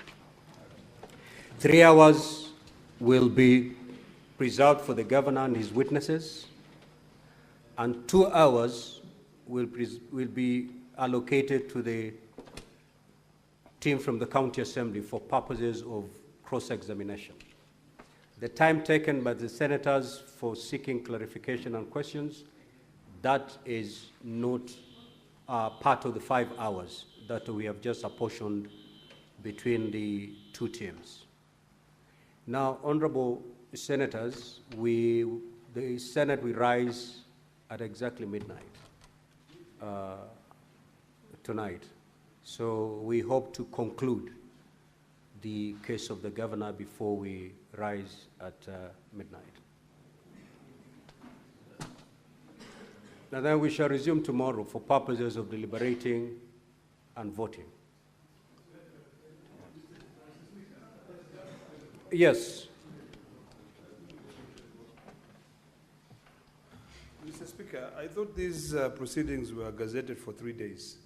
3 hours will be reserved for the Governor and his witnesses, and 2 hours will be allocated to the team from the County Assembly for purposes of cross-examination. The time taken by the senators for seeking clarification and questions, that is not part of the 5 hours that we have just apportioned between the two teams. Now, honorable senators, the Senate will rise at exactly midnight tonight. So we hope to conclude the case of the Governor before we rise at midnight. And then we shall resume tomorrow for purposes of deliberating and voting. Yes. Mr. Speaker, I thought these proceedings were gazetted for 3 days.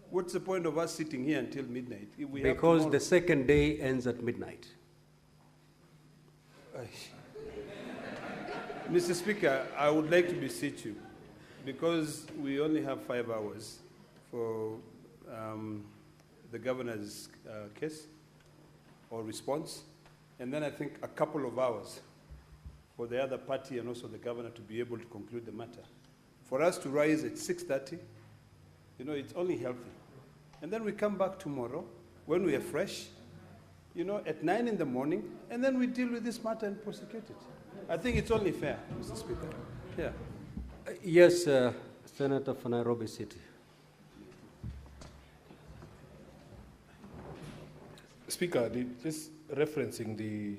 What's the point of us sitting here until midnight? If we because the second day ends at midnight. Mr. Speaker, I would like to beseech you, because we only have 5 hours for the Governor's case or response, and then I think a couple of hours for the other party and also the Governor to be able to conclude the matter. For us to rise at 6:30 You know, it's only healthy. And then we come back tomorrow when we are fresh, you know, at 9 in the morning, and then we deal with this matter and prosecute it. I think it's only fair, Mr. Speaker. Yeah. Yes, Senator for Nairobi City. Speaker, just referencing the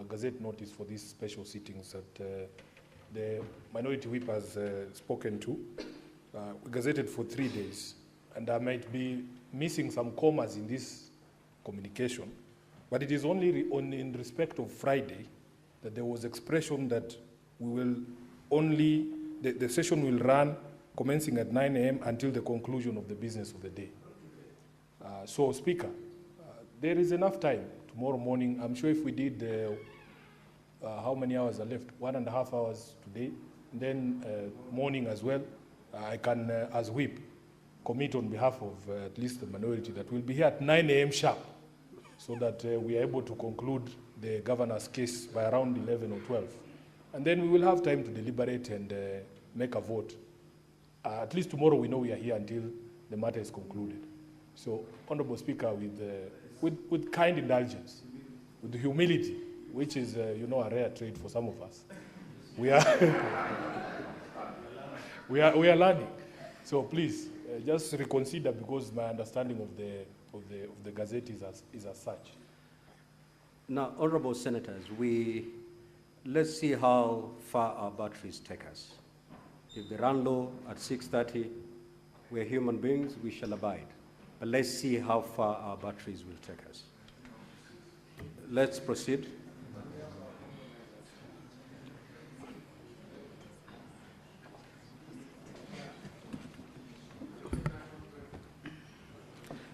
Gazette notice for these special sittings that the Minority Whip has spoken to, we gazetted for 3 days, and I might be missing some commas in this communication, but it is only in respect of Friday that there was expression that we will only, the session will run commencing at 9 a.m. until the conclusion of the business of the day. So, Speaker, there is enough time tomorrow morning. I'm sure if we did, how many hours are left? 1.5 hours today, and then morning as well. I can, as whip, commit on behalf of at least the minority that we'll be here at 9 a.m. sharp, so that we are able to conclude the governor's case by around 11 or 12. And then we will have time to deliberate and make a vote. At least tomorrow we know we are here until the matter is concluded. So, Honorable Speaker, with kind indulgence, with humility, which is, you know, a rare trait for some of us, we are learning. So please, just reconsider, because my understanding of the Gazette is as such. Now, honorable senators, let's see how far our batteries take us. If they run low at 6:30, we're human beings, we shall abide. But let's see how far our batteries will take us. Let's proceed.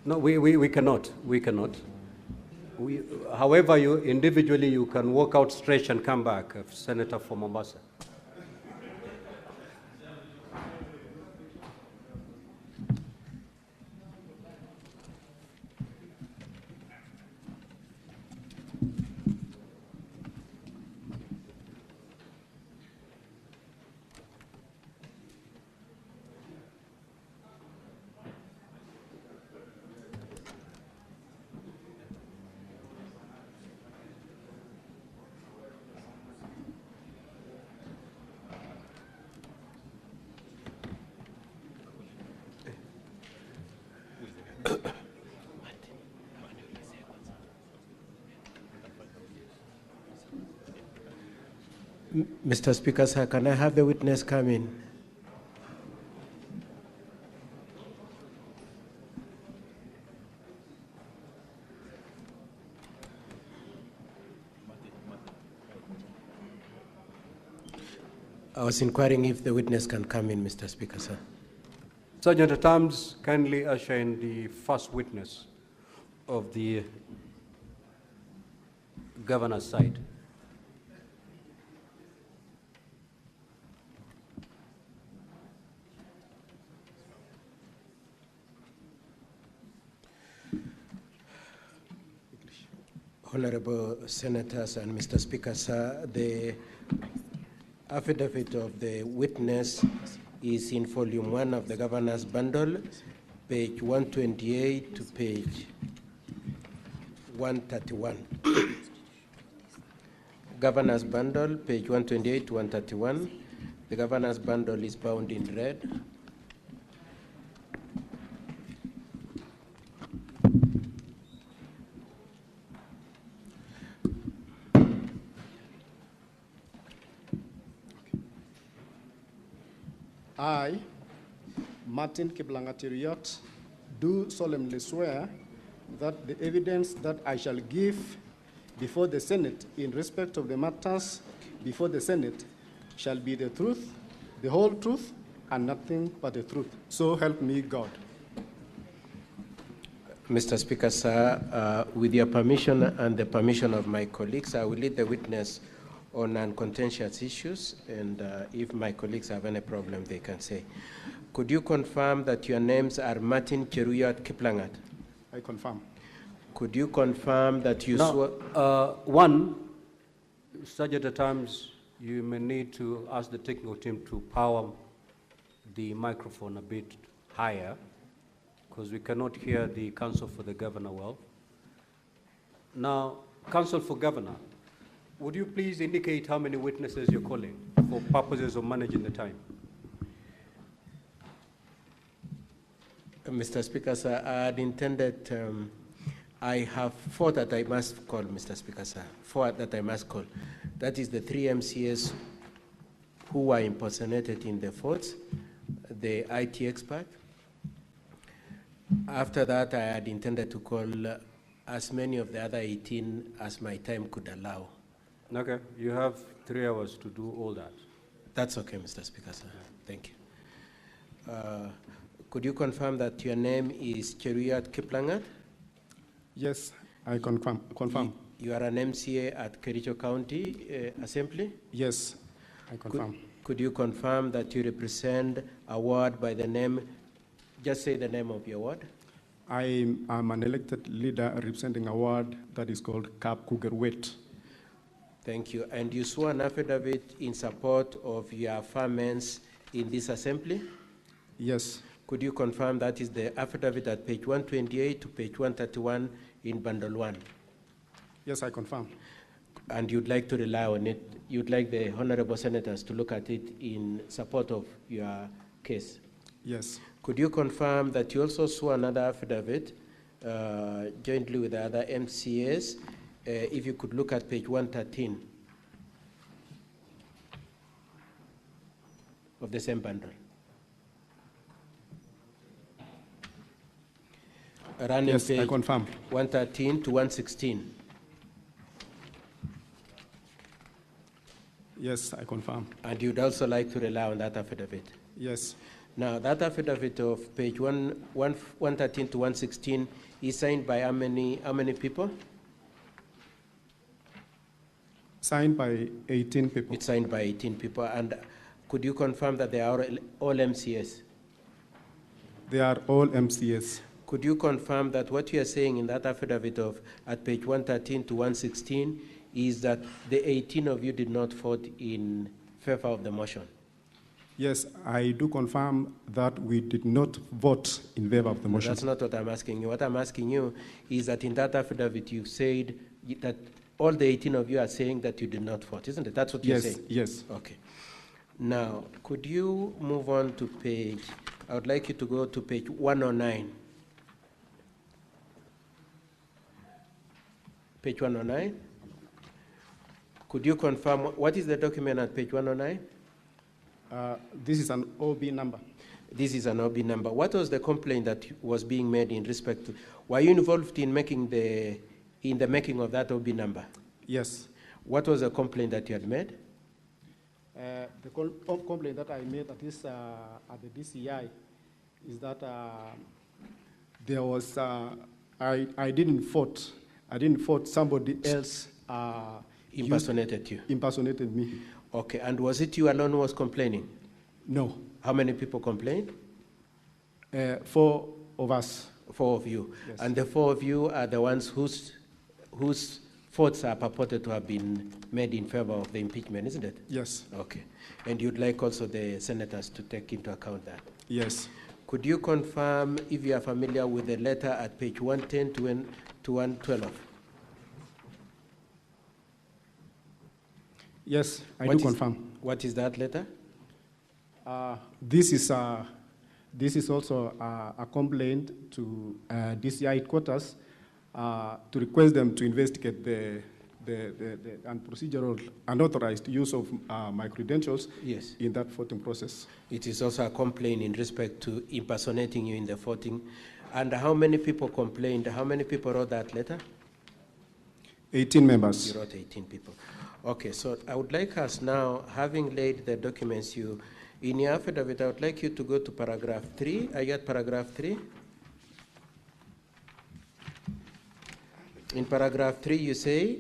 No, we cannot. We cannot. However, you individually, you can walk out, stretch, and come back. Senator for Mombasa. Mr. Speaker, sir, can I have the witness come in? I was inquiring if the witness can come in, Mr. Speaker, sir. Sergeant at Arms, kindly usher in the first witness of the governor's side. Honorable Senators and Mr. Speaker, sir, the affidavit of the witness is in volume 1 of the governor's bundle, page 128 to page 131. Governor's bundle, page 128 to 131. The governor's bundle is bound in red. I, Martin Kiplangatiriot, do solemnly swear that the evidence that I shall give before the Senate in respect of the matters before the Senate shall be the truth, the whole truth, and nothing but the truth. So help me God. Mr. Speaker, sir, with your permission and the permission of my colleagues, I will lead the witness on non-contentious issues, and if my colleagues have any problem, they can say. Could you confirm that your names are Martin Cheruyot Kiplangat? I confirm. Could you confirm that you swore? One, Sergeant at Arms, you may need to ask the technical team to power the microphone a bit higher because we cannot hear the counsel for the governor well. Now, counsel for governor, would you please indicate how many witnesses you're calling for purposes of managing the time? Mr. Speaker, sir, I had intended, I have 4 that I must call, Mr. Speaker, sir. 4 that I must call. That is the 3 MCAs who were impersonated in the forts, the IT expert. After that, I had intended to call as many of the other 18 as my time could allow. Okay, you have 3 hours to do all that. That's okay, Mr. Speaker, sir. Thank you. Could you confirm that your name is Cheruiyot Kiplangat? Yes, I confirm. You are an MCA at Kericho County Assembly? Yes, I confirm. Could you confirm that you represent a ward by the name, just say the name of your ward? I am an elected leader representing a ward that is called Kap Kugerwet. Thank you. And you swore an affidavit in support of your affirmance in this assembly? Yes. Could you confirm that is the affidavit at page 128 to page 131 in bundle 1? Yes, I confirm. And you'd like to rely on it, you'd like the honorable senators to look at it in support of your case? Yes. Could you confirm that you also swore another affidavit jointly with the other MCAs? If you could look at page 113 of the same bundle. Running Yes, page I confirm. 113 to 116. Yes, I confirm. And you'd also like to rely on that affidavit? Yes. Now, that affidavit of page 113 to 116 is signed by how many people? Signed by 18 people. It's signed by 18 people. And could you confirm that they are all MCS? They are all MCS. Could you confirm that what you are saying in that affidavit of at page 113 to 116 is that the 18 of you did not vote in favor of the motion? Yes, I do confirm that we did not vote in favor of the motion. That's not what I'm asking you. What I'm asking you is that in that affidavit you've said that all the 18 of you are saying that you did not vote, isn't it? That's what you're saying? Yes. Okay. Now, could you move on to page, I would like you to go to page 109. Page 109. Could you confirm, what is the document at page 109? This is an OB number. This is an OB number. What was the complaint that was being made in respect to? Were you involved in making the making of that OB number? Yes. What was the complaint that you had made? The complaint that I made at this at the DCI is that there was I didn't vote. I didn't vote. Somebody else impersonated you. Impersonated me. Okay. And was it you alone who was complaining? No. How many people complained? 4 of us. 4 of you. Yes. And the 4 of you are the ones whose votes are purported to have been made in favor of the impeachment, isn't it? Yes. Okay. And you'd like also the senators to take into account that? Yes. Could you confirm if you are familiar with the letter at page 110 to 112? Yes, I do confirm. What is that letter? This is also a complaint to DCI headquarters to request them to investigate the procedural unauthorized use of my credentials in that voting process. It is also a complaint in respect to impersonating you in the voting. And how many people complained? How many people wrote that letter? 18 members. You wrote 18 people. Okay, so I would like us now, having laid the documents in your affidavit, I would like you to go to paragraph 3. Are you at paragraph 3? In paragraph 3, you say,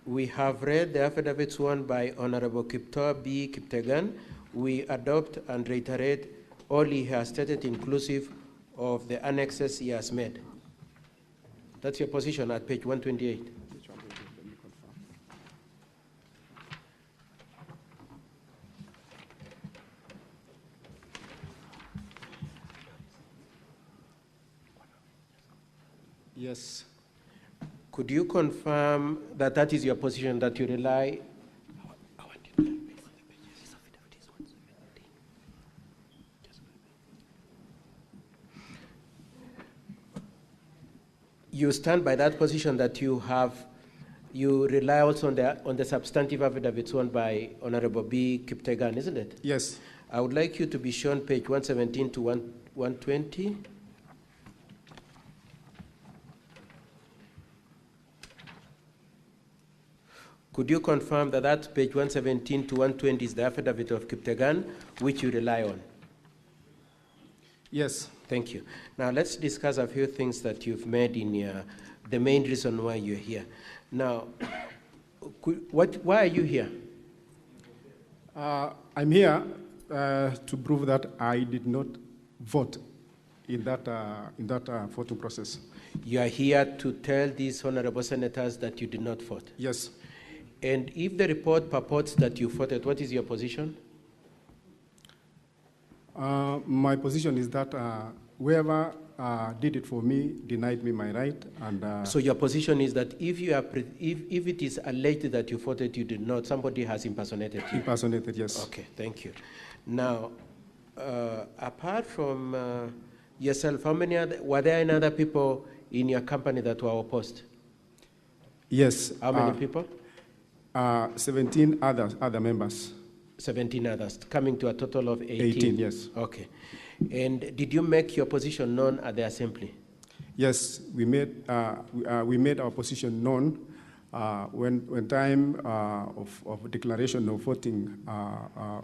we have read the affidavit sworn by Honorable Kiptor B. Kiptegan. We adopt and reiterate all he has stated, inclusive of the annexes he has made. That's your position at page 128. Yes. Could you confirm that that is your position, that you rely? You stand by that position that you rely also on the substantive affidavit sworn by Honorable B. Kiptegan, isn't it? Yes. I would like you to be shown page 117 to 120. Could you confirm that that page 117 to 120 is the affidavit of Kiptegan, which you rely on? Yes. Thank you. Now let's discuss a few things that you've made in the main reason why you're here. Now, why are you here? I'm here to prove that I did not vote in that voting process. You are here to tell these honorable senators that you did not vote? Yes. And if the report purports that you voted, what is your position? My position is that whoever did it for me denied me my right, and so your position is that if it is alleged that you voted, you did not, somebody has impersonated you. Impersonated, yes. Okay, thank you. Now, apart from yourself, were there any other people in your company that were opposed? Yes. How many people? 17 other members. 17 others, coming to a total of 18? 18, yes. Okay. And did you make your position known at the assembly? Yes, we made our position known when time of declaration of voting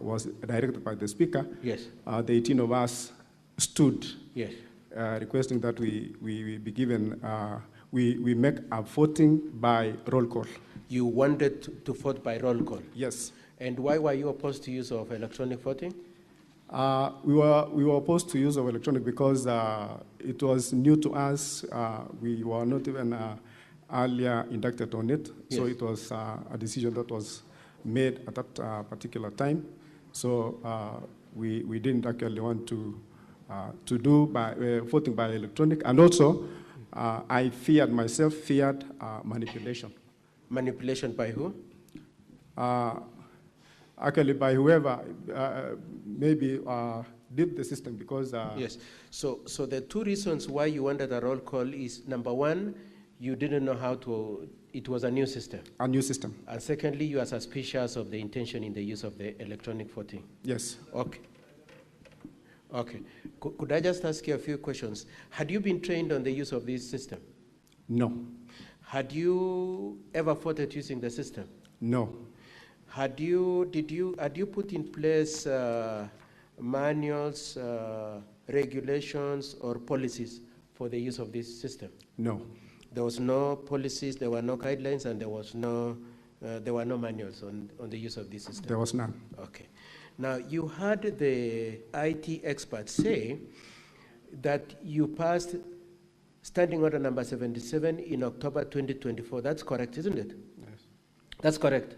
was directed by the Speaker. Yes. The 18 of us stood, yes, requesting that we be given, we make a voting by roll call. You wanted to vote by roll call? Yes. And why were you opposed to use of electronic voting? We were opposed to use of electronic because it was new to us. We were not even earlier inducted on it, so it was a decision that was made at that particular time. So we didn't actually want to do by voting by electronic, and also I feared manipulation. Manipulation by who? Actually, by whoever maybe did the system, because yes. So the two reasons why you wanted a roll call is, number one, you didn't know how to. It was a new system. A new system. And secondly, you are suspicious of the intention in the use of the electronic voting. Yes. Okay. Okay. Could I just ask you a few questions? Had you been trained on the use of this system? No. Had you ever voted using the system? No. Had you put in place manuals, regulations, or policies for the use of this system? No. There was no policies, there were no guidelines, and there were no manuals on the use of this system? There was none. Okay. Now, you heard the IT experts say that you passed Standing Order number 77 in October 2024. That's correct, isn't it? Yes. That's correct.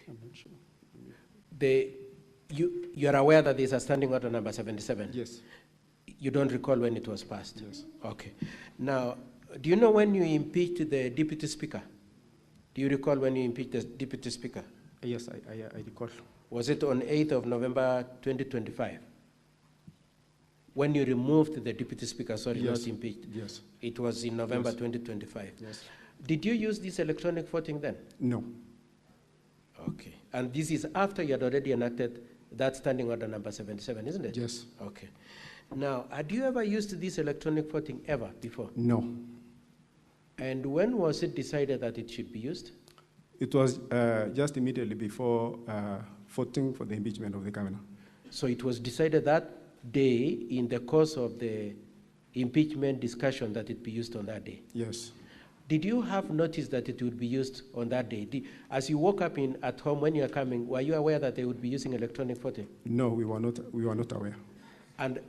I'm not sure. You are aware that there's a Standing Order number 77? Yes. You don't recall when it was passed? Yes. Okay. Now, do you know when you impeached the Deputy Speaker? Do you recall when you impeached the Deputy Speaker? Yes, I recall. Was it on 8th of November 2025? When you removed the Deputy Speaker, sorry, yes. not impeached? Yes. It was in November 2025? Yes. Did you use this electronic voting then? No. Okay. And this is after you had already enacted that Standing Order number 77, isn't it? Yes. Okay. Now, had you ever used this electronic voting ever before? No. And when was it decided that it should be used? It was just immediately before voting for the impeachment of the governor. So it was decided that day in the course of the impeachment discussion that it be used on that day? Yes. Did you have notice that it would be used on that day? As you woke up at home when you were coming, were you aware that they would be using electronic voting? No, we were not aware. And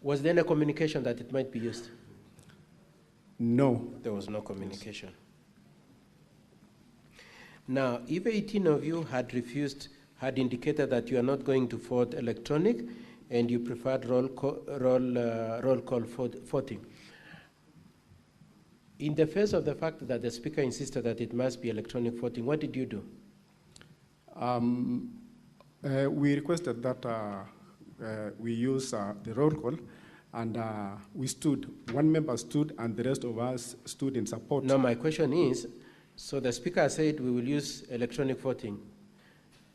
was there any communication that it might be used? No. There was no communication. Yes. Now, if 18 of you had indicated that you are not going to vote electronic and you preferred roll call voting, In the face of the fact that the Speaker insisted that it must be electronic voting, what did you do? We requested that we use the roll call, and we stood. One member stood, and the rest of us stood in support. No, my question is, so the Speaker said we will use electronic voting.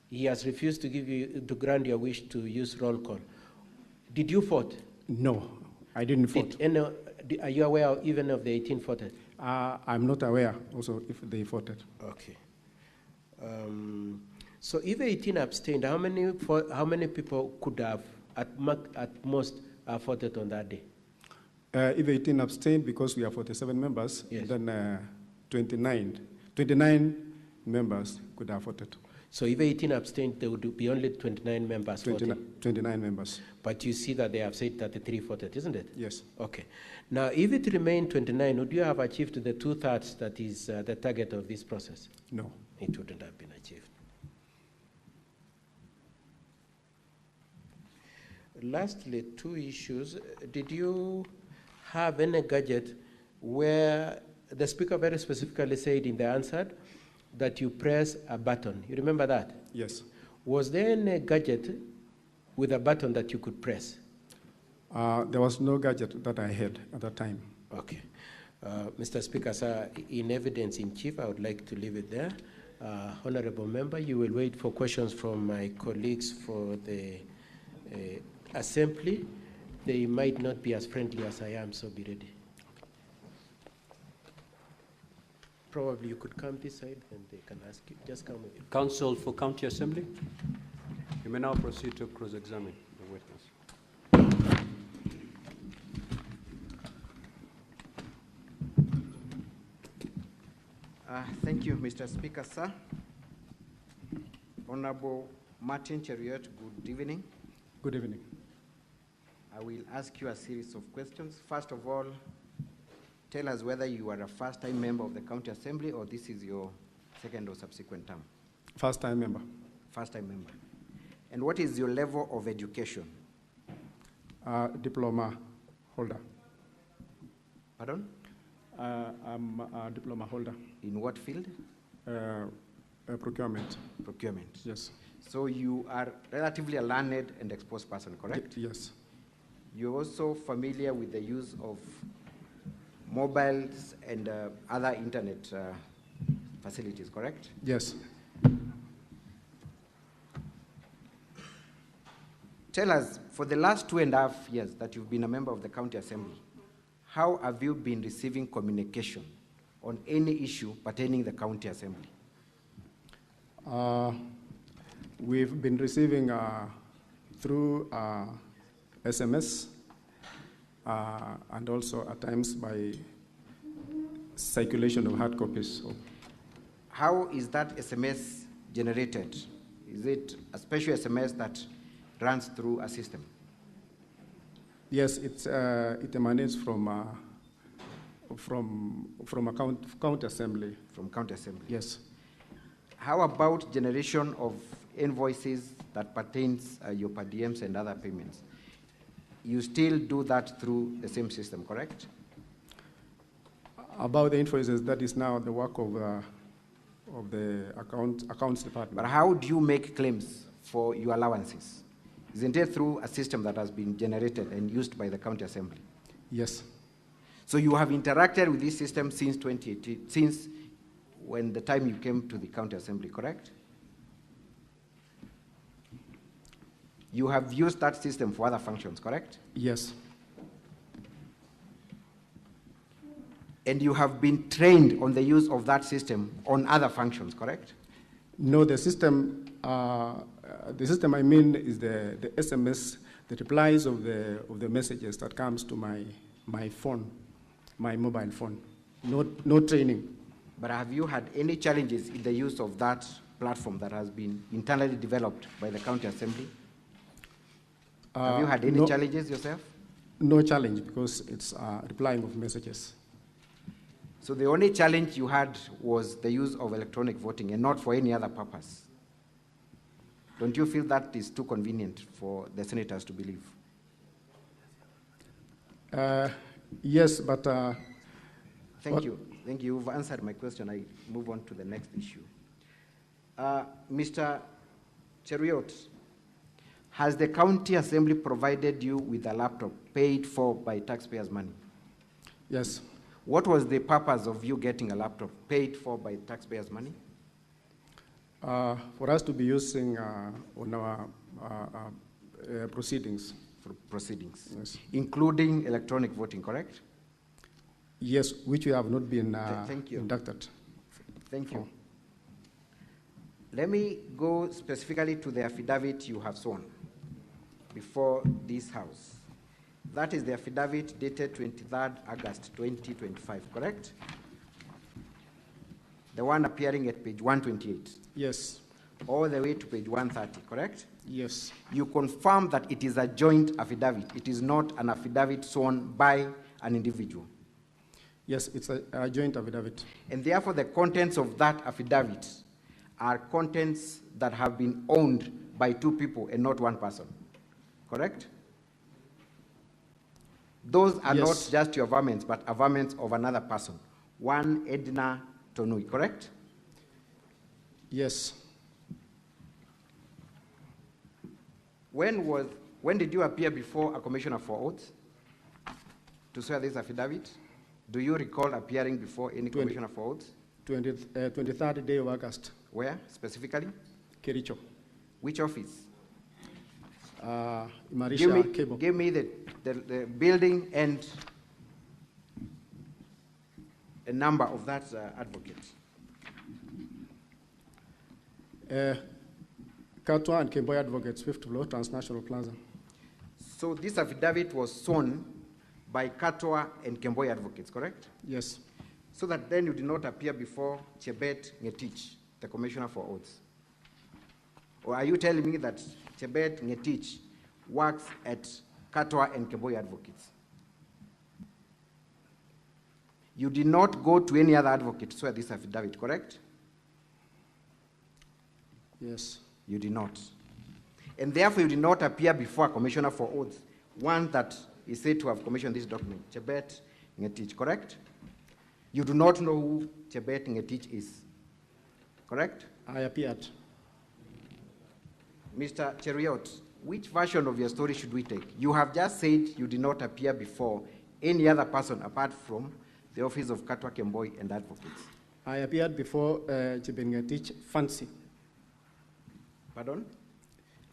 He has refused to grant your wish to use roll call. Did you vote? No, I didn't vote. Are you aware even of the 18 voted? I'm not aware also if they voted. Okay. So if 18 abstained, how many people could have at most voted on that day? If 18 abstained, because we are 47 members, yes, then 29 members could have voted. So if 18 abstained, there would be only 29 members voting? 29 members. But you see that they have said 33 voted, isn't it? Yes. Okay. Now, if it remained 29, would you have achieved the 2/3 that is the target of this process? No. It wouldn't have been achieved. Lastly, two issues. Did you have any gadget where the Speaker very specifically said in the answer that you press a button? You remember that? Yes. Was there any gadget with a button that you could press? There was no gadget that I had at that time. Okay. Mr. Speaker, sir, in evidence in chief, I would like to leave it there. Honorable member, you will wait for questions from my colleagues for the assembly. They might not be as friendly as I am, so be ready. Probably you could come this side and they can ask you. Just come with you. Counsel for County Assembly, you may now proceed to cross-examine the witness. Thank you, Mr. Speaker, sir. Honorable Martin Cheriot, good evening. Good evening. I will ask you a series of questions. First of all, tell us whether you are a first-time member of the County Assembly or this is your second or subsequent term. First-time member. First-time member. And what is your level of education? Diploma holder. Pardon? I'm a diploma holder. In what field? Procurement. Procurement. Yes. So you are relatively a learned and exposed person, correct? Yes. You're also familiar with the use of mobiles and other internet facilities, correct? Yes. Tell us, for the last 2.5 years that you've been a member of the County Assembly, how have you been receiving communication on any issue pertaining the County Assembly? We've been receiving through SMS and also at times by circulation of hard copies. How is that SMS generated? Is it a special SMS that runs through a system? Yes, it emanates from a county assembly. From county assembly? Yes. How about generation of invoices that pertains your per diems and other payments? You still do that through the same system, correct? About the invoices, that is now the work of the accounts department. But how do you make claims for your allowances? Isn't it through a system that has been generated and used by the county assembly? Yes. So you have interacted with this system since 2018, since when the time you came to the county assembly, correct? You have used that system for other functions, correct? Yes. And you have been trained on the use of that system on other functions, correct? No, the system I mean is the SMS, the replies of the messages that comes to my phone, my mobile phone. No training. But have you had any challenges in the use of that platform that has been internally developed by the county assembly? Have you had any challenges yourself? No challenge, because it's replying of messages. So the only challenge you had was the use of electronic voting and not for any other purpose. Don't you feel that is too convenient for the senators to believe? Yes, but Thank you. Thank you. You've answered my question. I move on to the next issue. Mr. Cheriot, has the county assembly provided you with a laptop paid for by taxpayers' money? Yes. What was the purpose of you getting a laptop paid for by taxpayers' money? For us to be using on our proceedings. For proceedings. Yes. Including electronic voting, correct? Yes, which we have not been Thank you. inducted. Thank you. Let me go specifically to the affidavit you have sworn before this House. That is the affidavit dated 23rd August 2025, correct? The one appearing at page 128. Yes. All the way to page 130, correct? Yes. You confirm that it is a joint affidavit. It is not an affidavit sworn by an individual. Yes, it's a joint affidavit. And therefore, the contents of that affidavit are contents that have been owned by two people and not one person, correct? Those are Yes. not just your varmints, but varmints of another person, one Edna Tonui, correct? Yes. When did you appear before a commissioner for oaths to swear this affidavit? Do you recall appearing before any commissioner for oaths? 23rd day of August. Where, specifically? Kericho. Which office? Marisha Cable. Give me the building and a number of that advocate. Katwa and Kemboy Advocates, 5th floor, Transnational Plaza. So this affidavit was sworn by Katwa and Kemboy Advocates, correct? Yes. So that then you did not appear before Chebet Ngetich, the commissioner for oaths. Or are you telling me that Chebet Ngetich works at Katwa and Kemboy Advocates? You did not go to any other advocate to swear this affidavit, correct? Yes. You did not. And therefore, you did not appear before a commissioner for oaths, one that is said to have commissioned this document, Chebet Ngetich, correct? You do not know who Chebet Ngetich is, correct? I appeared. Mr. Cheriot, which version of your story should we take? You have just said you did not appear before any other person apart from the office of Katwa Kemboy and advocates. I appeared before Chebet Ngetich Fancy. Pardon?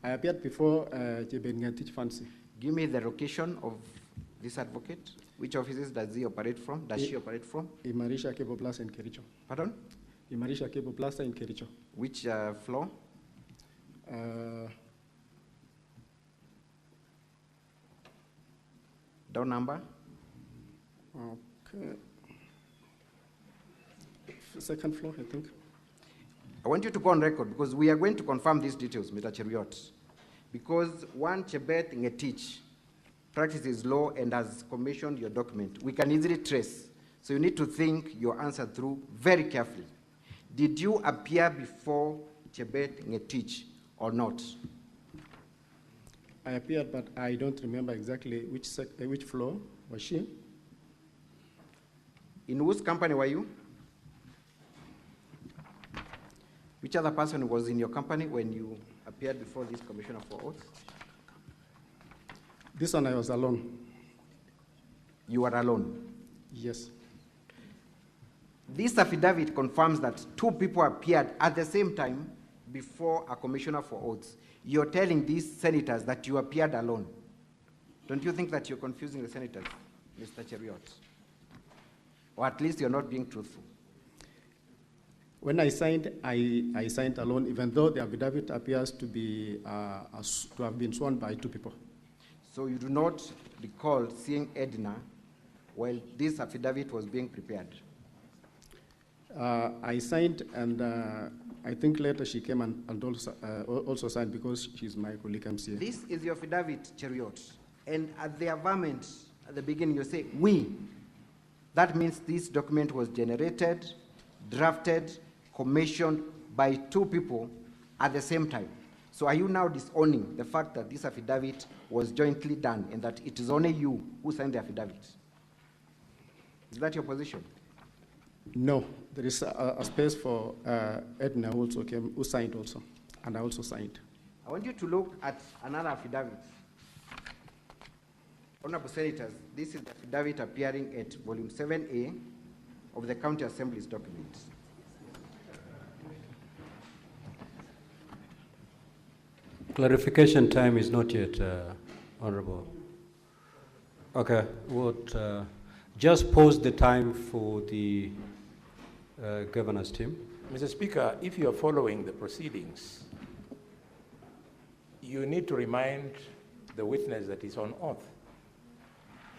I appeared before Chebet Ngetich Fancy. Give me the location of this advocate. Which offices does he operate from? Does she operate from? Marisha Cable Plaza in Kericho. Pardon? Marisha Cable Plaza in Kericho. Which floor? Door number? Okay. Second floor, I think. I want you to go on record because we are going to confirm these details, Mr. Cheriot. Because one Chebet Ngetich practices law and has commissioned your document, we can easily trace. So you need to think your answer through very carefully. Did you appear before Chebet Ngetich or not? I appeared, but I don't remember exactly which floor was she. In whose company were you? Which other person was in your company when you appeared before this commissioner for oaths? This one I was alone. You were alone? Yes. This affidavit confirms that two people appeared at the same time before a commissioner for oaths. You're telling these senators that you appeared alone. Don't you think that you're confusing the senators, Mr. Cheriot? Or at least you're not being truthful. When I signed, I signed alone, even though the affidavit appears to be to have been sworn by two people. So you do not recall seeing Edna while this affidavit was being prepared? I signed, and I think later she came and also signed because she's my colleague MCA. This is your affidavit, Cheriot. And at the averment, at the beginning, you say, we. That means this document was generated, drafted, commissioned by two people at the same time. So are you now disowning the fact that this affidavit was jointly done and that it is only you who signed the affidavit? Is that your position? No, there is a space for Edna who also came, who signed also, and I also signed. I want you to look at another affidavit. Honorable Senators, this is the affidavit appearing at volume 7A of the County Assembly's documents. Clarification time is not yet, Honorable. Okay, just pause the time for the governor's team. Mr. Speaker, if you are following the proceedings, you need to remind the witness that he's on oath.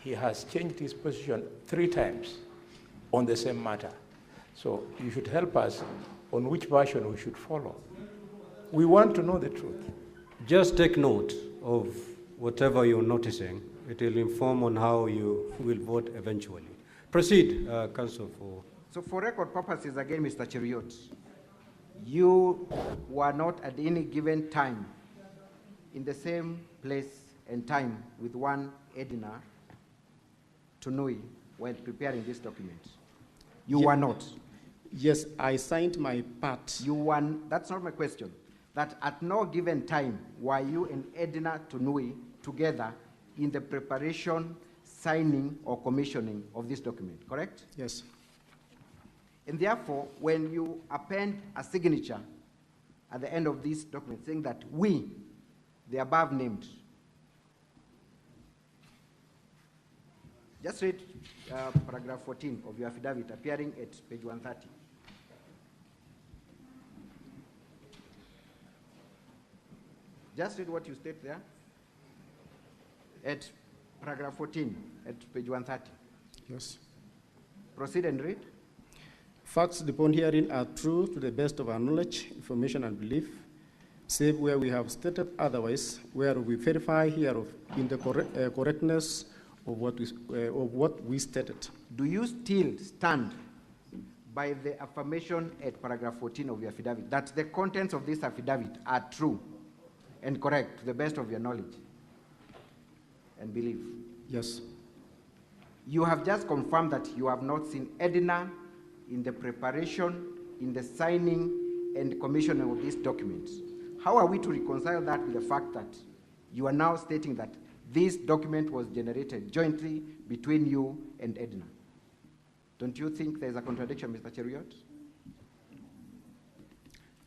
He has changed his position 3 times on the same matter. So you should help us on which version we should follow. We want to know the truth. Just take note of whatever you're noticing. It will inform on how you will vote eventually. Proceed, Council. So for record purposes, again, Mr. Cheriot, you were not at any given time in the same place and time with one Edna Tunui while preparing this document. You were not. Yes, I signed my part. You won. That's not my question. That at no given time were you and Edna Tunui together in the preparation, signing, or commissioning of this document, correct? Yes. And therefore, when you append a signature at the end of this document saying that we, the above named, just read paragraph 14 of your affidavit appearing at page 130. Just read what you state there at paragraph 14 at page 130. Yes. Proceed and read. Facts upon hearing are true to the best of our knowledge, information, and belief, save where we have stated otherwise, where we verify hereof in the correctness of what we stated. Do you still stand by the affirmation at paragraph 14 of your affidavit that the contents of this affidavit are true and correct to the best of your knowledge and belief? Yes. You have just confirmed that you have not seen Edna in the preparation, in the signing, and commissioning of these documents. How are we to reconcile that with the fact that you are now stating that this document was generated jointly between you and Edna? Don't you think there's a contradiction, Mr. Cheriot?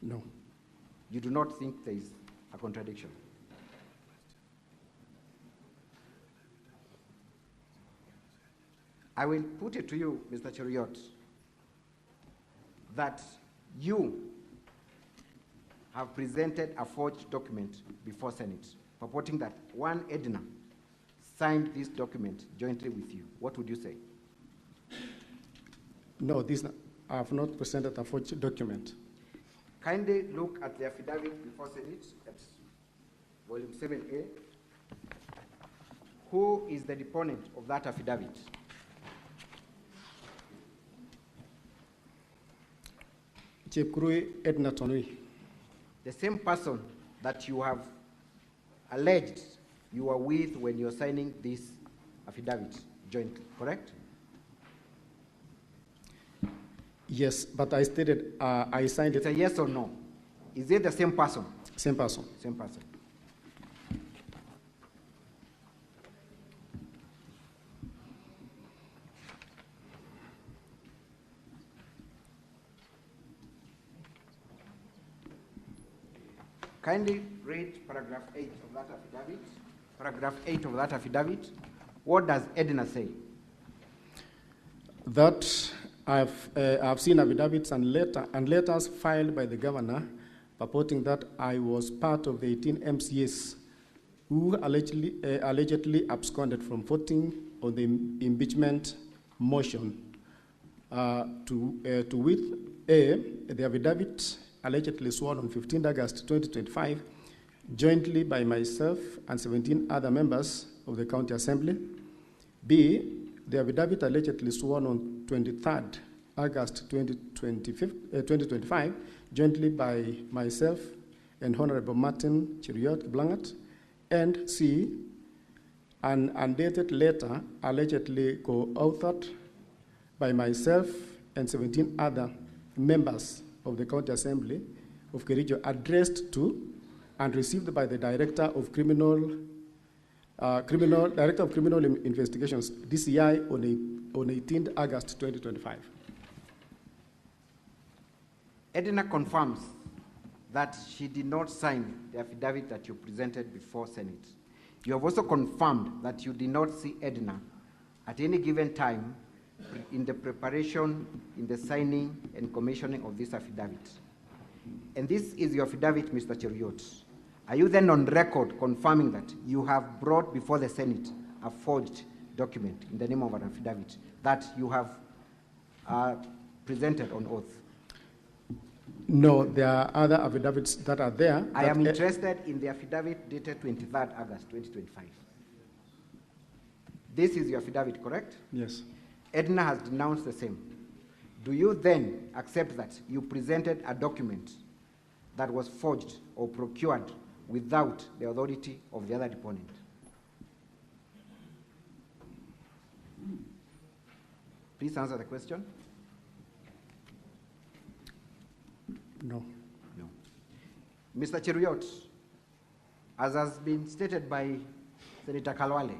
No. You do not think there is a contradiction? I will put it to you, Mr. Cheriot, that you have presented a forged document before Senate, purporting that one Edna signed this document jointly with you. What would you say? No, I have not presented a forged document. Kindly look at the affidavit before Senate at volume 7A. Who is the deponent of that affidavit? Chepkurui Edna Tonui. The same person that you have alleged you were with when you're signing this affidavit jointly, correct? Yes, but I stated I signed it. It's a yes or no. Is it the same person? Same person. Same person. Kindly read paragraph 8 of that affidavit. Paragraph 8 of that affidavit. What does Edna say? That I've seen affidavits and letters filed by the governor purporting that I was part of the 18 MCAs who allegedly absconded from voting on the impeachment motion. To with the affidavit allegedly sworn on 15 August 2025, jointly by myself and 17 other members of the County Assembly. B, the affidavit allegedly sworn on 23rd August 2025, jointly by myself and Honorable Martin Cheriot Blangat. And C, an undated letter allegedly co-authored by myself and 17 other members of the County Assembly of Kericho addressed to and received by the Director of Criminal Investigations, DCI, on 18th August 2025. Edna confirms that she did not sign the affidavit that you presented before Senate. You have also confirmed that you did not see Edna at any given time in the preparation, in the signing and commissioning of this affidavit. And this is your affidavit, Mr. Cheruiyot. Are you then on record confirming that you have brought before the Senate a forged document in the name of an affidavit that you have presented on oath? No, there are other affidavits that are there. I am interested in the affidavit dated 23rd August 2025. This is your affidavit, correct? Yes. Edna has denounced the same. Do you then accept that you presented a document that was forged or procured without the authority of the other deponent? Please answer the question. No. No. Mr. Cheruiyot, as has been stated by Senator Kalwale,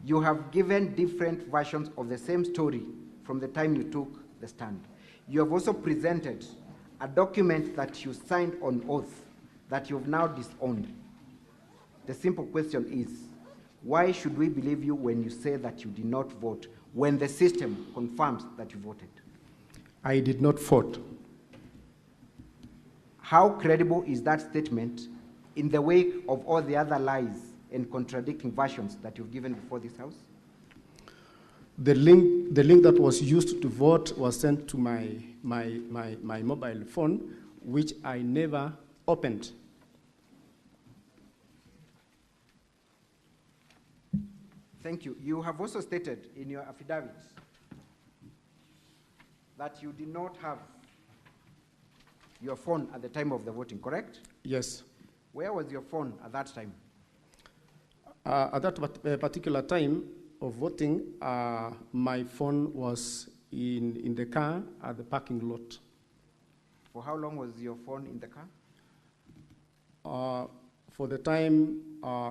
you have given different versions of the same story from the time you took the stand. You have also presented a document that you signed on oath that you've now disowned. The simple question is, why should we believe you when you say that you did not vote, when the system confirms that you voted? I did not vote. How credible is that statement in the wake of all the other lies and contradicting versions that you've given before this House? The link that was used to vote was sent to my mobile phone, which I never opened. Thank you. You have also stated in your affidavit that you did not have your phone at the time of the voting, correct? Yes. Where was your phone at that time? At that particular time of voting, my phone was in the car at the parking lot. For how long was your phone in the car? For the time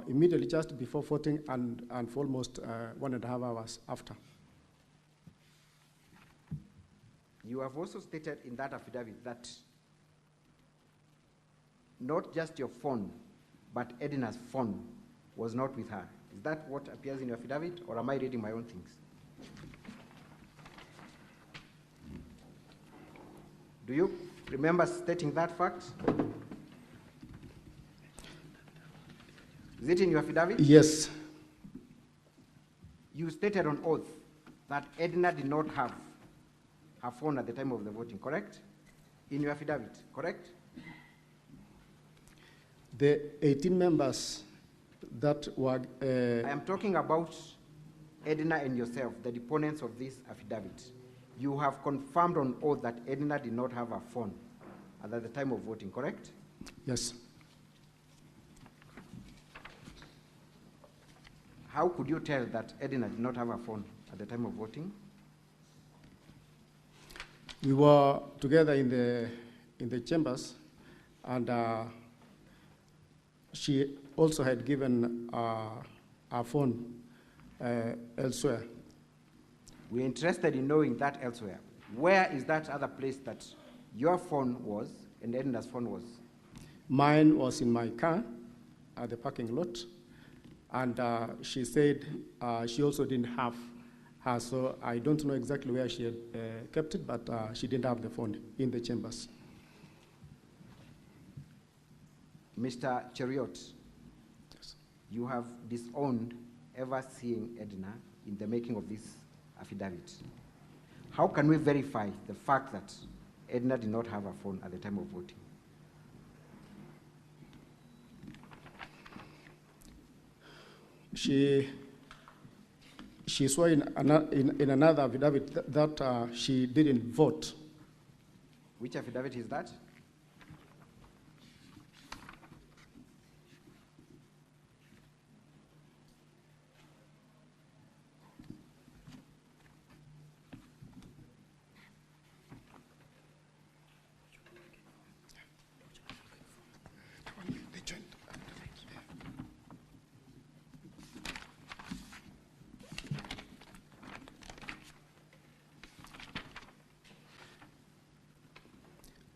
immediately just before voting and for almost 1.5 hours after. You have also stated in that affidavit that not just your phone, but Edna's phone was not with her. Is that what appears in your affidavit, or am I reading my own things? Do you remember stating that fact? Is it in your affidavit? Yes. You stated on oath that Edna did not have her phone at the time of the voting, correct? In your affidavit, correct? The 18 members that were... I am talking about Edna and yourself, the deponents of this affidavit. You have confirmed on oath that Edna did not have her phone at the time of voting, correct? Yes. How could you tell that Edna did not have her phone at the time of voting? We were together in the chambers, and she also had given her phone elsewhere. We're interested in knowing that elsewhere. Where is that other place that your phone was and Edna's phone was? Mine was in my car at the parking lot, and she said she also didn't have her, so I don't know exactly where she had kept it, but she didn't have the phone in the chambers. Mr. Cheruiyot, yes. You have disowned ever seeing Edna in the making of this affidavit. How can we verify the fact that Edna did not have a phone at the time of voting? She swore in another affidavit that she didn't vote. Which affidavit is that?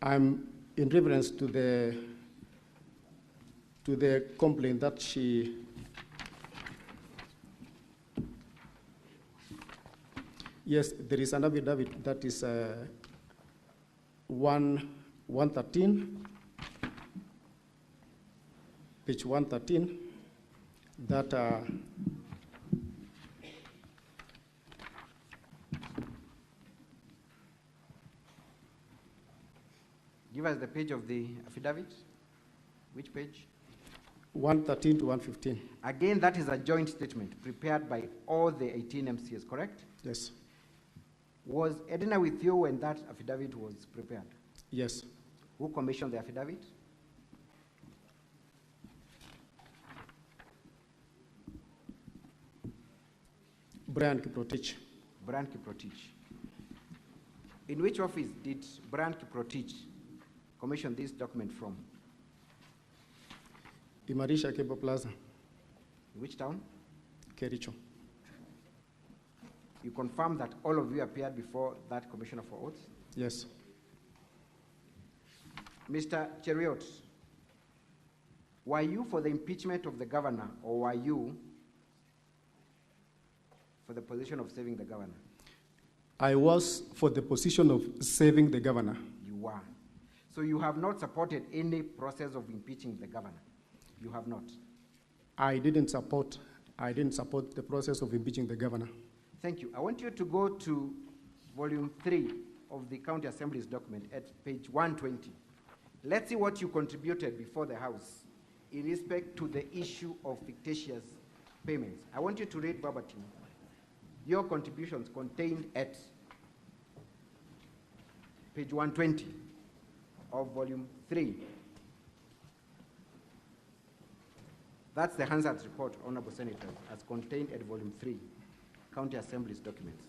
I'm in reference to the complaint that she yes, there is an affidavit that is 113, page 113, that give us the page of the affidavit. Which page? 113 to 115. Again, that is a joint statement prepared by all the 18 MCs, correct? Yes. Was Edna with you when that affidavit was prepared? Yes. Who commissioned the affidavit? Brian Kiprotich. Brian Kiprotich. In which office did Brian Kiprotich commission this document from? Imarisha Cable Plaza. Which town? Kericho. You confirm that all of you appeared before that commissioner for oaths? Yes. Mr. Cheriot, were you for the impeachment of the governor, or were you for the position of saving the governor? I was for the position of saving the governor. You were. So you have not supported any process of impeaching the governor? You have not? I didn't support the process of impeaching the governor. Thank you. I want you to go to volume 3 of the County Assembly's document at page 120. Let's see what you contributed before the House in respect to the issue of fictitious payments. I want you to read verbatim your contributions contained at page 120 of volume 3. That's the Hansard's report, Honorable Senators, as contained at volume 3, County Assembly's documents.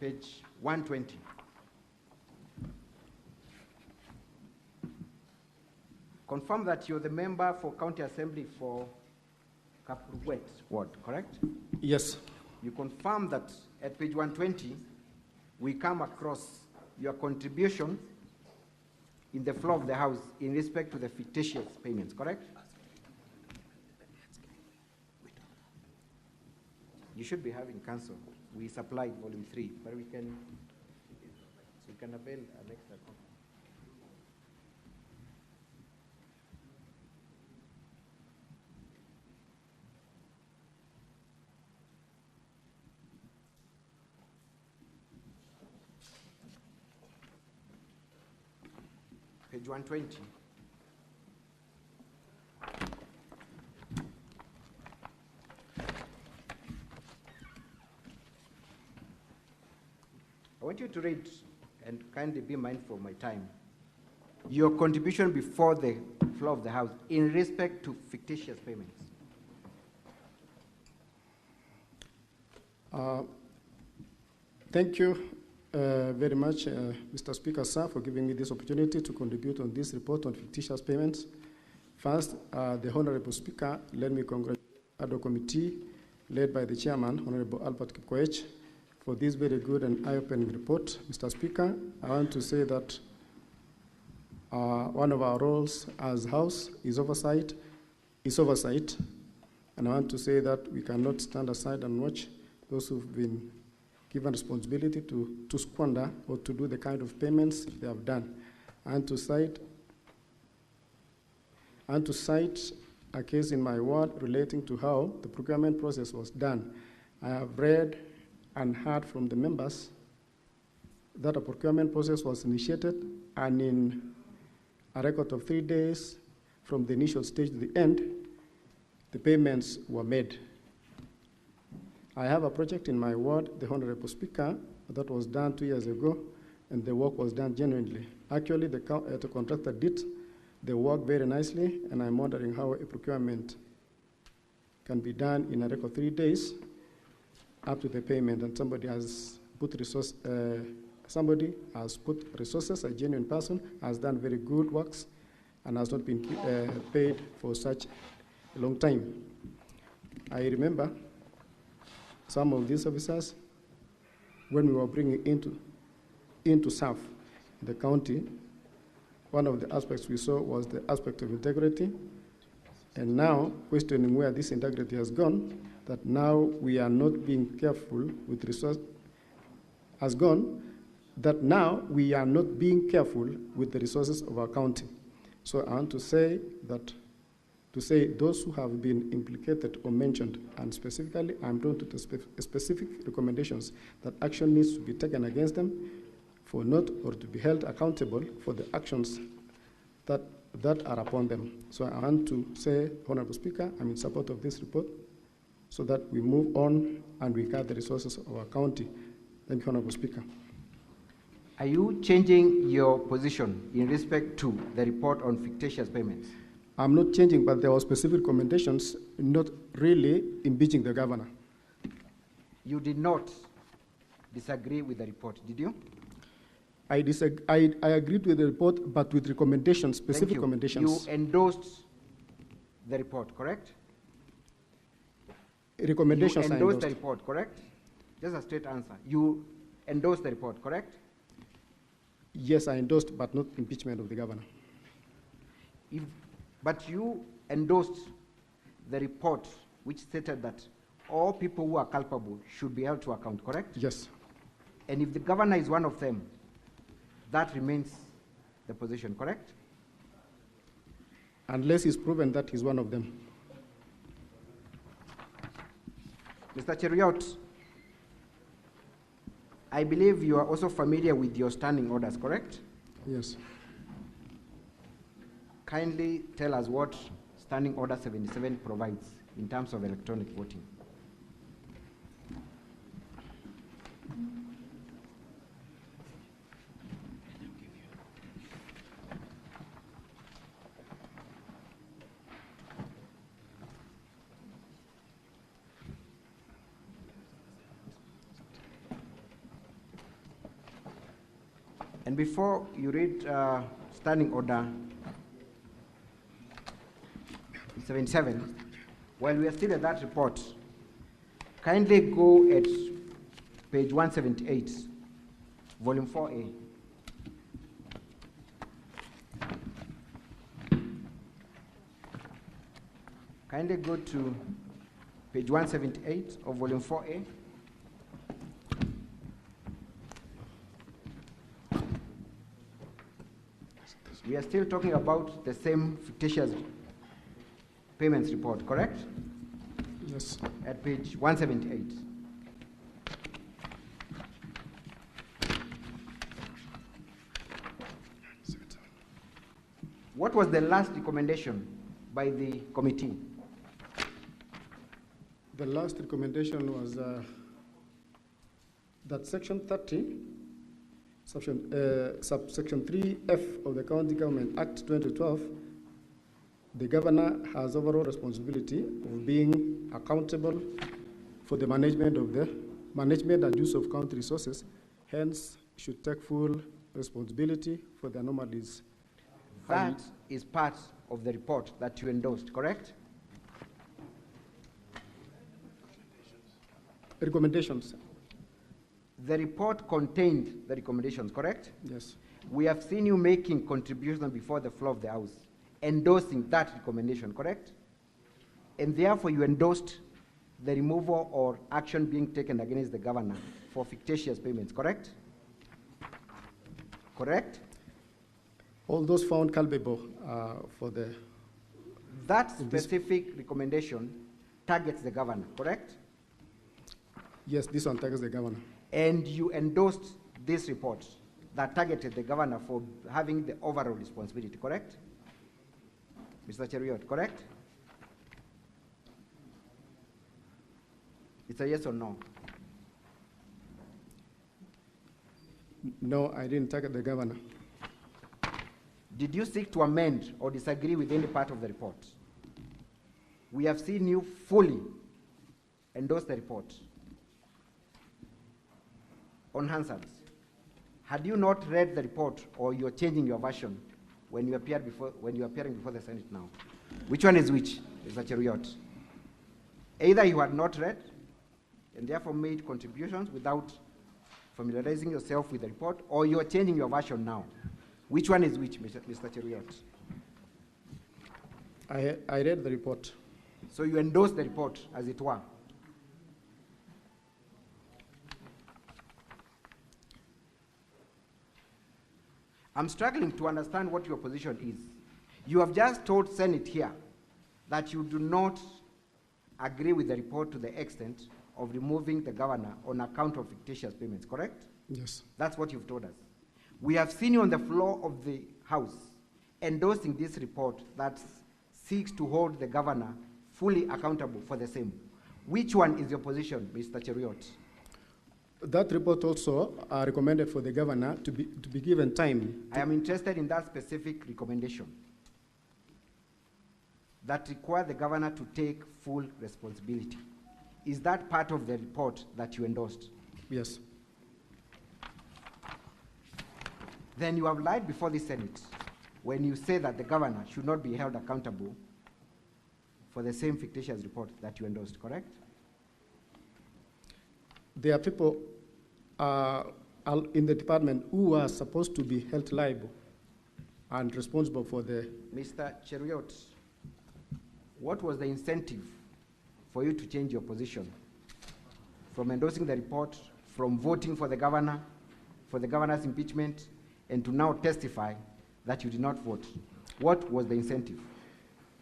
Page 120. Confirm that you're the member for County Assembly for Kapruwet Ward, correct? Yes. You confirm that at page 120, we come across your contribution in the floor of the House in respect to the fictitious payments, correct? You should be having counsel. We supplied volume 3, but we can avail an extra copy. Page 120. I want you to read, and kindly be mindful of my time, your contribution before the floor of the House in respect to fictitious payments. Thank you very much, Mr. Speaker, sir, for giving me this opportunity to contribute on this report on fictitious payments. First, the Honorable Speaker, let me congratulate the ad hoc committee led by the chairman, Honorable Albert Kipkoech, for this very good and eye-opening report. Mr. Speaker, I want to say that one of our roles as House is oversight, and I want to say that we cannot stand aside and watch those who've been given responsibility to squander or to do the kind of payments they have done. And to cite a case in my ward relating to how the procurement process was done. I have read and heard from the members that a procurement process was initiated, and in a record of 3 days from the initial stage to the end, the payments were made. I have a project in my ward, the Honorable Speaker, that was done 2 years ago, and the work was done genuinely. Actually, the contractor did the work very nicely, and I'm wondering how a procurement can be done in a record of 3 days up to the payment, and somebody has put resources, a genuine person, has done very good works, and has not been paid for such a long time. I remember some of these officers, when we were bringing into serve the county, one of the aspects we saw was the aspect of integrity. And now, questioning where this integrity has gone, that now we are not being careful with resource, has gone, that now we are not being careful with the resources of our county. So I want to say that, those who have been implicated or mentioned, and specifically I'm drawn to the specific recommendations that action needs to be taken against them for not, or to be held accountable for the actions that are upon them. So I want to say, Honorable Speaker, I'm in support of this report so that we move on and we guard the resources of our county. Thank you, Honorable Speaker. Are you changing your position in respect to the report on fictitious payments? I'm not changing, but there were specific recommendations not really impeaching the governor. You did not disagree with the report, did you? I agreed with the report, but with recommendations, specific recommendations. You endorsed the report, correct? Recommendations you I endorsed the report, correct? Just a straight answer. You endorsed the report, correct? Yes, I endorsed, but not impeachment of the governor. But you endorsed the report which stated that all people who are culpable should be held to account, correct? Yes. And if the governor is one of them, that remains the position, correct? Unless it's proven that he's one of them. Mr. Cheruiyot, I believe you are also familiar with your standing orders, correct? Yes. Kindly tell us what Standing Order 77 provides in terms of electronic voting. And before you read Standing Order 77, while we are still at that report, kindly go at page 178, volume 4A. Kindly go to page 178 of volume 4A. We are still talking about the same fictitious payments report, correct? Yes. At page 178. What was the last recommendation by the committee? The last recommendation was that section 30, subsection 3F of the County Government Act 2012, the governor has overall responsibility of being accountable for the management and use of county resources, hence should take full responsibility for the anomalies. That is part of the report that you endorsed, correct? Recommendations. The report contained the recommendations, correct? Yes. We have seen you making contributions before the floor of the House, endorsing that recommendation, correct? And therefore you endorsed the removal or action being taken against the governor for fictitious payments, correct? Correct? All those found culpable for the... That specific recommendation targets the governor, correct? Yes, this one targets the governor. And you endorsed this report that targeted the governor for having the overall responsibility, correct? Mr. Cheruiyot, correct? It's a yes or no? No, I didn't target the governor. Did you seek to amend or disagree with any part of the report? We have seen you fully endorse the report. On Hansard's, had you not read the report or you're changing your version when you appearing before the Senate now? Which one is which, Mr. Cheruiyot? Either you had not read and therefore made contributions without familiarizing yourself with the report, or you're changing your version now. Which one is which, Mr. Cheruiyot? I read the report. So you endorse the report, as it were? I'm struggling to understand what your position is. You have just told Senate here that you do not agree with the report to the extent of removing the governor on account of fictitious payments, correct? Yes. That's what you've told us. We have seen you on the floor of the House endorsing this report that seeks to hold the governor fully accountable for the same. Which one is your position, Mr. Cheruiyot? That report also recommended for the governor to be given time. I am interested in that specific recommendation that require the governor to take full responsibility. Is that part of the report that you endorsed? Yes. Then you have lied before the Senate when you say that the governor should not be held accountable for the same fictitious report that you endorsed, correct? There are people in the department who are supposed to be held liable and responsible for the... Mr. Cheruiyot, what was the incentive for you to change your position from endorsing the report, from voting for the governor, for the governor's impeachment, and to now testify that you did not vote? What was the incentive?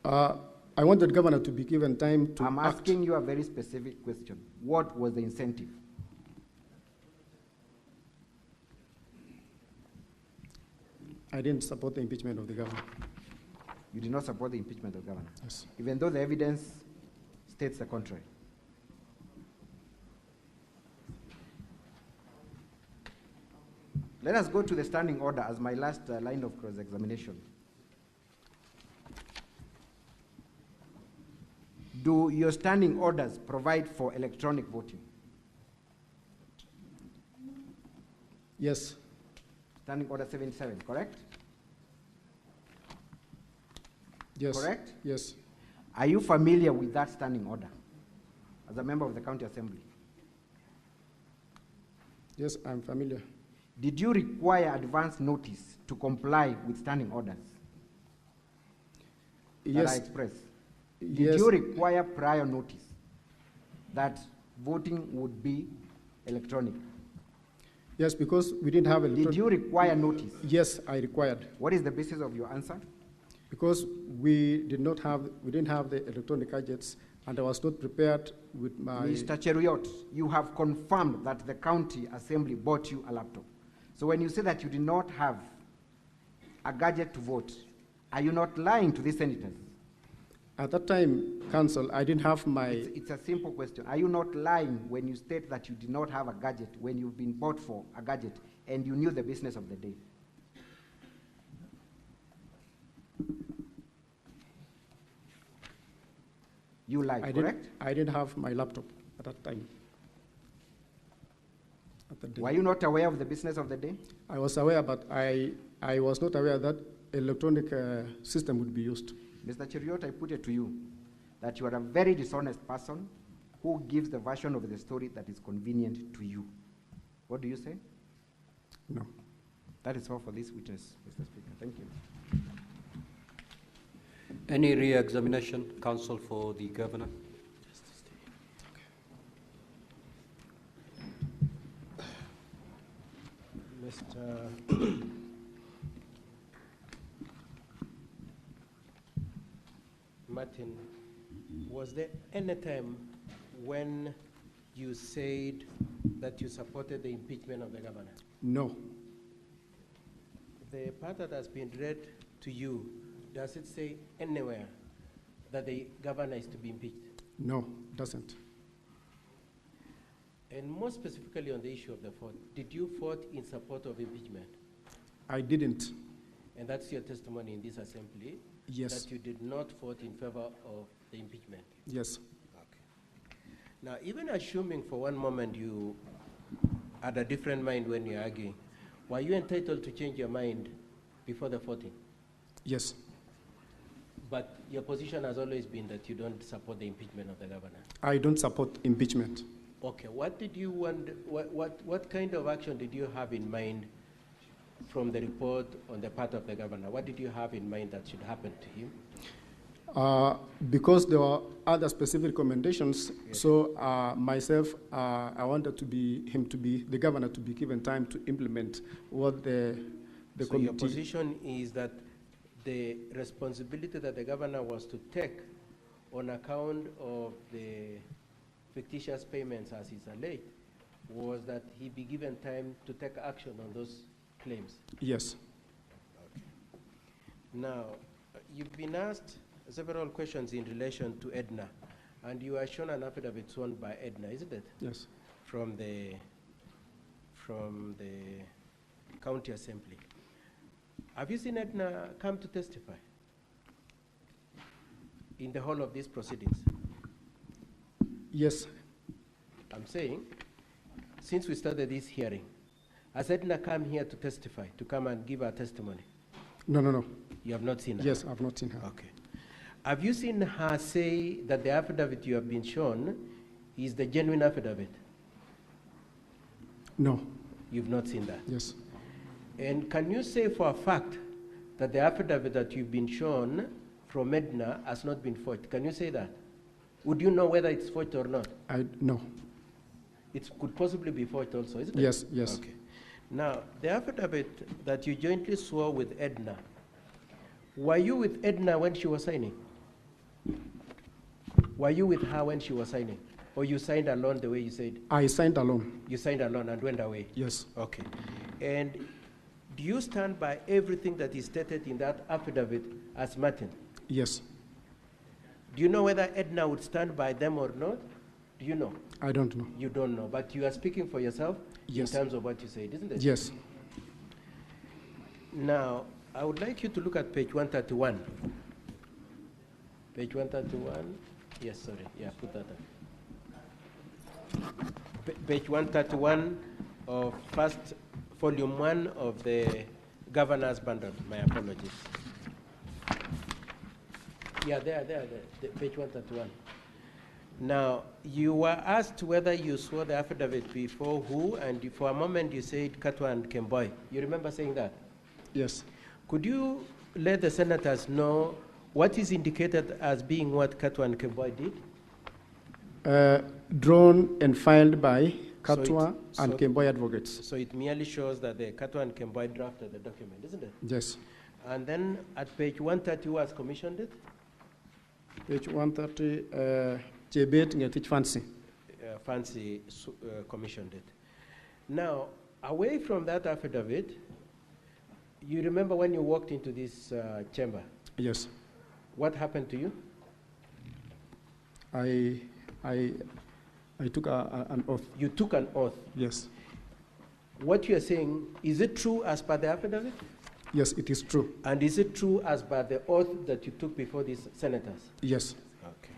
I wanted the governor to be given time to I'm asking you a very specific question. What was the incentive? I didn't support the impeachment of the governor. You did not support the impeachment of the governor? Yes. Even though the evidence states the contrary? Let us go to the standing order as my last line of cross-examination. Do your standing orders provide for electronic voting? Yes. Standing order 77, correct? Yes. Correct? Yes. Are you familiar with that standing order as a member of the County Assembly? Yes, I'm familiar. Did you require advance notice to comply with standing orders that I expressed? Did you require prior notice that voting would be electronic? Yes, because we didn't have electronic... Did you require notice? Yes, I required. What is the basis of your answer? Because we didn't have the electronic gadgets, and I was not prepared with my... Mr. Cheruiyot, you have confirmed that the County Assembly bought you a laptop. So when you say that you did not have a gadget to vote, are you not lying to the senators? At that time, Council, I didn't have my... It's a simple question. Are you not lying when you state that you did not have a gadget when you've been bought for a gadget and you knew the business of the day? You lied, correct? I didn't have my laptop at that time. Were you not aware of the business of the day? I was aware, but I was not aware that electronic system would be used. Mr. Cheruiyot, I put it to you that you are a very dishonest person who gives the version of the story that is convenient to you. What do you say? No. That is all for this witness, Mr. Speaker. Thank you. Any re-examination, counsel for the governor? Mr. Martin, was there any time when you said that you supported the impeachment of the governor? No. The part that has been read to you, does it say anywhere that the governor is to be impeached? No, it doesn't. And more specifically on the issue of the vote, did you vote in support of impeachment? I didn't. And that's your testimony in this assembly? Yes. That you did not vote in favor of the impeachment? Yes. Okay. Now, even assuming for one moment you had a different mind when you're arguing, were you entitled to change your mind before the voting? Yes. But your position has always been that you don't support the impeachment of the governor? I don't support impeachment. Okay, what did you want, what kind of action did you have in mind from the report on the part of the governor? What did you have in mind that should happen to him? Because there were other specific recommendations, Yes. so myself, I wanted the governor to be given time to implement what the So committee. your position is that the responsibility that the governor was to take on account of the fictitious payments, as is alleged, was that he be given time to take action on those claims? Yes. Now, you've been asked several questions in relation to Edna, and you are shown an affidavit sworn by Edna, isn't it? Yes. From the county assembly. Have you seen Edna come to testify in the whole of these proceedings? Yes. I'm saying, since we started this hearing, has Edna come here to testify, to come and give her testimony? No. You have not seen her? Yes, I've not seen her. Okay. Have you seen her say that the affidavit you have been shown is the genuine affidavit? No. You've not seen that? Yes. And can you say for a fact that the affidavit that you've been shown from Edna has not been forged? Can you say that? Would you know whether it's forged or not? No. It could possibly be forged also, isn't it? Yes, yes. Okay. Now, the affidavit that you jointly swore with Edna, were you with Edna when she was signing? Were you with her when she was signing? Or you signed alone the way you said? I signed alone. You signed alone and went away? Yes. Okay. And do you stand by everything that is stated in that affidavit as Martin? Yes. Do you know whether Edna would stand by them or not? Do you know? I don't know. You don't know, but you are speaking for yourself Yes. in terms of what you said, isn't it? Yes. Now, I would like you to look at page 131. Page 131. Yes, sorry. Yeah, put that up. Page 131 of first volume 1 of the governor's bundle. My apologies. Yeah, there, the page 131. Now, you were asked whether you swore the affidavit before who, and for a moment you said Katwa and Kemboi. You remember saying that? Yes. Could you let the senators know what is indicated as being what Katwa and Kemboi did? Drawn and filed by Katwa So and Kemboi advocates. So it merely shows that the Katwa and Kemboi drafted the document, isn't it? Yes. And then at page 130, who has commissioned it? Page 130, Jebet Ngetich Fancy. Fancy commissioned it. Now, away from that affidavit, you remember when you walked into this chamber? Yes. What happened to you? I took an oath. You took an oath? Yes. What you are saying, is it true as per the affidavit? Yes, it is true. And is it true as per the oath that you took before these senators? Yes. Okay.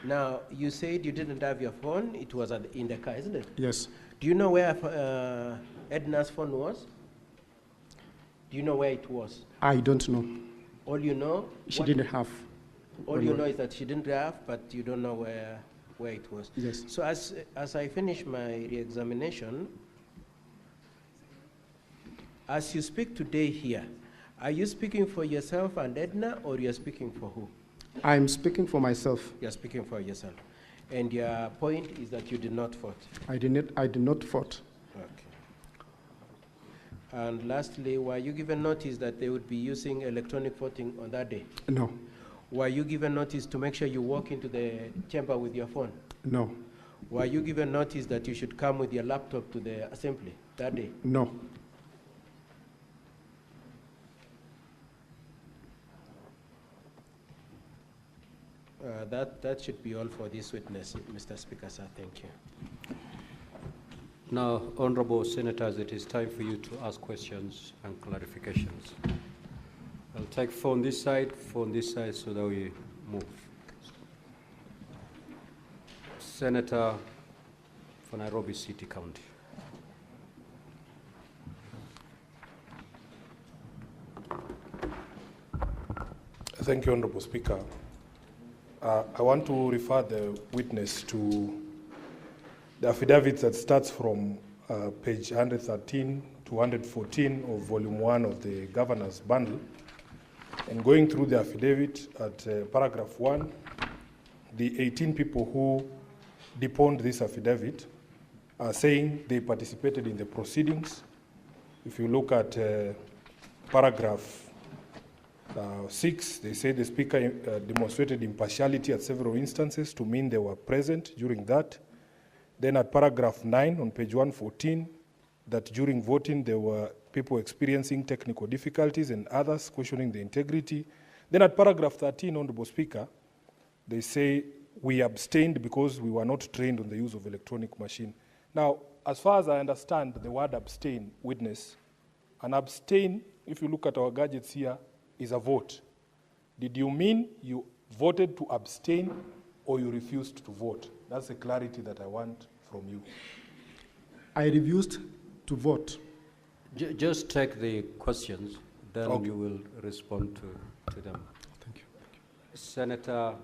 Now, you said you didn't have your phone. It was in the car, isn't it? Yes. Do you know where Edna's phone was? Do you know where it was? I don't know. All you know? She didn't have. All you know is that she didn't have, but you don't know where it was. Yes. So as I finish my re-examination, as you speak today here, are you speaking for yourself and Edna, or you're speaking for who? I'm speaking for myself. You're speaking for yourself. And your point is that you did not vote? I did not vote. Okay. And lastly, were you given notice that they would be using electronic voting on that day? No. Were you given notice to make sure you walk into the chamber with your phone? No. Were you given notice that you should come with your laptop to the assembly that day? No. That should be all for this witness, Mr. Speaker, sir. Thank you. Now, honorable senators, it is time for you to ask questions and clarifications. I'll take phone this side, so that we move. Senator for Nairobi City County. Thank you, Honorable Speaker. I want to refer the witness to the affidavit that starts from page 113 to 114 of volume 1 of the governor's bundle. And going through the affidavit at paragraph 1, the 18 people who deponed this affidavit are saying they participated in the proceedings. If you look at paragraph 6, they say the speaker demonstrated impartiality at several instances to mean they were present during that. Then at paragraph 9 on page 114, that during voting there were people experiencing technical difficulties and others questioning the integrity. Then at paragraph 13, Honorable Speaker, they say we abstained because we were not trained on the use of electronic machine. Now, as far as I understand the word abstain, witness, an abstain, if you look at our gadgets here, is a vote. Did you mean you voted to abstain or you refused to vote? That's the clarity that I want from you. I refused to vote. Just take the questions, then Okay. you will respond to them. Thank you. Senator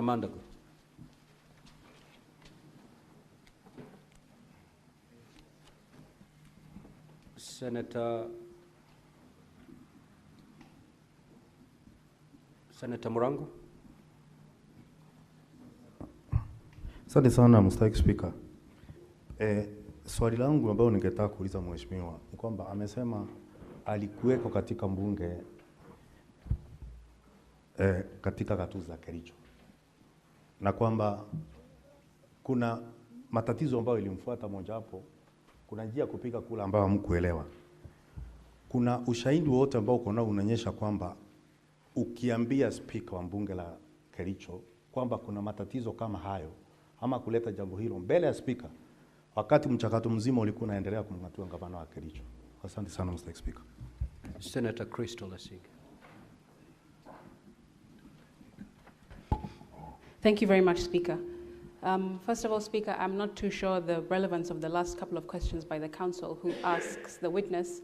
Mandago. Senator Murango. Asante sana Mstahiki Spika. Swali langu ambalo ningetaka kuuliza mheshimiwa ni kwamba amesema alikuweko katika mbunge katika gatuzi za Kericho, na kwamba kuna matatizo ambayo ilimfuata. Mojawapo, kuna njia ya kupiga kura ambayo hamkuelewa. Kuna ushahidi wote ambao uko nao unaonyesha kwamba ukiambia spika wa mbunge la Kericho kwamba kuna matatizo kama hayo ama kuleta jambo hilo mbele ya spika, wakati mchakato mzima ulikuwa unaendelea kumng'atua gavana wa Kericho. Asante sana Mstahiki Spika. Senator Crystal Asig. Thank you very much, Speaker. First of all, Speaker, I'm not too sure the relevance of the last couple of questions by the counsel who asks the witness,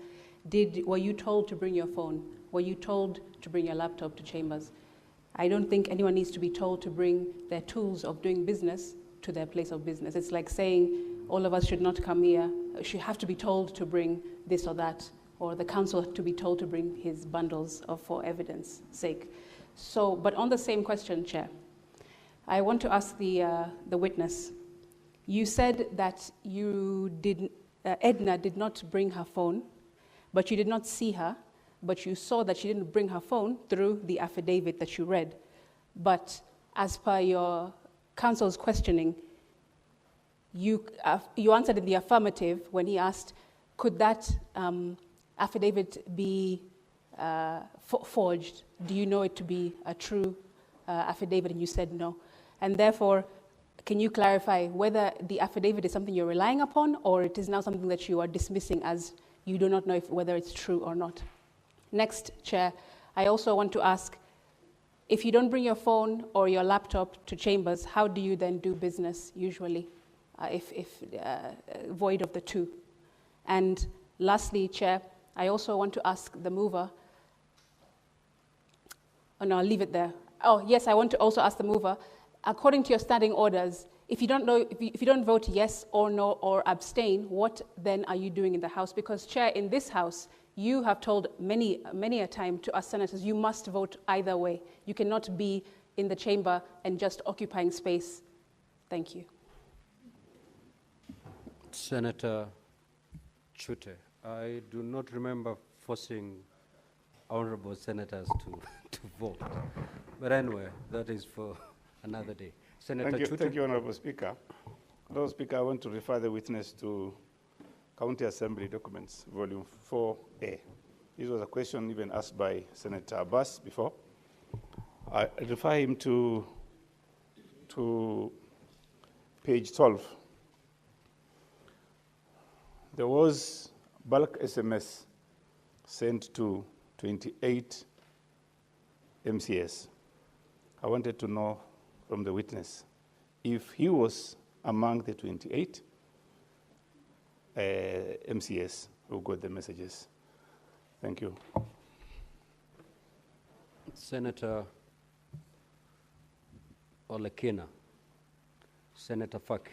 were you told to bring your phone? Were you told to bring your laptop to chambers? I don't think anyone needs to be told to bring their tools of doing business to their place of business. It's like saying all of us should not come here, should have to be told to bring this or that, or the counsel to be told to bring his bundles for evidence sake. So, but on the same question, Chair, I want to ask the witness. You said that Edna did not bring her phone, but you did not see her, but you saw that she didn't bring her phone through the affidavit that you read. But as per your counsel's questioning, you answered in the affirmative when he asked, could that affidavit be forged? Do you know it to be a true affidavit? And you said no. And therefore, can you clarify whether the affidavit is something you're relying upon, or it is now something that you are dismissing as you do not know whether it's true or not? Next, Chair, I also want to ask, if you don't bring your phone or your laptop to chambers, how do you then do business usually, if void of the two? And lastly, Chair, I also want to ask the mover, oh no, I'll leave it there. Oh yes, I want to also ask the mover, according to your standing orders, if you don't vote yes or no or abstain, what then are you doing in the House? Because Chair, in this House, you have told many a time to us senators, you must vote either way. You cannot be in the chamber and just occupying space. Thank you. Senator Chute, I do not remember forcing honorable senators to vote. But anyway, that is for another day. Senator Chute. Thank you, Honorable Speaker. Honorable Speaker, I want to refer the witness to County Assembly Documents, Volume 4A. This was a question even asked by Senator Abbas before. I refer him to page 12. There was bulk SMS sent to 28 MCS. I wanted to know from the witness if he was among the 28 MCS who got the messages. Thank you. Senator Olekina. Senator Faki.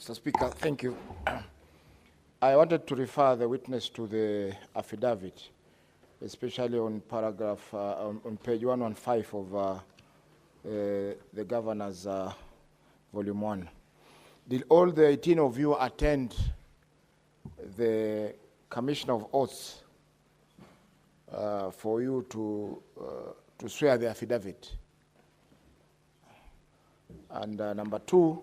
Mr. Speaker, thank you. I wanted to refer the witness to the affidavit, especially on paragraph, on page 115 of the Governor's Volume 1. Did all the 18 of you attend the Commission of Oaths for you to swear the affidavit? And number two,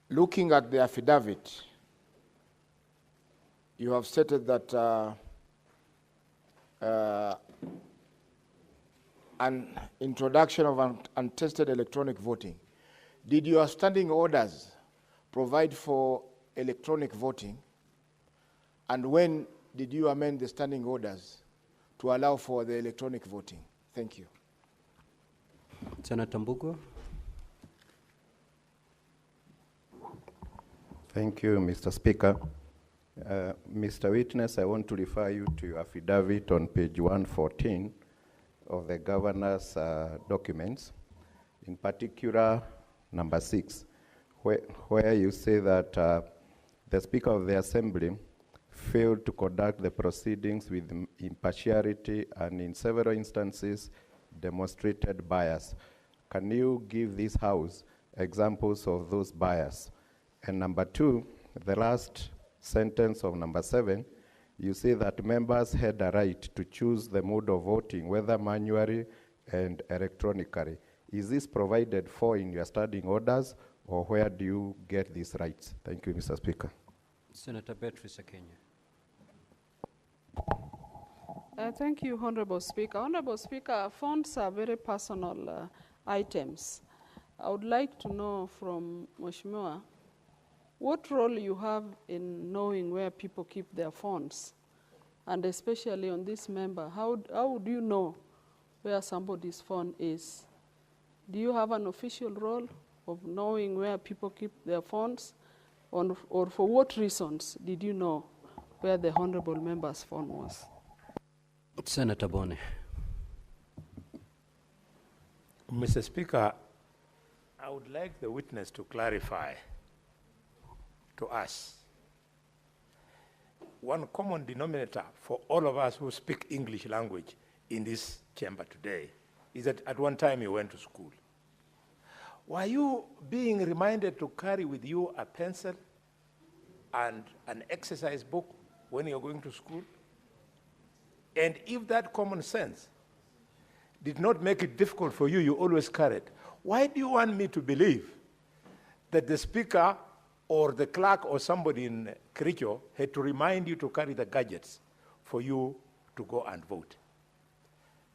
looking at the affidavit, you have stated that an introduction of untested electronic voting. Did your standing orders provide for electronic voting? And when did you amend the standing orders to allow for the electronic voting? Thank you. Senator Mbugo. Thank you, Mr. Speaker. Mr. Witness, I want to refer you to your affidavit on page 114 of the Governor's documents, in particular number 6, where you say that the Speaker of the Assembly failed to conduct the proceedings with impartiality and in several instances demonstrated bias. Can you give this House examples of those bias? And number 2, the last sentence of number 7, you say that members had a right to choose the mode of voting, whether manually and electronically. Is this provided for in your standing orders, or where do you get these rights? Thank you, Mr. Speaker. Senator Beatrice Akenya. Thank you, Honorable Speaker. Honorable Speaker, phones are very personal items. I would like to know from Mheshimiwa, what role you have in knowing where people keep their phones? And especially on this member, how would you know where somebody's phone is? Do you have an official role of knowing where people keep their phones? Or for what reasons did you know where the honorable member's phone was? Senator Boni. Mr. Speaker, I would like the witness to clarify to us one common denominator for all of us who speak English language in this chamber today is that at one time you went to school. Were you being reminded to carry with you a pencil and an exercise book when you're going to school? And if that common sense did not make it difficult for you, you always carried, why do you want me to believe that the Speaker or the clerk or somebody in Kericho had to remind you to carry the gadgets for you to go and vote?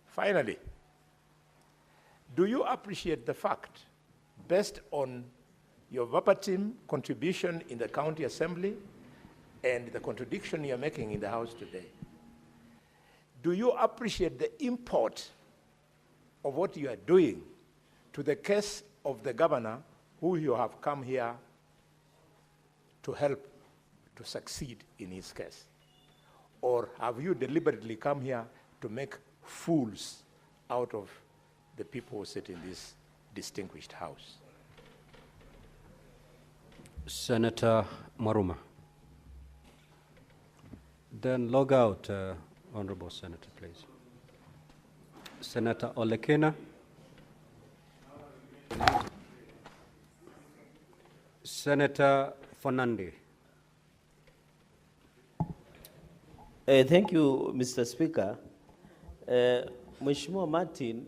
Finally, do you appreciate the fact, based on your verbatim contribution in the county assembly and the contradiction you're making in the House today, do you appreciate the import of what you are doing to the case of the governor who you have come here to help to succeed in his case? Or have you deliberately come here to make fools out of the people who sit in this distinguished House? Senator Maruma. Then log out, Honorable Senator, please. Senator Olekina. Senator Fernandi. Thank you, Mr. Speaker. Mheshimiwa Martin,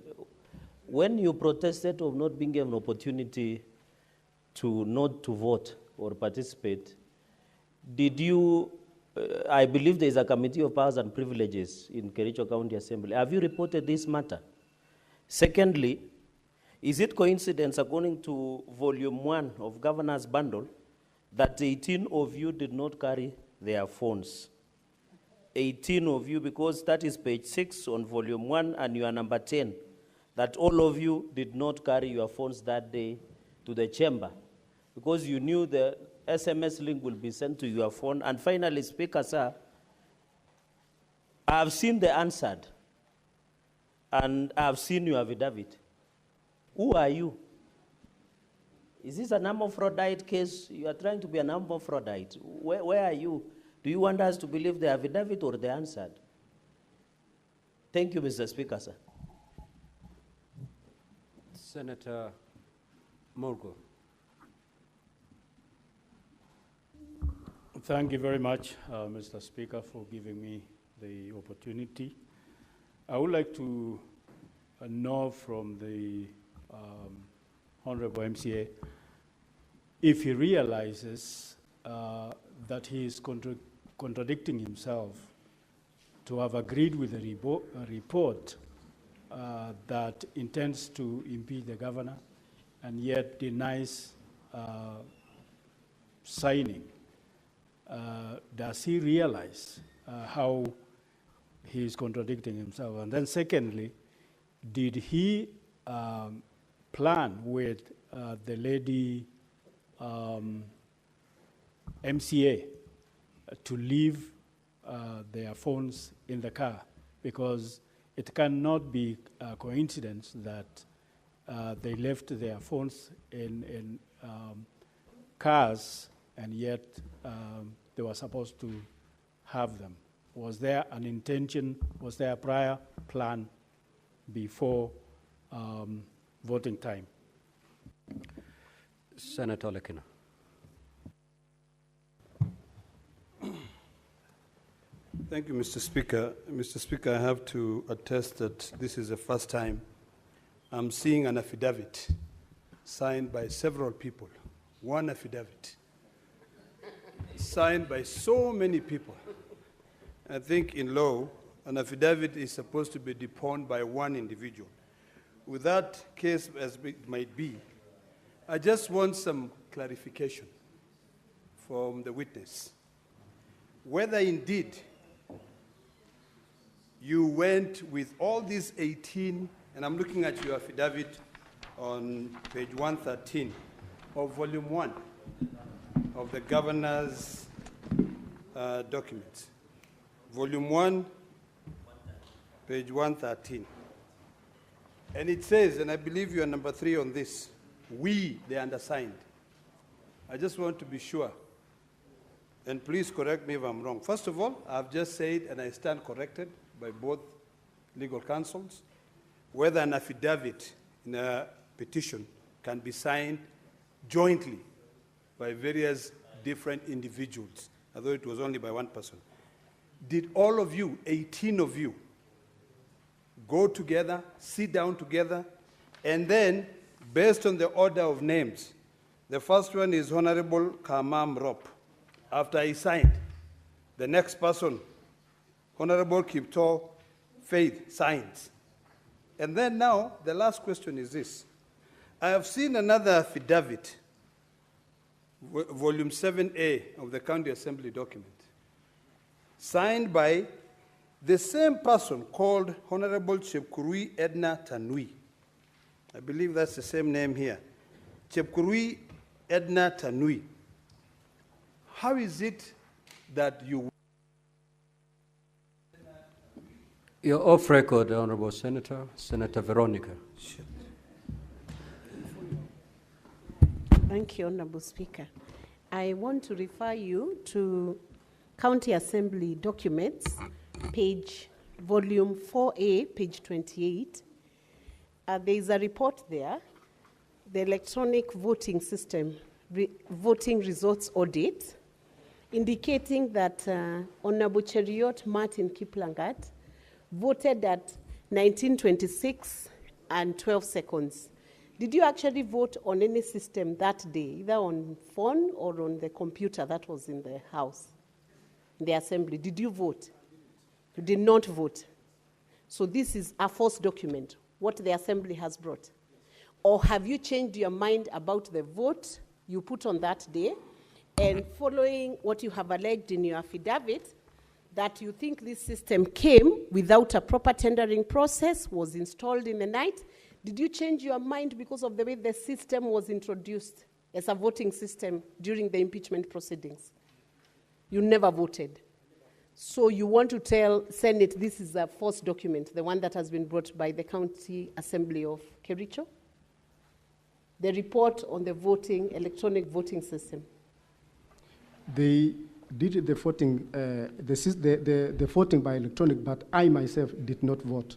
when you protested of not being given an opportunity to not to vote or participate, did you, I believe there is a Committee of Powers and Privileges in Kericho County Assembly. Have you reported this matter? Secondly, is it coincidence, according to Volume 1 of Governor's Bundle, that 18 of you did not carry their phones? 18 of you, because that is page 6 on Volume 1 and you are number 10, that all of you did not carry your phones that day to the chamber because you knew the SMS link will be sent to your phone. And finally, Speaker, sir, I have seen the answered and I have seen your affidavit. Who are you? Is this an armed fraudite case? You are trying to be an armed fraudite. Where are you? Do you want us to believe the affidavit or the answered? Thank you, Mr. Speaker, sir. Senator Morgo. Thank you very much, Mr. Speaker, for giving me the opportunity. I would like to know from the Honorable MCA if he realizes that he is contradicting himself to have agreed with a report that intends to impeach the governor and yet denies signing. Does he realize how he is contradicting himself? And then secondly, did he plan with the lady MCA to leave their phones in the car? Because it cannot be a coincidence that they left their phones in cars and yet they were supposed to have them. Was there an intention, was there a prior plan before voting time? Senator Lekina. Thank you, Mr. Speaker. Mr. Speaker, I have to attest that this is the first time I'm seeing an affidavit signed by several people. One affidavit signed by so many people. I think in law, an affidavit is supposed to be deponed by one individual. With that case as it might be, I just want some clarification from the witness. Whether indeed you went with all these 18, and I'm looking at your affidavit on page 113 of volume 1 of the governor's documents. Volume 1, page 113. And it says, and I believe you are number 3 on this, we, the undersigned. I just want to be sure, and please correct me if I'm wrong. First of all, I've just said, and I stand corrected by both legal counsels, whether an affidavit in a petition can be signed jointly by various different individuals, although it was only by one person. Did all of you, 18 of you, go together, sit down together, and then, based on the order of names, the first one is Honorable Kamam Rop. After he signed, the next person, Honorable Kipto Faith, signs. And then now, the last question is this. I have seen another affidavit, volume 7A of the County Assembly document, signed by the same person called Honorable Chepkurui Edna Tanui. I believe that's the same name here. Chepkurui Edna Tanui. How is it that you... You're off record, Honorable Senator. Senator Veronica. Thank you, Honorable Speaker. I want to refer you to County Assembly documents, volume 4A, page 28. There is a report there, the electronic voting system, voting results audit, indicating that Honorable Cheriot Martin Kiplangat voted at 1926 and 12 seconds. Did you actually vote on any system that day, either on phone or on the computer that was in the house, in the assembly? Did you vote? You did not vote. So this is a false document, what the assembly has brought. Or have you changed your mind about the vote you put on that day, and following what you have alleged in your affidavit, that you think this system came without a proper tendering process, was installed in the night? Did you change your mind because of the way the system was introduced as a voting system during the impeachment proceedings? You never voted. So you want to tell Senate this is a false document, the one that has been brought by the County Assembly of Kericho? the report on the voting, electronic voting system? They did the voting, the voting by electronic, but I myself did not vote.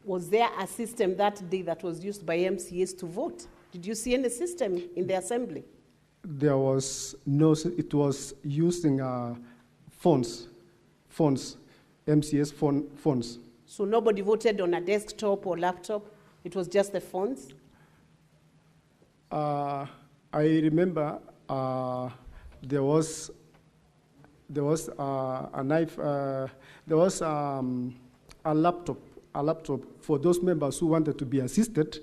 Was there a system that day that was used by MCAs to vote? Did you see any system in the assembly? There was no, it was using phones, MCA's phones. So nobody voted on a desktop or laptop? It was just the phones? I remember there was a knife, there was a laptop for those members who wanted to be assisted.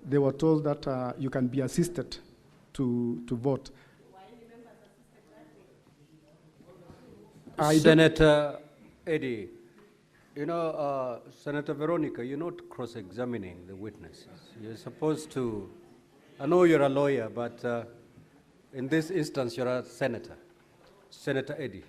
They were told that you can be assisted to vote. Senator Eddie, you know, Senator Veronica, you're not cross-examining the witnesses. You're supposed to, I know you're a lawyer, but in this instance, you're a senator. Senator Eddie.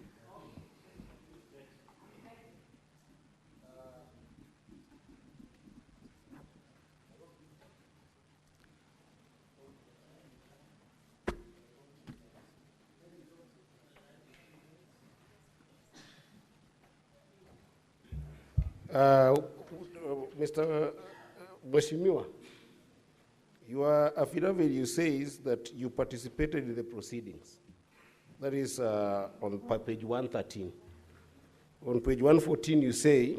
Mr. Mheshimiwa, your affidavit, you says that you participated in the proceedings. That is on page 113. On page 114, you say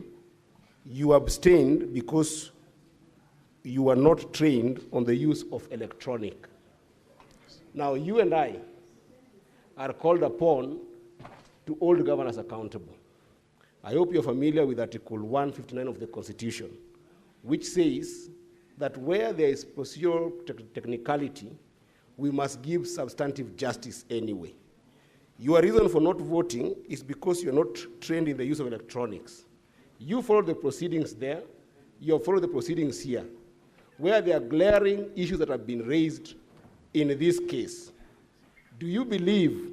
you abstained because you were not trained on the use of electronic. Now, you and I are called upon to hold governors accountable. I hope you're familiar with Article 159 of the Constitution, which says that where there is procedural technicality, we must give substantive justice anyway. Your reason for not voting is because you're not trained in the use of electronics. You follow the proceedings there, you follow the proceedings here, where there are glaring issues that have been raised in this case. Do you believe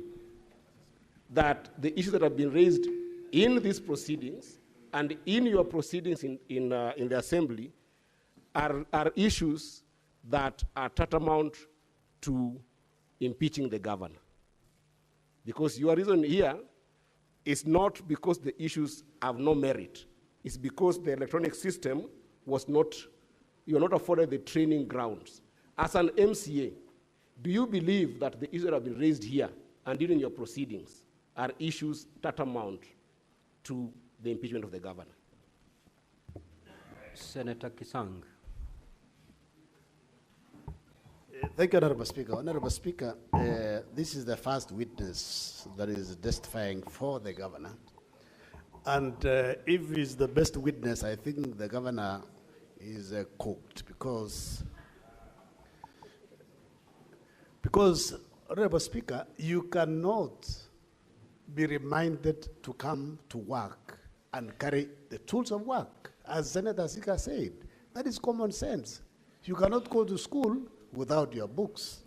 that the issues that have been raised in these proceedings and in your proceedings in the assembly are issues that are tantamount to impeaching the governor? Because your reason here is not because the issues have no merit. It's because the electronic system was not, you're not afforded the training grounds. As an MCA, do you believe that the issues that have been raised here and during your proceedings are issues tantamount to the impeachment of the governor? Senator Kisang. Thank you, Honorable Speaker. Honorable Speaker, this is the first witness that is testifying for the governor. And if he's the best witness, I think the governor is cooked because, Honorable Speaker, you cannot be reminded to come to work and carry the tools of work. As Senator Sika said, that is common sense. You cannot go to school without your books.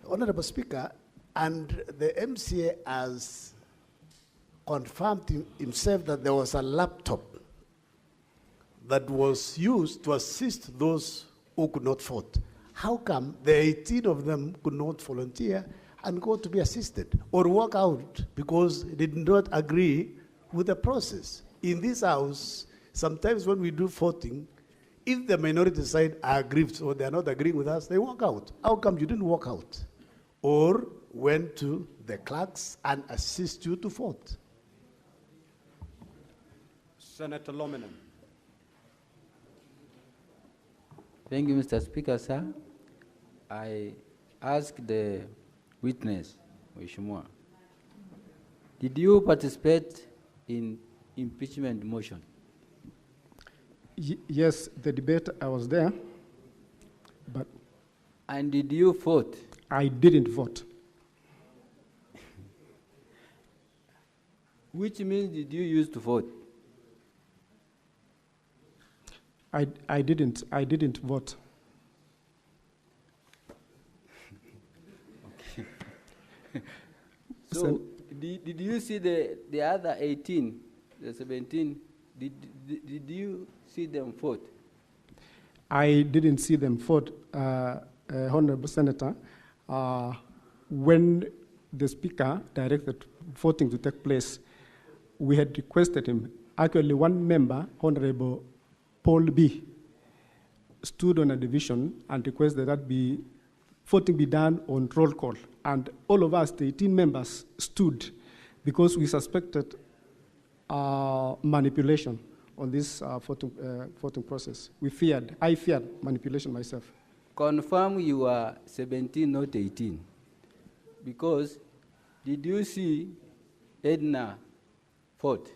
Honorable Speaker, and the MCA has confirmed himself that there was a laptop that was used to assist those who could not vote. How come the 18 of them could not volunteer and go to be assisted or walk out because they did not agree with the process? In this house, sometimes when we do voting, if the minority side are aggrieved or they are not agreeing with us, they walk out. How come you didn't walk out? Or went to the clerks and assist you to vote? Senator Lominen. Thank you, Mr. Speaker, sir. I ask the witness, Mheshimiwa, did you participate in impeachment motion? Yes, the debate, I was there, but... And did you vote? I didn't vote. Which means did you use to vote? I didn't vote. Okay. So, did you see the other 18, the 17, did you see them vote? I didn't see them vote. Honorable Senator, when the Speaker directed voting to take place, we had requested him. Actually, one member, Honorable Paul B., stood on a division and requested that voting be done on roll call. And all of us, the 18 members, stood because we suspected manipulation on this voting process. I feared manipulation myself. Confirm you are 17, not 18. Because did you see Edna vote?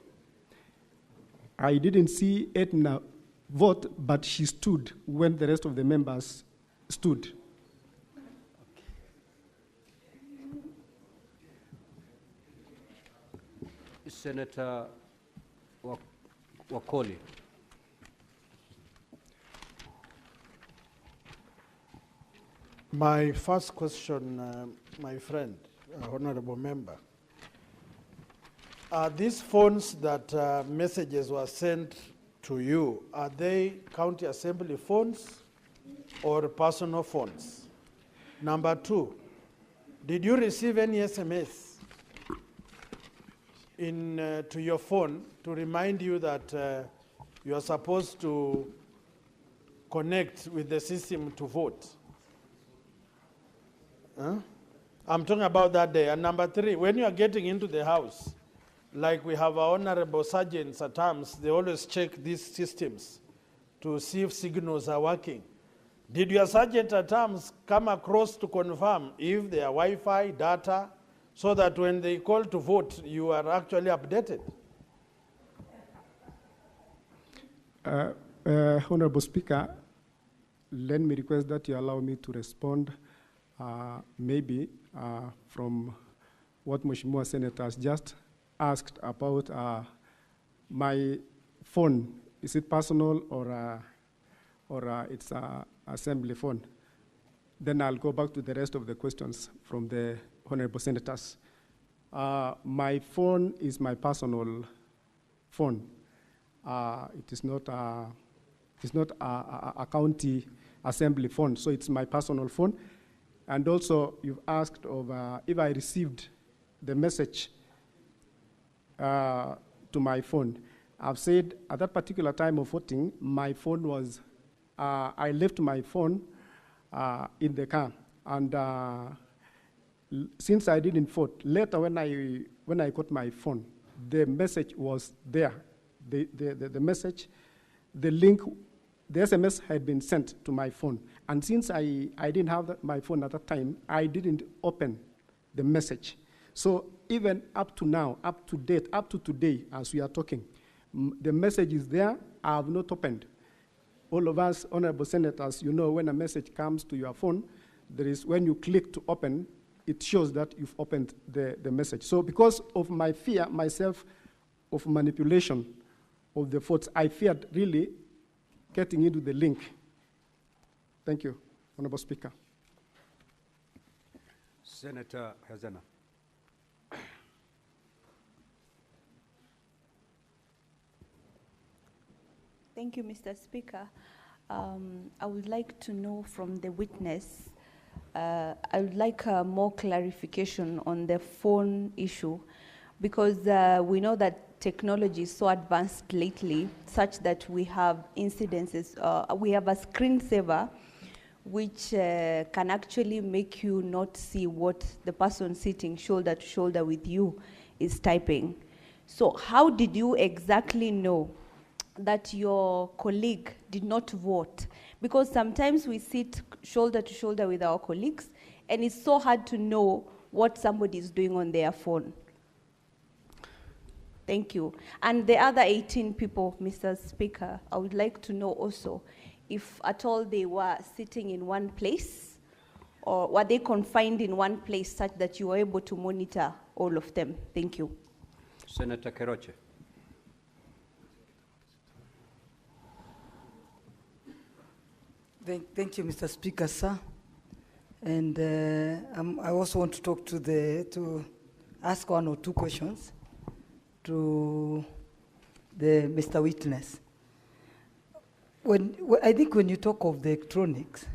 I didn't see Edna vote, but she stood when the rest of the members stood. Senator Wakoli. My first question, my friend, honorable member. Are these phones that messages were sent to you, are they county assembly phones or personal phones? Number two, did you receive any SMS to your phone to remind you that you are supposed to connect with the system to vote? Huh? I'm talking about that day. And number three, when you are getting into the house, like we have our honorable sergeants at times, they always check these systems to see if signals are working. Did your sergeant at times come across to confirm if there are Wi-Fi, data, so that when they call to vote, you are actually updated? Honorable Speaker, let me request that you allow me to respond maybe from what Mheshimiwa Senator has just asked about my phone. Is it personal or it's an assembly phone? Then I'll go back to the rest of the questions from the honorable senators. My phone is my personal phone. It is not a county assembly phone, so it's my personal phone. And also, you've asked of if I received the message to my phone. I've said at that particular time of voting, my phone was, I left my phone in the car. And since I didn't vote, later when I got my phone, the message was there. The message, the link, the SMS had been sent to my phone. And since I didn't have my phone at that time, I didn't open the message. So even up to now, up to date, up to today, as we are talking, the message is there. I have not opened. All of us, honorable senators, you know when a message comes to your phone, there is, when you click to open, it shows that you've opened the message. So because of my fear, myself, of manipulation of the votes, I feared really getting into the link. Thank you, Honorable Speaker. Senator Hazana. Thank you, Mr. Speaker. I would like to know from the witness, I would like more clarification on the phone issue, because we know that technology is so advanced lately, such that we have incidences, we have a screensaver which can actually make you not see what the person sitting shoulder to shoulder with you is typing. So how did you exactly know that your colleague did not vote? Because sometimes we sit shoulder to shoulder with our colleagues, and it's so hard to know what somebody is doing on their phone. Thank you. And the other 18 people, Mr. Speaker, I would like to know also if at all they were sitting in one place, or were they confined in one place such that you were able to monitor all of them? Thank you. Senator Keroche. Thank you, Mr. Speaker, sir. And I also want to talk to ask one or two questions to the Mr. Witness. I think when you talk of the electronics,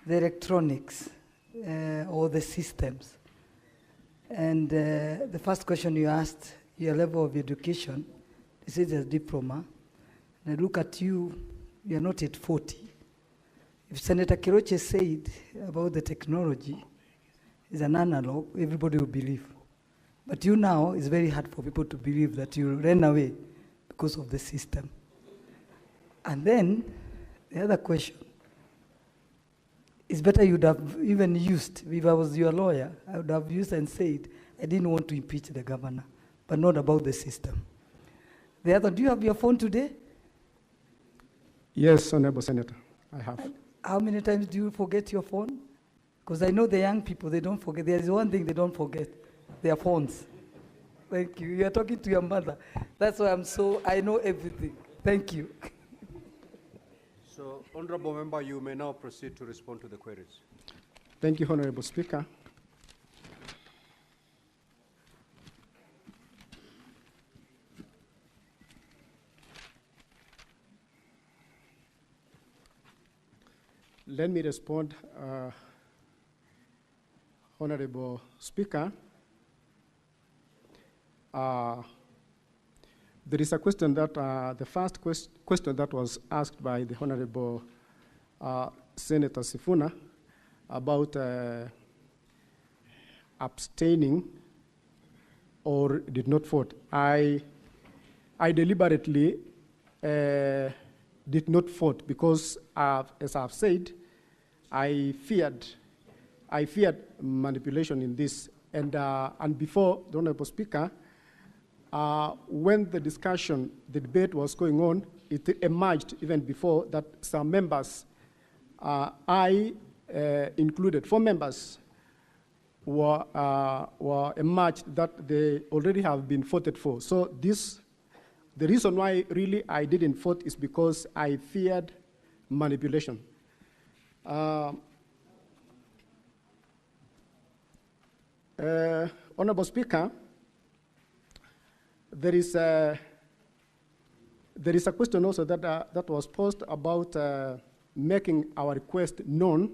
the electronics or the systems. And the first question you asked, your level of education, this is a diploma. And I look at you, you're not at 40. If Senator Kericho said about the technology is an analog, everybody will believe. But you now, it's very hard for people to believe that you ran away because of the system. And then, the other question, it's better you'd have even used, if I was your lawyer, I would have used and said, I didn't want to impeach the governor, but not about the system. The other, do you have your phone today? Yes, Honorable Senator, I have. How many times do you forget your phone? Because I know the young people, they don't forget. There is one thing they don't forget, their phones. Thank you. You are talking to your mother. That's why I know everything. Thank you. So, Honorable Member, you may now proceed to respond to the queries. Thank you, Honorable Speaker. Let me respond, Honorable Speaker. There is a question that, the first question that was asked by the Honorable Senator Sifuna about abstaining or did not vote. I deliberately did not vote because, as I've said, I feared manipulation in this. And before, the Honorable Speaker, when the debate was going on, it emerged even before that some members, I included, 4 members, were emerged that they already have been voted for. So the reason why really I didn't vote is because I feared manipulation. Honorable Speaker, there is a question also that was posed about making our request known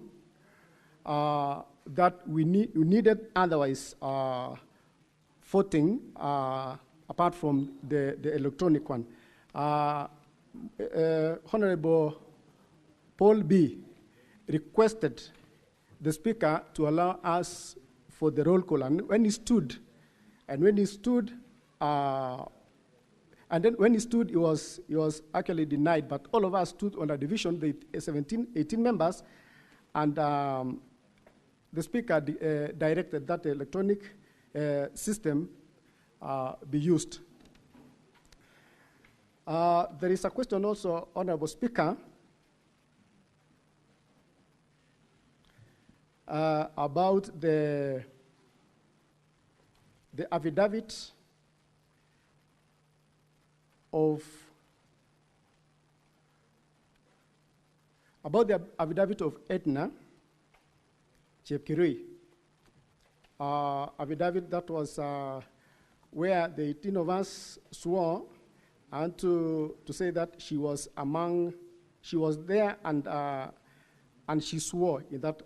that we needed otherwise voting apart from the electronic one. Honorable Paul B. requested the Speaker to allow us for the roll call, and when he stood, he was actually denied, but all of us stood on a division, the 18 members, and the Speaker directed that the electronic system be used. There is a question also, Honorable Speaker, about the affidavit of Edna Chepkirui, affidavit that was where the 18 of us swore and to say that she was there and she swore in that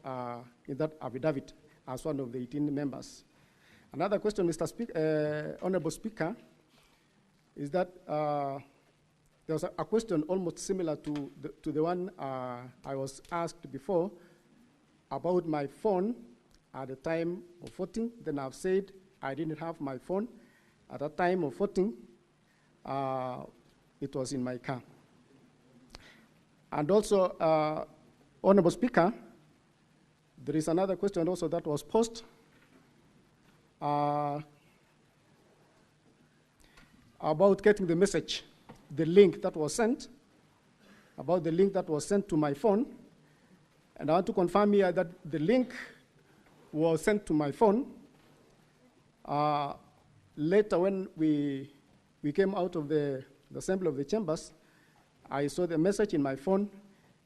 affidavit as one of the 18 members. Another question, Mr. Speaker, Honorable Speaker, is that there was a question almost similar to the one I was asked before about my phone at the time of voting. Then I've said I didn't have my phone at the time of voting. It was in my car. And also, Honorable Speaker, there is another question also that was posed about getting the message, the link that was sent, about the link that was sent to my phone. And I want to confirm here that the link was sent to my phone. Later, when we came out of the assembly of the chambers, I saw the message in my phone,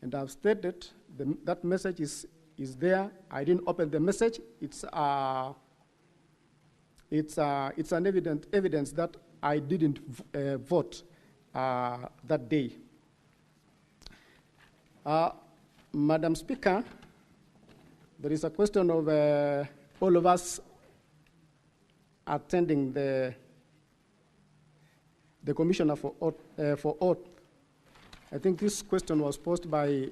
and I've stated that message is there. I didn't open the message. It's an evidence that I didn't vote that day. Madam Speaker, there is a question of all of us attending the commissioner for oath. I think this question was posed by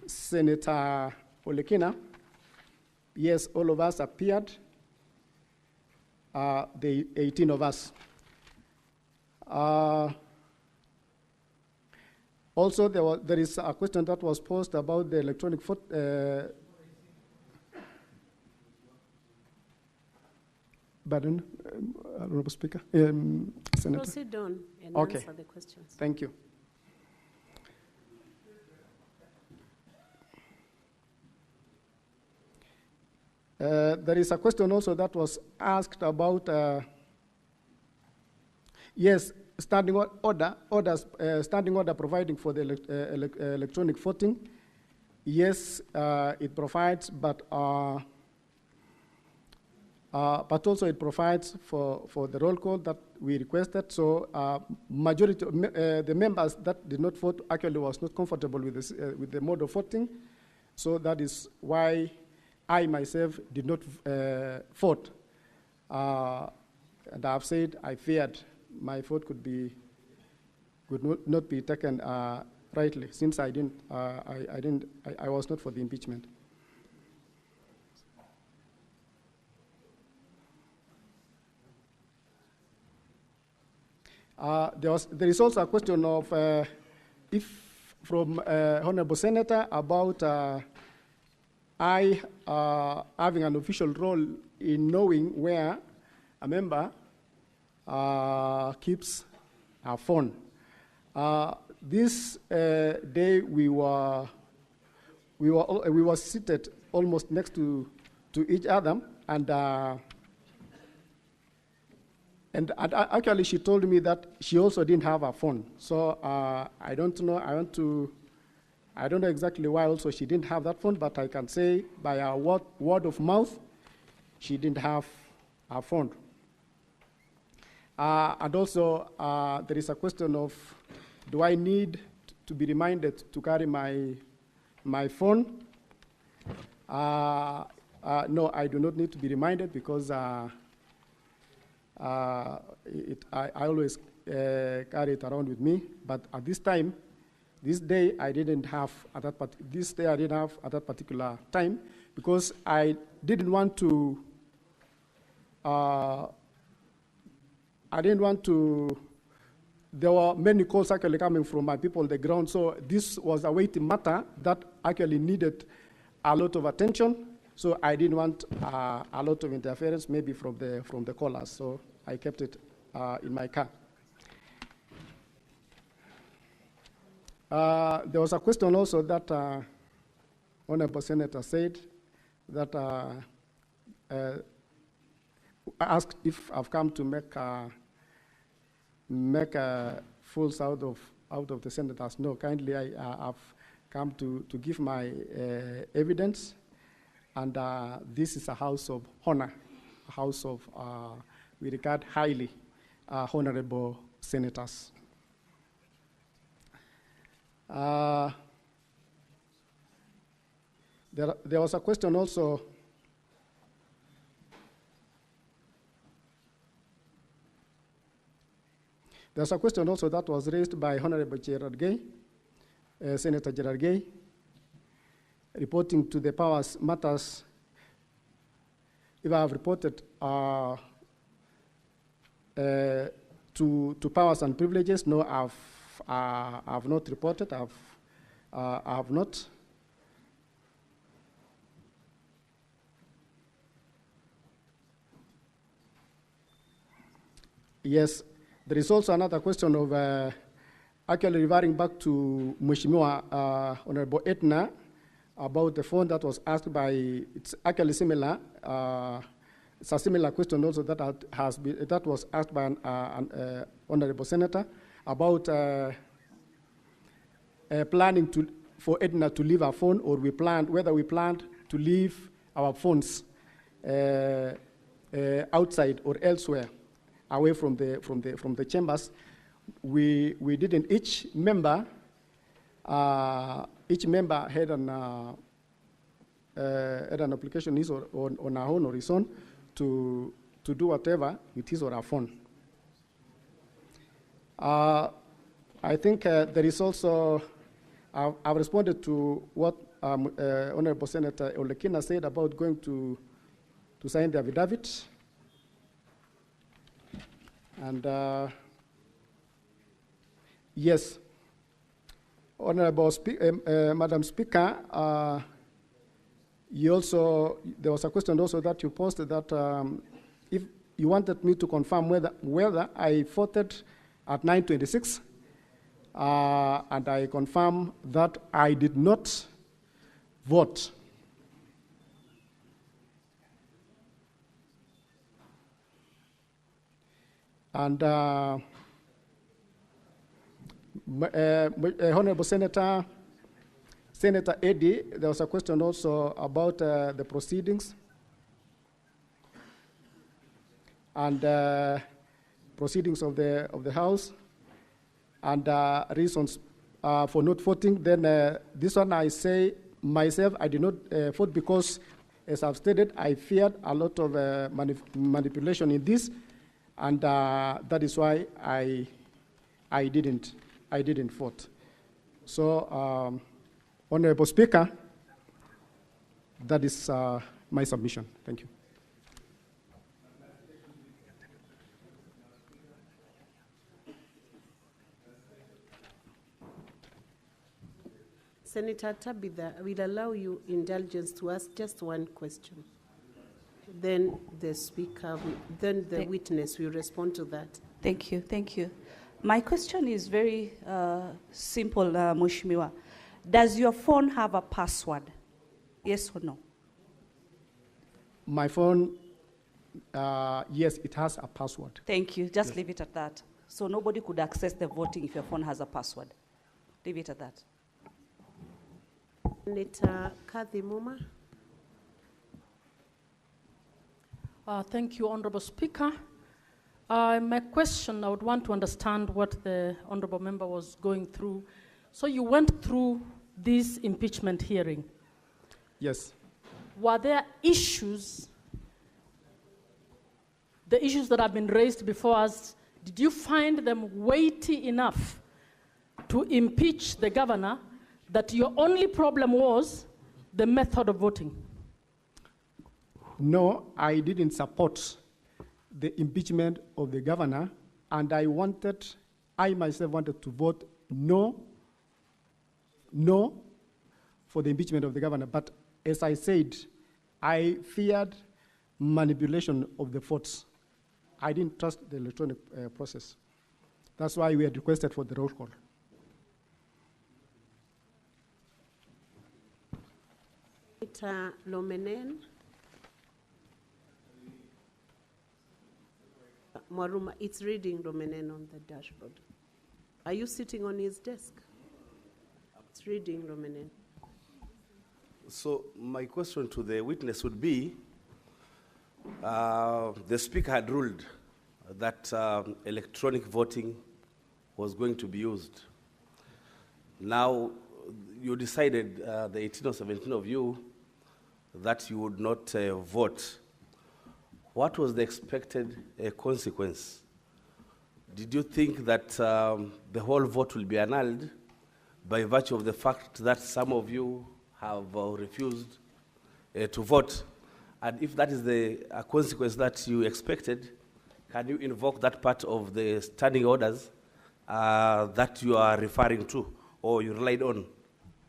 Senator Olekina. Yes, all of us appeared, the 18 of us. Also, there is a question that was posed about the electronic vote. Pardon, Honorable Speaker. Senator. Proceed on and Okay. answer the questions. Thank you. There is a question also that was asked about, yes, standing order providing for the electronic voting. Yes, it provides, but also it provides for the roll call that we requested. So majority of the members that did not vote actually was not comfortable with this, with the mode of voting. So that is why I myself did not vote. And I've said I feared my vote could not be taken rightly, since I was not for the impeachment. There is also a question of from Honorable Senator about I having an official role in knowing where a member keeps her phone. This day we were seated almost next to each other, and actually she told me that she also didn't have a phone. So I don't know. I don't know exactly why also she didn't have that phone, but I can say by a word of mouth, she didn't have a phone. And also there is a question of, do I need to be reminded to carry my phone? No, I do not need to be reminded, because I always carry it around with me. But at this time, this day I didn't have at that particular time, because I didn't want to. There were many calls actually coming from my people on the ground, so this was a weighty matter that actually needed a lot of attention. So I didn't want a lot of interference, maybe from the callers. So I kept it in my car. There was a question also that Honorable Senator said that asked if I've come to make fools out of the senators. No, kindly, I've come to give my evidence, and this is a house of honor, a house of we regard highly honorable senators. There was a question also. There's a question also that was raised by Honorable Gerard Gay, Senator Gerard Gay, reporting to the powers matters. If I have reported to powers and privileges, no, I've not reported. I have not. Yes. There is also another question of actually referring back to Mheshimiwa Honorable Etna about the phone that was asked by, it's actually similar, it's a similar question also that that was asked by an Honorable Senator about planning for Etna to leave her phone, or whether we planned to leave our phones outside or elsewhere, away from the chambers. We didn't. Each member had at an application is on her own or his own to do whatever with his or her phone. I think there is also, I've responded to what Honorable Senator Olekina said about going to sign the affidavit. And yes, Honorable Madam Speaker, there was a question also that you posted that if you wanted me to confirm whether I voted at 9:26, and I confirm that I did not vote. And Honorable Senator Eddy, there was a question also about the proceedings and proceedings of the House and reasons for not voting. Then this one I say myself, I did not vote because, as I've stated, I feared a lot of manipulation in this, and that is why I didn't vote. So, Honorable Speaker, that is my submission. Thank you. Senator Tabitha, I will allow you indulgence to ask just one question. Then the speaker, then the witness will respond to that. Thank you, thank you. My question is very simple, Mheshimiwa. Does your phone have a password? Yes or no? My phone, yes, it has a password. Thank you. Just leave it at that. So nobody could access the voting if your phone has a password. Leave it at that. Senator Kathy Muma. Thank you, Honorable Speaker. My question, I would want to understand what the Honorable Member was going through. So you went through this impeachment hearing. Yes. Were there issues, the issues that have been raised before us, did you find them weighty enough to impeach the governor, that your only problem was the method of voting? No, I didn't support the impeachment of the governor, and I myself wanted to vote no for the impeachment of the governor. But as I said, I feared manipulation of the votes. I didn't trust the electronic process. That's why we had requested for the roll call. Senator Lomenen. Maruma, it's reading Lomenen on the dashboard. Are you sitting on his desk? It's reading Lomenen. So my question to the witness would be, the speaker had ruled that electronic voting was going to be used. Now you decided, the 18 or 17 of you, that you would not vote. What was the expected consequence? Did you think that the whole vote will be annulled by virtue of the fact that some of you have refused to vote? And if that is the consequence that you expected, can you invoke that part of the standing orders that you are referring to or you relied on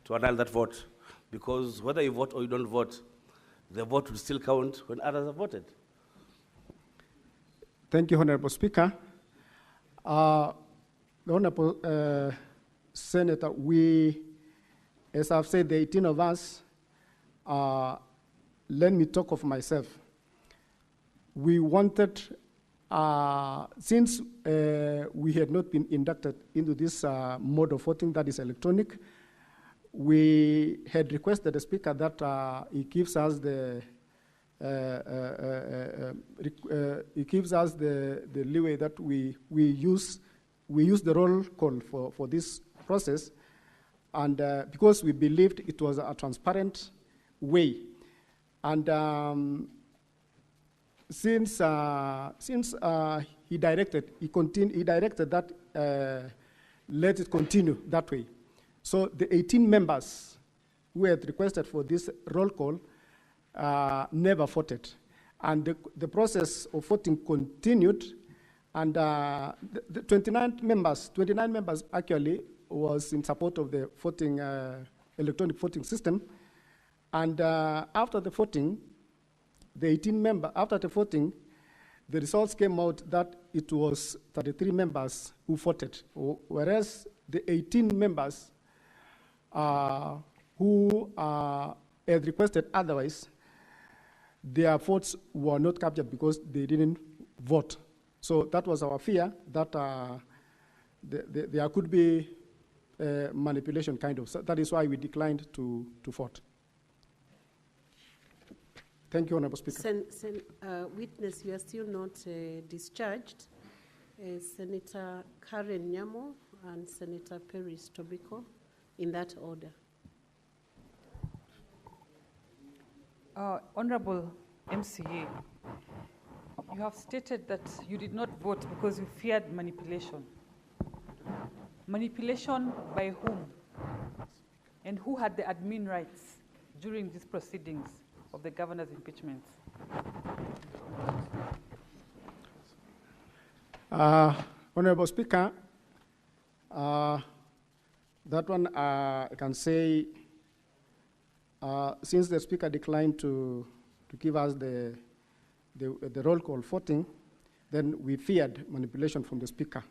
to annul that vote? Because whether you vote or you don't vote, the vote will still count when others have voted. Thank you, Honorable Speaker. The Honorable Senator, as I've said, the 18 of us, let me talk of myself. We wanted, since we had not been inducted into this mode of voting that is electronic, we had requested the Speaker that he gives us the leeway that we use the roll call for this process, and because we believed it was a transparent way. And since he directed that let it continue that way. So the 18 members who had requested for this roll call never voted. And the process of voting continued, and the 29 members actually was in support of the voting, electronic voting system. And after the voting, the results came out that it was 33 members who voted, whereas the 18 members who had requested otherwise, their votes were not captured because they didn't vote. So that was our fear, that there could be manipulation kind of. So that is why we declined to vote. Thank you, Honorable Speaker. Witness, you are still not discharged. Senator Karen Nyamo and Senator Peris Tobiko, in that order. Honorable MCA, you have stated that you did not vote because you feared manipulation. Manipulation by whom? And who had the admin rights during these proceedings of the governor's impeachment? Honorable Speaker, that one I can say, since the Speaker declined to give us the roll call voting, then we feared manipulation from the Speaker.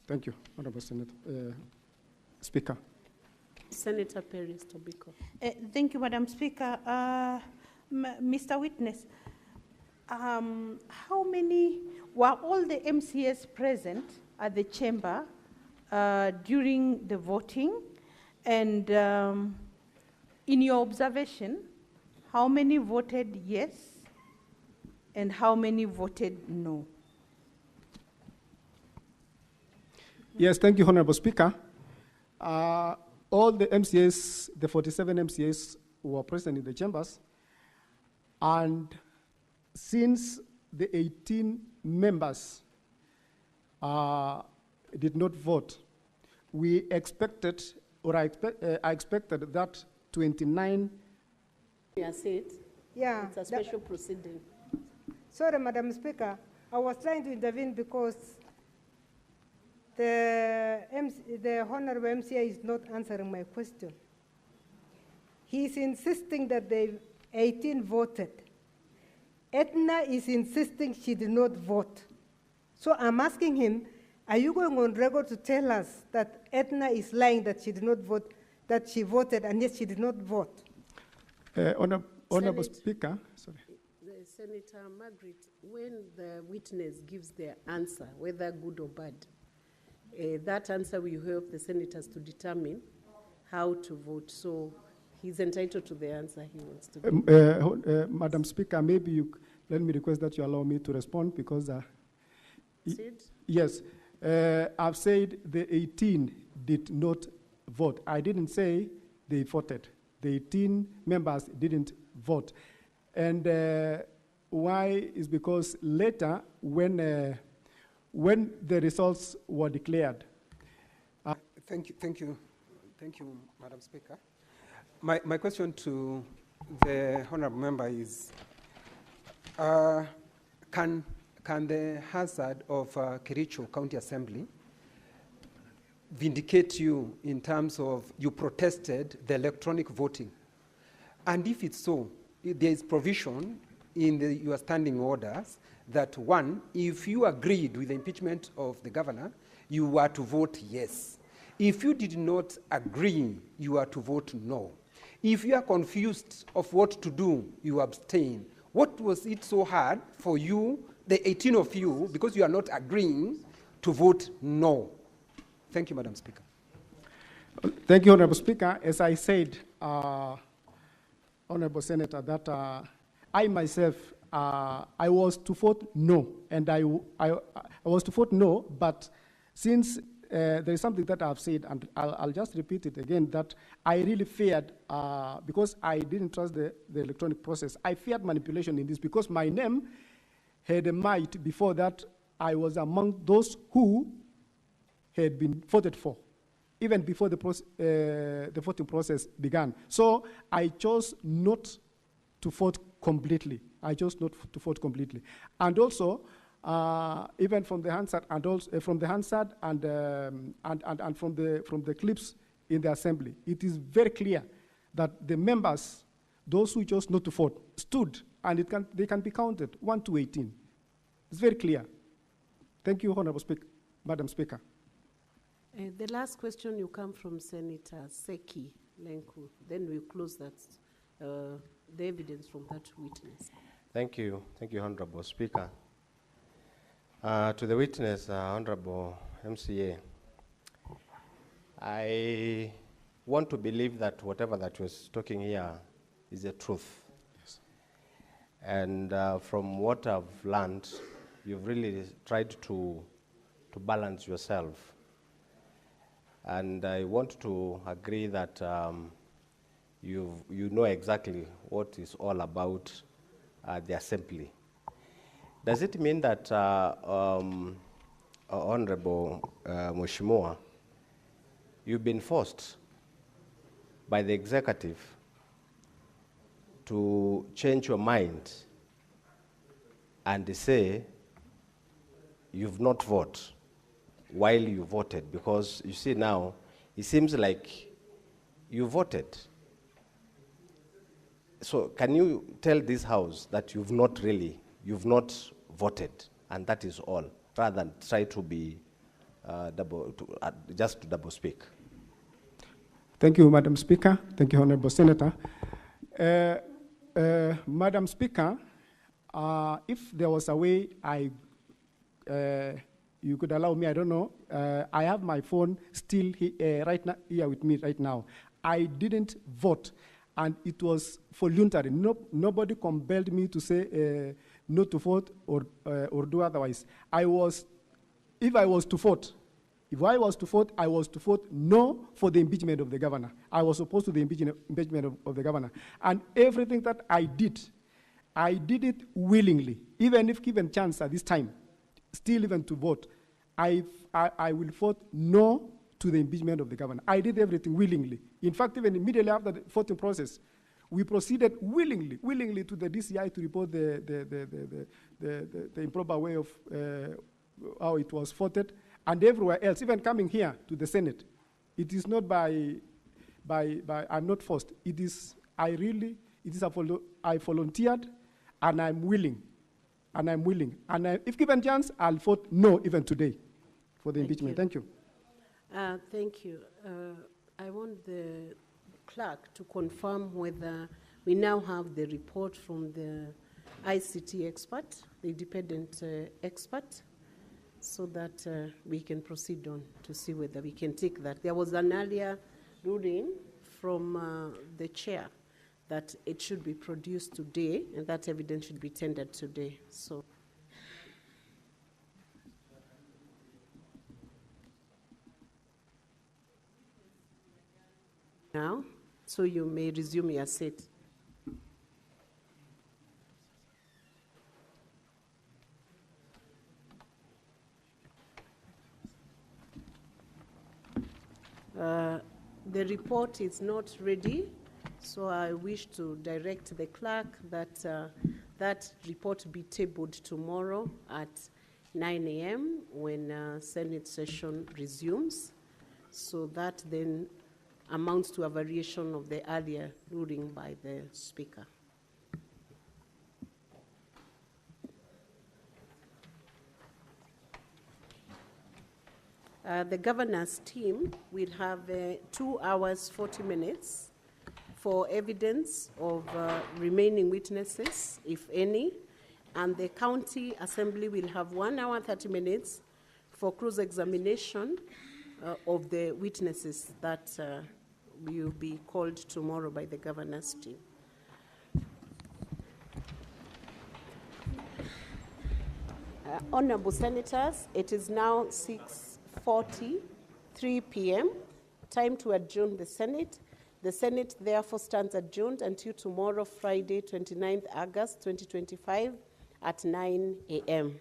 Thank you, Honorable Speaker. Senator Peris Tobiko. Thank you, Madam Speaker. Mr. Witness, how many, were all the MCAs present at the chamber during the voting? And in your observation, how many voted yes and how many voted no? Yes, thank you, Honorable Speaker. All the MCAs, the 47 MCAs were present in the chambers, and since the 18 members did not vote, we expected, or I expected that 29. You said, yeah, it's a special proceeding. Sorry, Madam Speaker, I was trying to intervene because the Honorable MCA is not answering my question. He's insisting that the 18 voted. Edna is insisting she did not vote. So I'm asking him, are you going on record to tell us that Edna is lying, that she did not vote, that she voted and yet she did not vote? Honorable Speaker, sorry. Senator Margaret, when the witness gives their answer, whether good or bad, that answer will help the senators to determine how to vote. So he's entitled to the answer he wants to give. Madam Speaker, maybe let me request that you allow me to respond because yes, I've said the 18 did not vote. I didn't say they voted. The 18 members didn't vote. And why is because later when the results were declared. Thank you, Madam Speaker. My question to the honourable member is, can the hazard of Kericho County Assembly vindicate you in terms of you protested the electronic voting? And if it's so, there is provision in your standing orders that one, if you agreed with the impeachment of the governor, you were to vote yes. If you did not agree, you are to vote no. If you are confused of what to do, you abstain. What was it so hard for you, the 18 of you, because you are not agreeing, to vote no? Thank you, Madam Speaker. Thank you, Honorable Speaker. As I said, Honorable Senator, that I myself, I was to vote no, and I was to vote no, but since there is something that I've said, and I'll just repeat it again, that I really feared, because I didn't trust the electronic process, I feared manipulation in this because my name had a might before that I was among those who had been voted for, even before the voting process began. So I chose not to vote completely. I chose not to vote completely. And also, even from the Hansard and also from the Hansard and from the clips in the assembly, it is very clear that the members, those who chose not to vote, stood, and they can be counted 1 to 18. It's very clear. Thank you, Honorable Speaker, Madam Speaker. The last question you come from Senator Seki Lenku. Then we'll close that, the evidence from that witness. Thank you, Honorable Speaker. To the witness, Honorable MCA, I want to believe that whatever that was talking here is the truth. Yes. And from what I've learned, you've really tried to balance yourself. And I want to agree that you know exactly what is all about the assembly. Does it mean that, Honorable Mheshimiwa, you've been forced by the executive to change your mind and say you've not voted while you voted? Because you see now, it seems like you voted. So can you tell this House that you've not voted, and that is all, rather than try to be just to double speak? Thank you, Madam Speaker. Thank you, Honorable Senator. Madam Speaker, if there was a way you could allow me, I don't know. I have my phone still right now, here with me right now. I didn't vote, and it was voluntary. Nobody compelled me to say not to vote or do otherwise. If I was to vote, I was to vote no for the impeachment of the governor. I was opposed to the impeachment of the governor. And everything that I did it willingly, even if given chance at this time, still even to vote. I will vote no to the impeachment of the governor. I did everything willingly. In fact, even immediately after the voting process, we proceeded willingly to the DCI to report the improper way of how it was voted, and everywhere else, even coming here to the Senate. It is not by I'm not forced. I volunteered, and I'm willing. And if given chance, I'll vote no even today for the impeachment. Thank you. Thank you. I want the clerk to confirm whether we now have the report from the ICT expert, the independent expert, so that we can proceed on to see whether we can take that. There was an earlier ruling from the chair that it should be produced today, and that evidence should be tendered today. So. Now, so you may resume your seat. The report is not ready, so I wish to direct the clerk that that report be tabled tomorrow at 9 a.m. when Senate session resumes, so that then amounts to a variation of the earlier ruling by the Speaker. The governor's team will have 2 hours, 40 minutes for evidence of remaining witnesses, if any, and the county assembly will have 1 hour, 30 minutes for cross-examination of the witnesses that will be called tomorrow by the governor's team. Honorable Senators, it is now 6:40 3 p.m., time to adjourn the Senate. The Senate therefore stands adjourned until tomorrow, Friday, 29th August 2025 at 9 a.m.